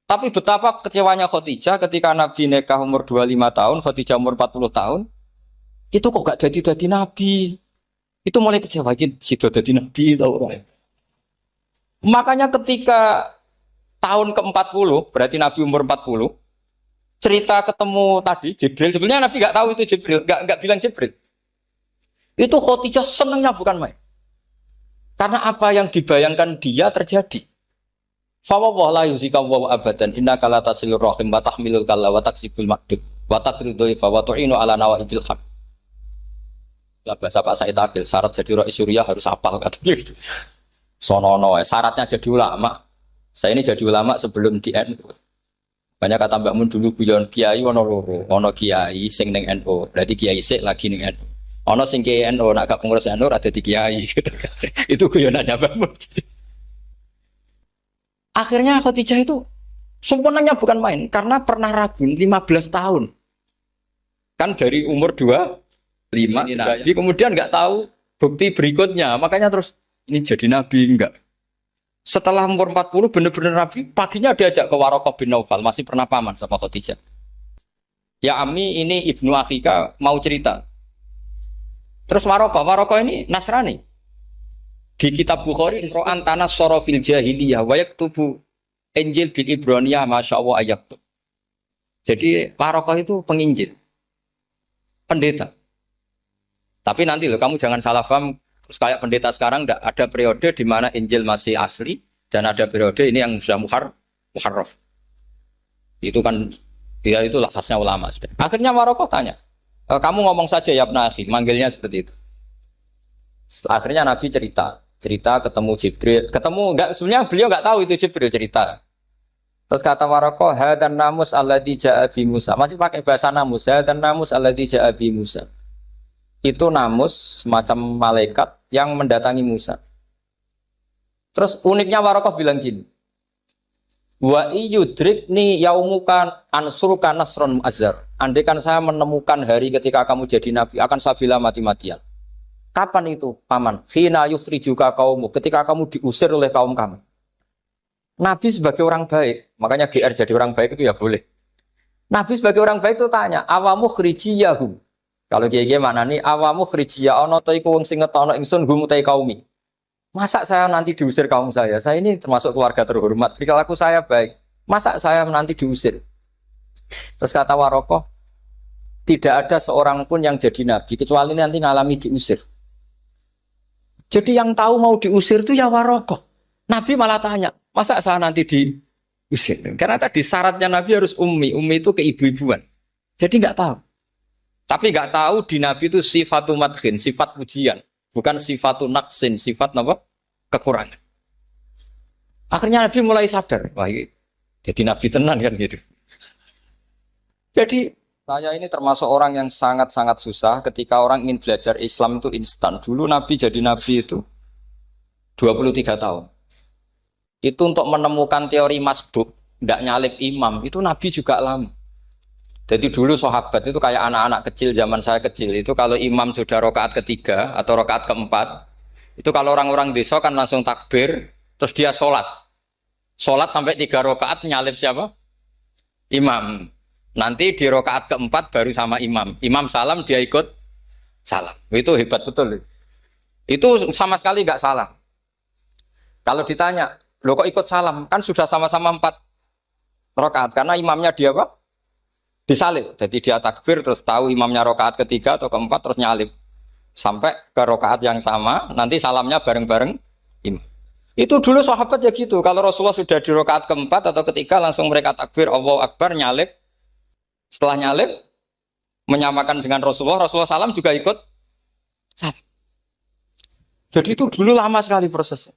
Tapi betapa kecewanya Khadijah ketika Nabi nikah umur 25 tahun, Khadijah umur 40 tahun, itu kok gak jadi Nabi. Itu mulai kecewa, sido jadi Nabi tahu. Makanya ketika tahun ke-40, berarti Nabi umur 40, cerita ketemu tadi Jibril, sebenarnya Nabi gak tahu itu Jibril, gak bilang Jibril. Itu Khadijah senangnya bukan main. Karena apa yang dibayangkan dia terjadi. Fa wa la yuzika wa abadan innaka la tasilur rahim wa tahmilul kalla wa taksibul maqdud wa taqridu fa wa tu'inu ala nawaibil haq. Lah bahasa Pak Said Akil, syarat jadi rais Suriah harus hafal katanya gitu. Sonono syaratnya jadi ulama. Saya ini jadi ulama sebelum di NU. Banyak kata Mbak Mun dulu guyon kiai ono loro, ono kiai sing ning NU, berarti kiai sik lagi ning NU. Ono sing kiai NU nak gak pengurus NU ora dadi kiai gitu. Itu guyonannya Mbak Mun. Akhirnya Khadijah itu sempurnanya bukan main karena pernah ragu 15 tahun. Kan dari umur 25 Nabi kemudian nggak tahu bukti berikutnya. Makanya terus ini jadi Nabi enggak. Setelah umur 40 benar-benar Nabi, paginya diajak ke Waraqah bin Naufal, masih pernah paman sama Khadijah. Ya Ami ini Ibnu Akhika mau cerita. Terus Waraqah ini Nasrani. Di kitab Bukhari Ro'an tanah sorofil jahiliyah wayak tubuh Injil bil Ibraniyah masya Allah ayat. Jadi Waraqah itu penginjil, pendeta. Tapi nanti loh kamu jangan salah paham. Terus kayak pendeta sekarang ada periode di mana Injil masih asli dan ada periode ini yang sudah muharraf. Itu kan dia itu lafaznya ulama. Akhirnya Waraqah tanya, kamu ngomong saja ya Ibnu Akhi, manggilnya seperti itu. Akhirnya Nabi cerita ketemu Jibril, sebenarnya beliau nggak tahu itu Jibril cerita. Terus kata Waraqah, hadan namus alladzi ja'a bi Musa. Masih pakai bahasa namus, hadan namus alladzi ja'a bi Musa. Itu namus semacam malaikat yang mendatangi Musa. Terus uniknya Waraqah bilang gini, wa iyudrikni yaumuka ansuruka nasron mu'azzar. Andai kan saya menemukan hari ketika kamu jadi nabi, akan saya bilang mati-matian. Kapan itu, paman? Khina yukhrijuka kaumu, ketika kamu diusir oleh kaum kamu. Nabi sebagai orang baik, makanya GR jadi orang baik itu ya boleh. Nabi sebagai orang baik itu tanya, awamu khrijiyahum. Kalau kiai mana nih, awamu khrijiyah ono ta iku wong sing ngetono ingsun hum utai kaumi. Masa saya nanti diusir kaum saya? Saya ini termasuk keluarga terhormat. Perilaku saya baik. Masa saya nanti diusir? Terus kata Waraqah, tidak ada seorang pun yang jadi nabi kecuali nanti ngalami diusir. Jadi yang tahu mau diusir itu ya Waraqah. Nabi malah tanya, masa saya nanti diusir? Karena tadi syaratnya Nabi harus ummi. Ummi itu keibu-ibuan. Jadi nggak tahu. Tapi nggak tahu di Nabi itu sifatu madkhin, sifat pujian. Bukan sifatu naqsin, sifat apa? Kekurangan. Akhirnya Nabi mulai sadar. Wah, jadi Nabi tenan kan gitu. Jadi saya ini termasuk orang yang sangat-sangat susah ketika orang ingin belajar Islam itu instan. Dulu Nabi jadi Nabi itu 23 tahun. Itu untuk menemukan teori masbuk, tidak nyalip imam, itu Nabi juga lama. Jadi dulu sahabat itu kayak anak-anak kecil zaman saya kecil. Itu kalau imam sudah rakaat ketiga atau rakaat keempat, itu kalau orang-orang desa kan langsung takbir, terus dia sholat. Sholat sampai 3 rakaat nyalip siapa? Imam. Nanti di rakaat keempat baru sama imam. Imam salam dia ikut salam. Itu hebat betul. Itu sama sekali nggak salah. Kalau ditanya, lo kok ikut salam? Kan sudah sama-sama 4 rakaat. Karena imamnya dia apa? Disalib. Jadi dia takbir terus tahu imamnya rakaat ketiga atau keempat terus nyalip. Sampai ke rakaat yang sama, nanti salamnya bareng-bareng imam. Itu dulu sahabat ya gitu. Kalau Rasulullah sudah di rakaat keempat atau ketiga langsung mereka takbir Allahu Akbar nyalip. Setelah nyalip menyamakan dengan Rasulullah salam juga ikut salam. Jadi itu dulu lama sekali prosesnya.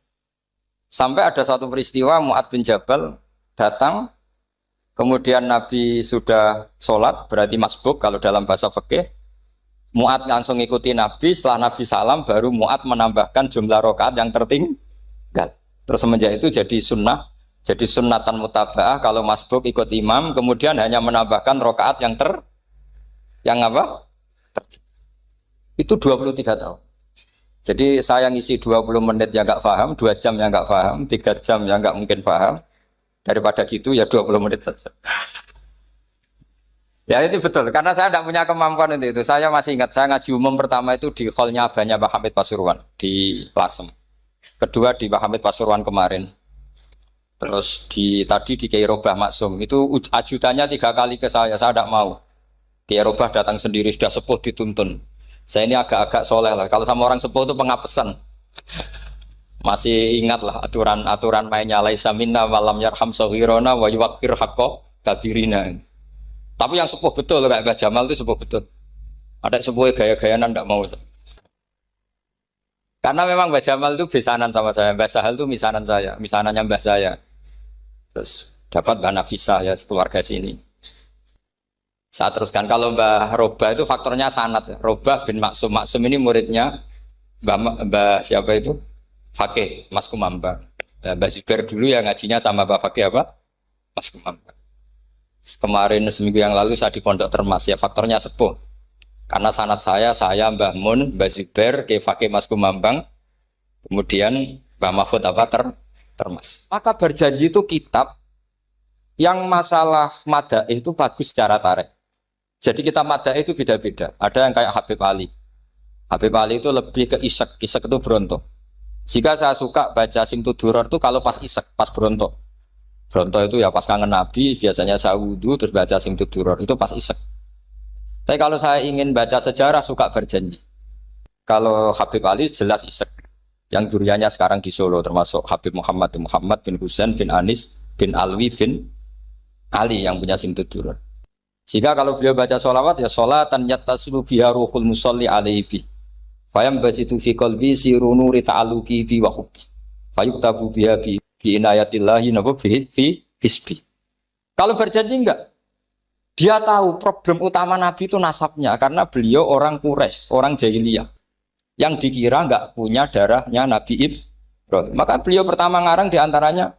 Sampai ada satu peristiwa Mu'adz bin Jabal datang, kemudian Nabi sudah sholat, berarti masbuk kalau dalam bahasa fikih. Mu'adz langsung ikuti Nabi, setelah Nabi salam baru Mu'adz menambahkan jumlah rakaat yang tertinggal. Terus semenjak itu jadi sunnah, jadi sunnatan mutaba'ah kalau masbuk ikut imam, kemudian hanya menambahkan rakaat yang apa? Itu 23 tahun. Jadi saya ngisi 20 menit yang nggak paham, 2 jam yang nggak paham, 3 jam yang nggak mungkin paham. Daripada gitu ya 20 menit saja. Ya itu betul, karena saya tidak punya kemampuan untuk itu. Saya masih ingat, saya ngaji umum pertama itu di hallnya abahnya Pak Hamid Pasuruan, di Lasem. Kedua di Pak Hamid Pasuruan kemarin. Terus tadi di Kiai Robah Maksum, itu ajudannya 3 kali ke saya tidak mau. Kiai Robah datang sendiri, sudah sepuh dituntun. Saya ini agak-agak soleh lah. Kalau sama orang sepuh itu pengapesan. Masih ingat lah aturan mainnya laisa minna walam yarham saghirana wa yuwaqqir haqqa kabirina. Tapi yang sepuh betul kayak Mbah Jamal itu sepuh betul. Ada sepuh gaya-gayanan enggak mau. Karena memang Mbah Jamal itu besanan sama saya. Mbah Sahal itu misanan saya, misanannya Mbah saya. Terus dapat Mbah Nafisah ya keluarga sini. Saya teruskan, kalau Mbah Robah itu faktornya sanad. Robah bin Maksum. Maksum ini muridnya Mbah siapa itu? Fakih, Mas Kumambang. Mbah Zubair dulu ya ngajinya sama Mbah Fakih apa? Mas Kumambang. Kemarin seminggu yang lalu saya di Pondok Termas, ya faktornya sepuh. Karena sanad saya Mbah Mun, Mbah Zubair, ke Fakih Mas Kumambang. Kemudian Mbah Mahfud apa? Termas. Maka berjanji itu kitab yang masalah madaih itu bagus secara tarikh. Jadi kita madaih itu beda-beda. Ada yang kayak Habib Ali. Habib Ali itu lebih ke isek. Isek itu berontok. Jika saya suka baca Simtud Duror itu kalau pas isek, pas berontok. Berontok itu ya pas kangen Nabi, biasanya saya wudhu terus baca Simtud Duror. Itu pas isek. Tapi kalau saya ingin baca sejarah, suka berjanji. Kalau Habib Ali jelas isek. Yang duriannya sekarang di Solo, termasuk Habib Muhammad bin Husain bin Anis bin Alwi bin Ali yang punya Simtud Duror. Jika kalau beliau baca sholawat ya sholatan yattasilu biha ruhul musalli alaihi fayam basitu fi qalbi siru nuri ta'aluki bi wa hubbi fayuktabu biha bi inayatillahi nabu fi hisbi. Kalau berjanji enggak, dia tahu problem utama Nabi itu nasabnya, karena beliau orang Quraisy, orang jahiliyah yang dikira enggak punya darahnya Nabi Ibrahim. Maka beliau pertama ngarang diantaranya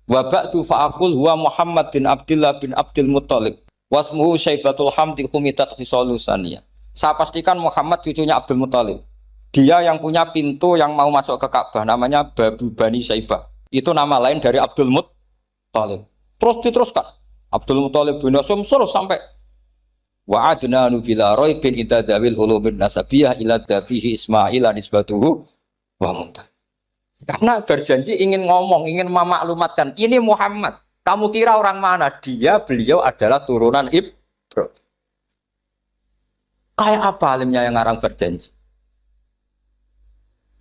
wa ba'du fa'aqul huwa Muhammad bin Abdullah bin Abdul Muttalib wasmuhu Syaibatul Hamdi Khumitat Khisalusaniyah. Saya pastikan Muhammad cucunya Abdul Muttalib. Dia yang punya pintu yang mau masuk ke Ka'bah, namanya Babu Bani Syaibah. Itu nama lain dari Abdul Muttalib. Terus diteruskan. Abdul Muttalib bin Hasyim terus sampai wa adnanu bila raibin idadzawil ulubin nasabiyah ila dabihi Ismail nisbatuhu wa muntah. Karena berjanji ingin ngomong, ingin memaklumatkan, ini Muhammad. Kamu kira orang mana? Beliau adalah turunan Ibrahim. Kayak apa alimnya yang ngarang berjanji?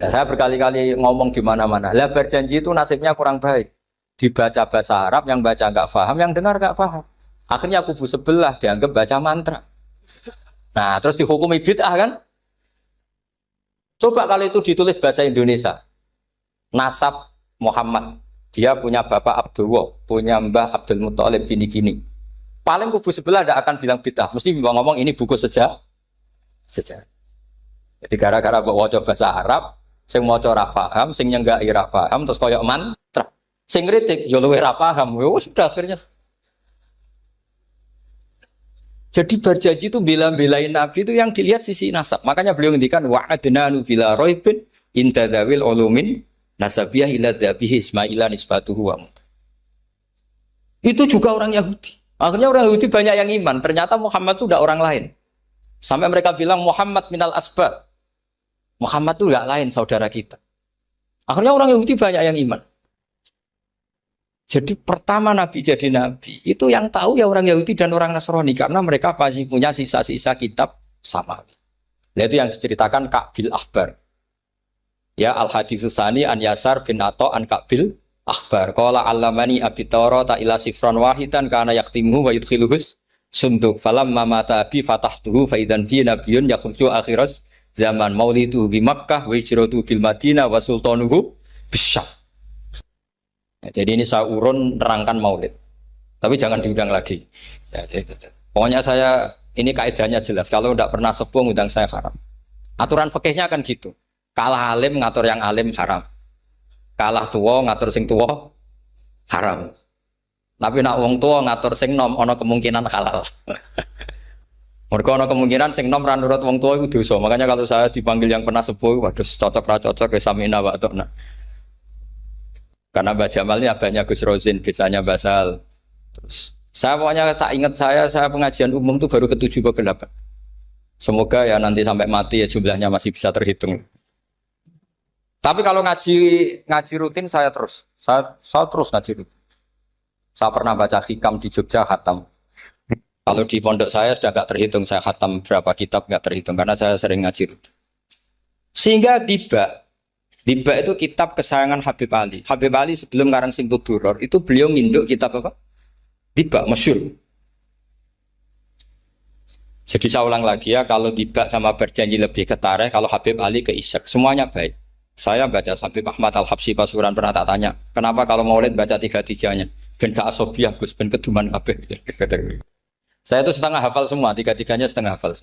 Ya, saya berkali-kali ngomong di mana-mana. Lah berjanji itu nasibnya kurang baik. Dibaca bahasa Arab, yang baca nggak paham, yang dengar nggak paham. Akhirnya kubu sebelah dianggap baca mantra. Nah, terus dihukumi bid'ah kan? Coba kalau itu ditulis bahasa Indonesia. Nasab Muhammad. Dia punya bapak Abdullah, punya mbah Abdul Muttalib gini-gini. Paling kubu sebelah tidak akan bilang bid'ah. Mesti ngomong ini buku sejarah. Jadi gara-gara bawa bahasa Arab, sing maca ora paham, sing nyenggaki ora paham, terus koyok mantra. Sing kritik yo luwih ora paham. Sudah akhirnya. Jadi berjanji itu bela-belain Nabi itu yang dilihat sisi nasab. Makanya beliau ngendikan wa'adnanu bila raibin inda dzawil ulumin nasabiyah ila dzabihi Ismaila nisbatuhu wa muntah. Itu juga orang Yahudi. Akhirnya orang Yahudi banyak yang iman. Ternyata Muhammad itu tidak orang lain. Sampai mereka bilang Muhammad minal asbab. Muhammad itu tidak lain saudara kita. Akhirnya orang Yahudi banyak yang iman. Jadi pertama Nabi jadi Nabi itu yang tahu ya orang Yahudi dan orang Nasrani, karena mereka pasti punya sisa-sisa kitab samawi. Itu yang diceritakan Ka'bil Ahbar. Ya al-haditsus tsani an Yasar bin Atha an Ka'bil Ahbar. Qala 'allamani abi Tawrata ila sifran wahidan kana yaktimuhu wa yudkhiluhus sunduk. Falamma mata abi fatahtuhu fa idzan fi nabiyyun yakhruju akhiras zaman maulidu bi Makkah wa hijratu bil Madinah wa sultanuhu bisyam. Ya, jadi ini saya urun nerangkan maulid. Tapi jangan diundang lagi. Ya, pokoknya saya ini kaidahnya jelas. Kalau tidak pernah sepuh undang saya haram. Aturan fikihnya kan gitu. Kalah alim ngatur yang alim haram. Kalah tua ngatur sing tua haram. Tapi nak wong tua ngatur sing nom ono kemungkinan halal. Mereka ono kemungkinan sing nom ra nurut wong tua itu dosa. Makanya kalau saya dipanggil yang pernah sepuh, waduh cocok ra cocok ya samina wa ta'na. Karena Mbak Jamal ini abahnya Gus Rozin, biasanya Basal. Terus saya pokoknya tak ingat saya pengajian umum tuh baru ke-7 ke 8. Semoga ya nanti sampai mati ya jumlahnya masih bisa terhitung. Tapi kalau ngaji rutin saya terus. Saya terus ngaji rutin. Saya pernah baca hikam di Jogja khatam. Kalau di pondok saya sudah nggak terhitung saya khatam berapa kitab nggak terhitung karena saya sering ngaji rutin. Sehingga Diba itu kitab kesayangan Habib Ali. Habib Ali sebelum ngarang Simtud Duror itu beliau nginduk kitab apa? Diba, masyhur. Jadi saya ulang lagi ya, kalau Diba sama Berjanji lebih ke tarikh, kalau Habib Ali ke Isyak, semuanya baik. Saya baca Habib Ahmad Al-Habsyi Pasuruan pernah tak tanya, kenapa kalau Maulid baca tiga-tiganya? Ben gak asobiah, Gus, ben keduman kabeh. Saya itu setengah hafal semua, tiga-tiganya setengah hafal.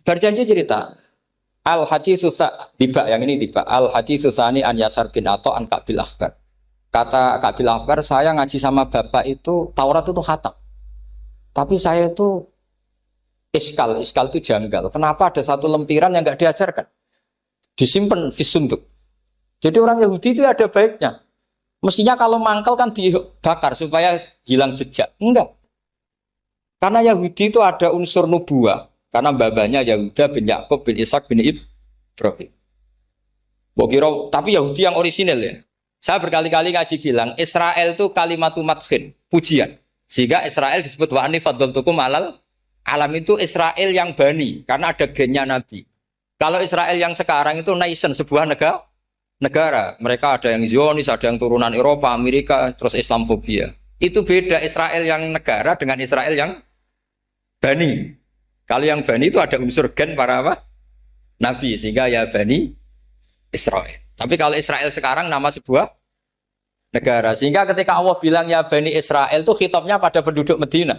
Berjanji cerita, Al-Hadis Susah, Diba yang ini Diba, Al-Hadis Susani an Yasar bin Ato an Kabil Akbar. Kata Kabil Akbar, saya ngaji sama bapak itu, Taurat itu khatam. Tapi saya itu iskal itu janggal. Kenapa ada satu lempiran yang nggak diajarkan? Disimpan fisunduk. Jadi orang Yahudi itu ada baiknya. Mestinya kalau mangkal kan dibakar supaya hilang jejak. Enggak. Karena Yahudi itu ada unsur nubuah. Karena babanya Yahuda bin Yakub bin Ishak bin Ibrahim. Tapi Yahudi yang orisinal ya. Saya berkali-kali ngaji bilang Israel itu kalimatu madkhin, pujian. Sehingga Israel disebut wa ani faddaltukum alal alam itu Israel yang bani karena ada gennya Nabi. Kalau Israel yang sekarang itu nation, sebuah negara. Mereka ada yang Zionis, ada yang turunan Eropa, Amerika, terus Islamofobia. Itu beda Israel yang negara dengan Israel yang bani. Kalau yang bani itu ada unsur gen para apa? Nabi, sehingga ya bani Israel. Tapi kalau Israel sekarang nama sebuah negara. Sehingga ketika Allah bilang ya bani Israel itu khitabnya pada penduduk Medina.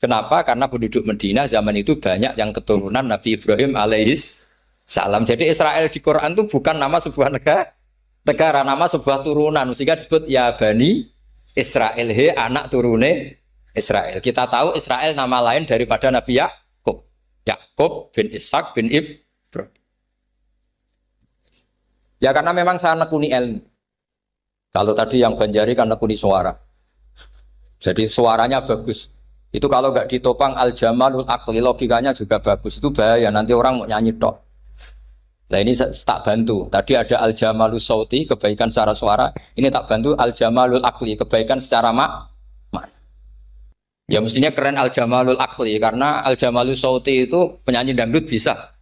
Kenapa? Karena penduduk Medina zaman itu banyak yang keturunan Nabi Ibrahim alaihis salam. Jadi Israel di Quran itu bukan nama sebuah negara, nama sebuah turunan. Sehingga disebut ya bani Israel, he anak turune Israel. Kita tahu Israel nama lain daripada Nabi Yakub bin Ishak bin Ibrahim. Ya karena memang saya nekuni ilmu. Kalau tadi yang Banjari kan nekuni suara. Jadi suaranya bagus. Itu kalau nggak ditopang al-jamalul akli, logikanya juga bagus. Itu bahaya, nanti orang mau nyanyi tok. Nah ini tak bantu. Tadi ada al-jamalul sauti, kebaikan secara suara. Ini tak bantu al-jamalul akli, kebaikan secara makna. Ya mestinya keren al-jamalul akli, karena al-jamalul sauti itu penyanyi dangdut bisa.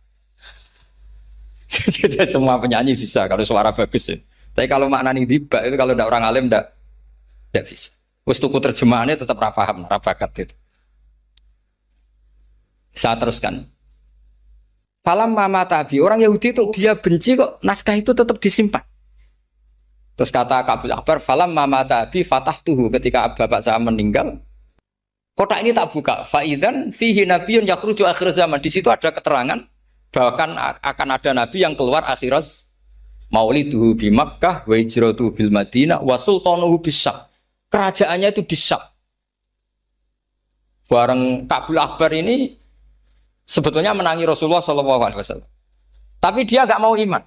Jadi semua penyanyi bisa kalau suara bagus ya. Tapi kalau maknanya Diba itu kalau tidak orang alim tidak bisa. Wes tuku terjemahannya tetap paham, rapakat itu. Saya teruskan. Falam mama tabi, orang Yahudi itu dia benci kok naskah itu tetap disimpan. Terus kata Kabil Akbar, falam mama tabi fatah tuhu, ketika bapak saya meninggal, kotak ini tak buka. Faidan fihi nabiyun yakhruju akhir zaman. Di situ ada keterangan bahkan akan ada nabi yang keluar akhirat. Mauliduhu bi Makkah wa hijratuhu bil Madinah wa sultanuhu bisyam. Kerajaannya itu di Syam. Bareng Kabil Akbar ini sebetulnya menangi Rasulullah SAW. Tapi dia nggak mau iman.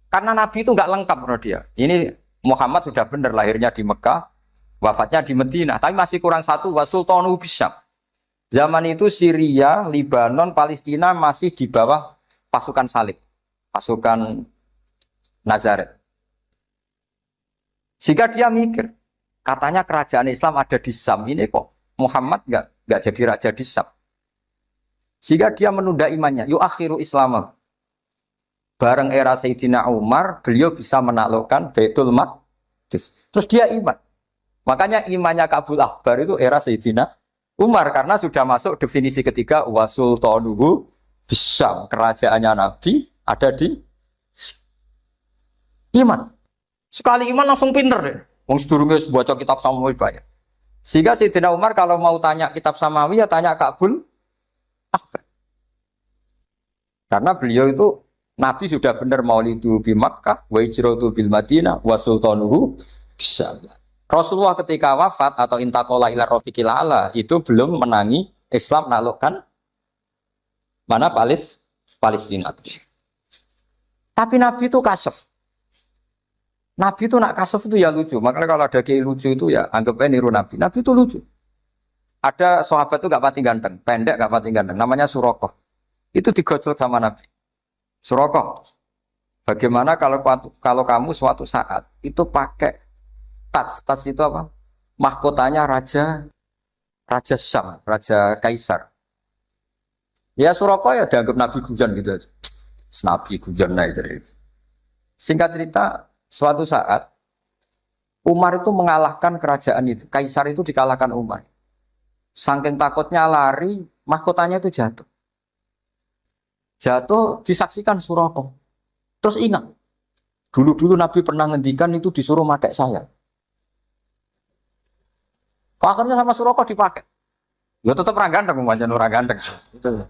Karena Nabi itu nggak lengkap menurut dia. Ini Muhammad sudah benar lahirnya di Mekah, wafatnya di Madinah. Tapi masih kurang satu, wa sultanuhu bisyam. Zaman itu Syria, Libanon, Palestina masih di bawah pasukan salib. Pasukan Nazaret. Sehingga dia mikir, katanya kerajaan Islam ada di Syam, ini kok Muhammad nggak jadi raja di Syam. Sehingga dia menunda imannya. Yu'akhiru Islam. Bareng era Sayyidina Umar, beliau bisa menaklukkan Baitul Maqdis. Terus dia iman. Makanya imannya Kabil Akbar itu era Sayyidina Umar, karena sudah masuk definisi ketiga wasultanuhu bisyam. Kerajaannya Nabi ada di iman. Sekali iman langsung pinter deh. Wong sedurunge baca kitab Samawi banyak. Sehingga Sayyidina Umar kalau mau tanya kitab Samawi ya tanya Ka'bul Ahbar. Karena beliau itu Nabi sudah benar maulidu bi Makkah, wa hijratu bil Madinah, wa sultanuhu bisa. Rasulullah ketika wafat atau intaqala ila rafiqil ala itu belum menangi Islam naklukkan mana Palestina. Tapi Nabi itu kasef. Nabi itu nak kasef itu ya lucu. Makanya kalau ada kiai lucu itu ya anggapnya niru Nabi. Nabi itu lucu. Ada sahabat itu gak pati ganteng, pendek gak pati ganteng. Namanya Surakoh. Itu digojol sama Nabi. Surakoh, bagaimana kalau kamu suatu saat itu pakai tas itu apa? Mahkotanya Raja Syam, Raja Kaisar. Ya Surakoh ya dianggap Nabi guyon gitu aja. Nabi guyon aja itu. Singkat cerita, suatu saat Umar itu mengalahkan kerajaan itu. Kaisar itu dikalahkan Umar. Saking takutnya lari, mahkotanya itu jatuh. Jatuh disaksikan Surakoh. Terus ingat, dulu Nabi pernah ngendikan itu disuruh pakai saya. Akhirnya sama Surakoh dipakai. Ya tetap orang ganteng, orang ganteng.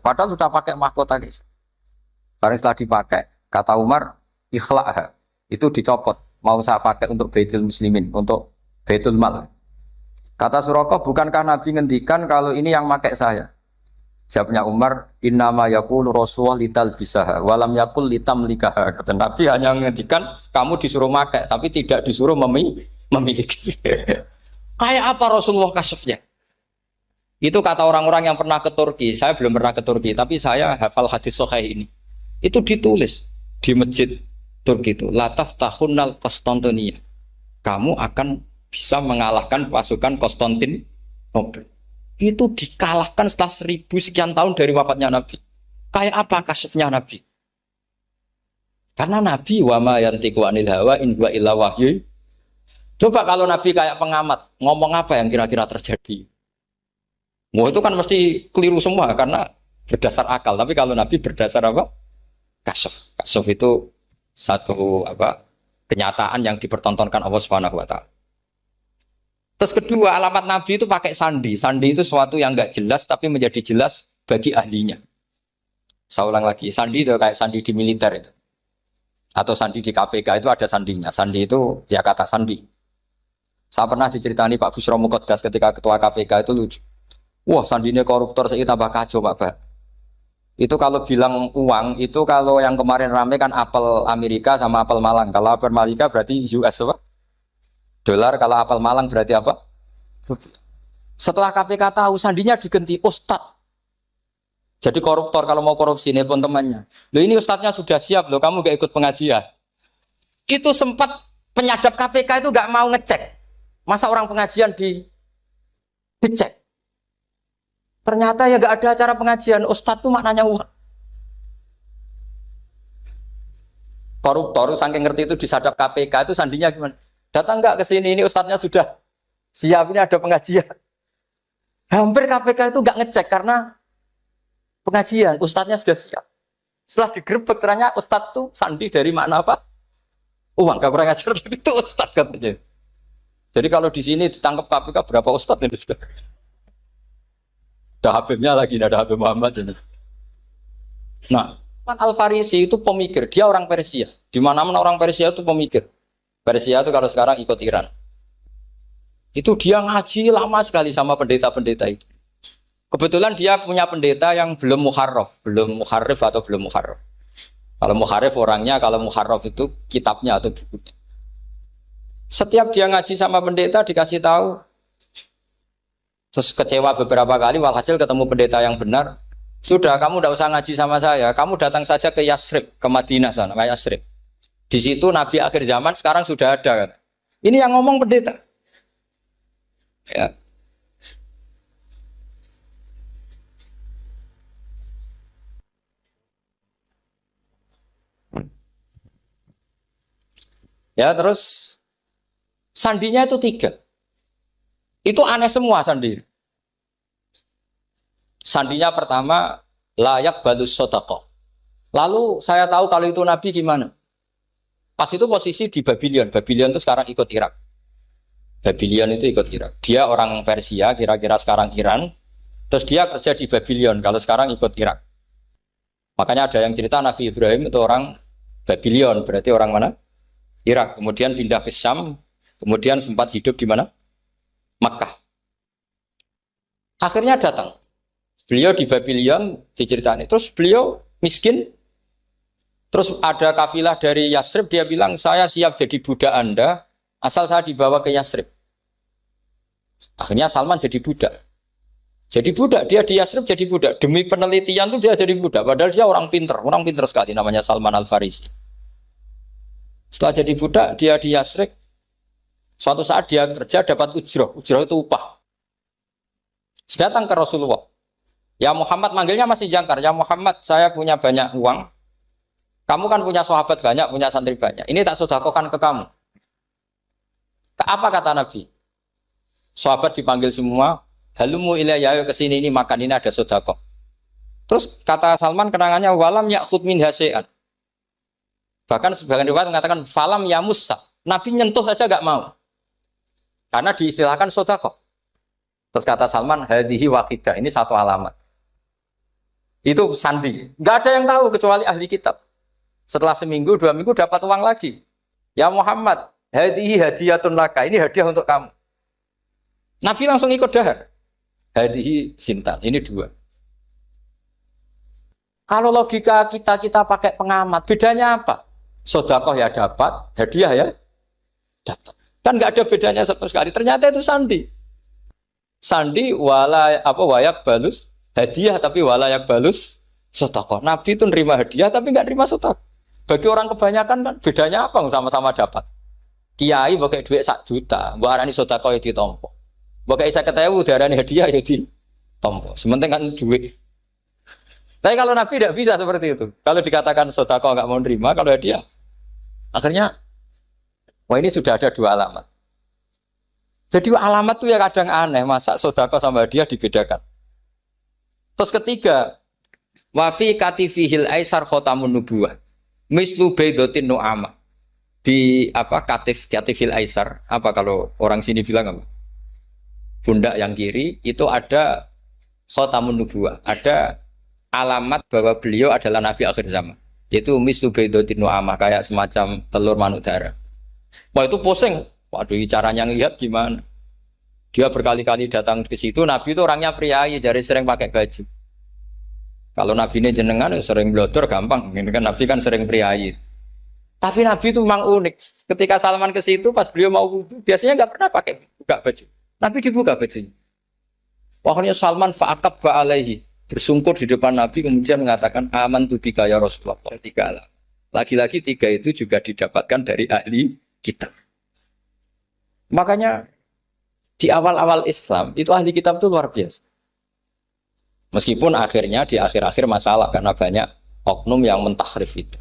Padahal sudah pakai mahkota guys. Karena setelah dipakai, kata Umar, ikhla'ha. Itu dicopot. Mau saya pakai untuk Baitul Muslimin, untuk Baitul Mal. Kata Surakoh, bukankah Nabi ngendikan kalau ini yang pakai saya? Jawabnya Umar, innama yaqulu Rasulullah lital bisaha, walam yaqul litam likaha. Kata Nabi hanya ngendikan kamu disuruh pakai, tapi tidak disuruh memiliki. Kayak apa Rasulullah kasefnya? Itu kata orang-orang yang pernah ke Turki. Saya belum pernah ke Turki, tapi saya hafal hadis sahih ini. Itu ditulis di masjid Turki itu, lataf tahunnal Konstantinia. Kamu akan bisa mengalahkan pasukan Konstantinopel. Itu dikalahkan setelah 1000 sekian tahun dari wafatnya Nabi. Kayak apa kasefnya Nabi? Karena Nabi wa ma yantiqu anil hawa in huwa illa wahyu. Coba kalau Nabi kayak pengamat, ngomong apa yang kira-kira terjadi? Wah itu kan mesti keliru semua karena berdasar akal. Tapi kalau Nabi berdasar apa? Kasef. Kasef itu satu apa? Kenyataan yang dipertontonkan Allah Subhanahu wa taala. Terus kedua, alamat Nabi itu pakai sandi. Sandi itu sesuatu yang enggak jelas tapi menjadi jelas bagi ahlinya. Saya ulang lagi, sandi itu kayak sandi di militer itu. Atau sandi di KPK itu ada sandinya. Sandi itu ya kata sandi. Saya pernah diceritani Pak Busro Muqaddas ketika ketua KPK itu lucu. Wah, sandinya koruptor saya tambah kacau Pak. Itu kalau bilang uang, itu kalau yang kemarin rame kan apel Amerika sama apel Malang. Kalau apel Amerika berarti US apa? Dolar, kalau apel Malang berarti apa? Setelah KPK tahu sandinya diganti Ustadz. Jadi koruptor kalau mau korupsi ini pun temannya. Loh ini Ustadznya sudah siap loh, kamu gak ikut pengajian. Itu sempat penyadap KPK itu gak mau ngecek. Masa orang pengajian dicek. Ternyata ya gak ada acara pengajian. Ustadz itu maknanya uang. Koruptor saking ngerti itu disadap KPK itu sandinya gimana? Datang nggak ke sini, ini ustadznya sudah siap, ini ada pengajian. Hampir KPK itu nggak ngecek karena pengajian, ustadznya sudah siap. Setelah digerebek ternyata ustadz tuh sandi dari makna apa? Uang, gak kurang ajar itu ustadz katanya. Jadi kalau di sini ditangkap KPK berapa ustadz ini sudah? Ada Habibnya lagi, ada Habib Muhammad ini. Nah, Al-Farisi itu pemikir, dia orang Persia. Di mana-mana orang Persia itu pemikir. Persia itu kalau sekarang ikut Iran. Itu dia ngaji lama sekali sama pendeta-pendeta itu. Kebetulan dia punya pendeta yang belum muharraf atau belum muharraf. Kalau muharraf orangnya, kalau muharraf itu kitabnya atau bukunya. Setiap dia ngaji sama pendeta dikasih tahu. Terus kecewa beberapa kali, walhasil ketemu pendeta yang benar. Sudah, kamu tidak usah ngaji sama saya. Kamu datang saja ke Yasrib, ke Madinah sana, ke Yasrib. Di situ Nabi akhir zaman sekarang sudah ada kan. Ini yang ngomong pendeta. Ya. Ya terus sandinya itu 3. Itu aneh semua sandi. Sandinya pertama layak balus sodako. Lalu saya tahu kalau itu Nabi gimana? Pas itu posisi di Babylon. Babylon itu sekarang ikut Irak. Babylon itu ikut Irak. Dia orang Persia, kira-kira sekarang Iran. Terus dia kerja di Babylon, kalau sekarang ikut Irak. Makanya ada yang cerita Nabi Ibrahim itu orang Babylon, berarti orang mana? Irak. Kemudian pindah ke Syam, kemudian sempat hidup di mana? Makkah. Akhirnya datang. Beliau di Babylon diceritain. Terus beliau miskin. Terus ada kafilah dari Yasrib, dia bilang, saya siap jadi budak Anda, asal saya dibawa ke Yasrib. Akhirnya Salman jadi budak. Jadi budak, dia di Yasrib jadi budak. Demi penelitian tuh dia jadi budak. Padahal dia orang pinter sekali, namanya Salman Al-Farisi. Setelah jadi budak, dia di Yasrib. Suatu saat dia kerja dapat ujroh. Ujroh itu upah. Datang ke Rasulullah. Ya Muhammad, manggilnya masih jangkar. Ya Muhammad, saya punya banyak uang. Kamu kan punya sahabat banyak, punya santri banyak. Ini tak sedekahkan ke kamu. Apa kata Nabi? Sahabat dipanggil semua. Halumu ilayya, ayo kesini, ini makan, ini ada sedekah. Terus kata Salman kenangannya, walam ya'khud min hasyai'an. Bahkan sebagian riwayat mengatakan falam yamussa. Nabi nyentuh saja enggak mau. Karena diistilahkan sedekah. Terus kata Salman, hadhihi waqidah, ini satu alamat. Itu sandi. Enggak ada yang tahu kecuali ahli kitab. Setelah seminggu, 2 minggu dapat uang lagi. Ya Muhammad, hadhihi hadiyatun laka, ini hadiah untuk kamu. Nabi langsung ikut dahar. Hadihi sintan, ini 2. Kalau logika kita pakai pengamat, bedanya apa? Sedekah ya dapat, hadiah ya dapat. Kan nggak ada bedanya sama sekali. Ternyata itu sandi. Sandi wayak balus hadiah, tapi walayak balus sedekah. Nabi itu nerima hadiah tapi nggak nerima sedekah. Bagi orang kebanyakan kan bedanya apa? Sama-sama dapat. Kiai pakai duit 1 juta, mbok arani sedekah ya ditompo. Pakai saya ketahui darahnya hadiah ya di tompo. Sementing kan duit. Tapi kalau Nabi tidak bisa seperti itu. Kalau dikatakan sedekah nggak mau nerima, kalau hadiah, akhirnya, wah ini sudah ada 2 alamat. Jadi alamat tuh ya kadang aneh. Masa sedekah sama hadiah dibedakan. Terus ketiga, wafi katifihil aisar khotamun nubuwah. Mislu baidotin nu'amah. Di katifil aisar. Apa kalau orang sini bilang apa? Pundak yang kiri itu ada khotamun nubuwah, ada alamat bahwa beliau adalah nabi akhir zaman, yaitu mislu baidotin nu'amah, kayak semacam telur manuk darah. Wah itu pusing, waduh caranya ngelihat gimana. Dia berkali-kali datang ke situ. Nabi itu orangnya priayi, jadi sering pakai baju. Kalau nabi ini jenengan sering blodor gampang, ini kan nabi kan sering priayi. Tapi nabi itu memang unik. Ketika Salman ke situ pas beliau mau wudu, biasanya nggak pernah pakai buka baju. Nabi dibuka bajunya. Pokoknya Salman fa'aqab ba'alaihi. Bersungkur di depan Nabi kemudian mengatakan aman tu bika ya Rasulullah. 3 lah. Lagi-lagi 3 itu juga didapatkan dari ahli kitab. Makanya di awal-awal Islam itu ahli kitab itu luar biasa. Meskipun akhirnya di akhir-akhir masalah karena banyak oknum yang mentahrif itu.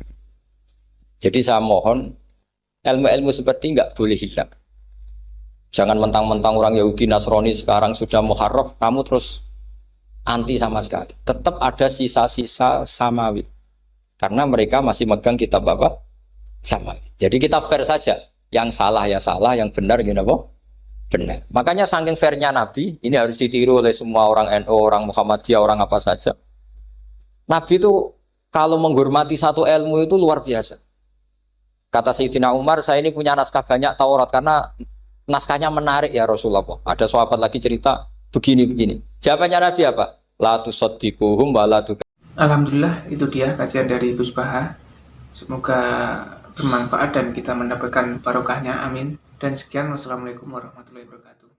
Jadi saya mohon ilmu-ilmu seperti enggak boleh hilang. Jangan mentang-mentang orang Yahudi Nasrani sekarang sudah muharraf, kamu terus anti sama sekali. Tetap ada sisa-sisa samawi. Karena mereka masih megang kitab apa? Samawi. Jadi kita fair saja. Yang salah ya salah, yang benar gini apa? Benar. Makanya saking fairnya Nabi, ini harus ditiru oleh semua orang NU, orang Muhammadiyah, orang apa saja. Nabi itu kalau menghormati satu ilmu itu luar biasa. Kata Sayyidina Umar, saya ini punya naskah banyak Taurat karena naskahnya menarik ya Rasulullah. Ada sahabat lagi cerita begini-begini. Jawabannya Nabi apa? La tusaddiquhum wa la tuka. Alhamdulillah, itu dia kajian dari Gus Baha. Semoga bermanfaat dan kita mendapatkan barokahnya. Amin. Dan sekian, wassalamualaikum warahmatullahi wabarakatuh.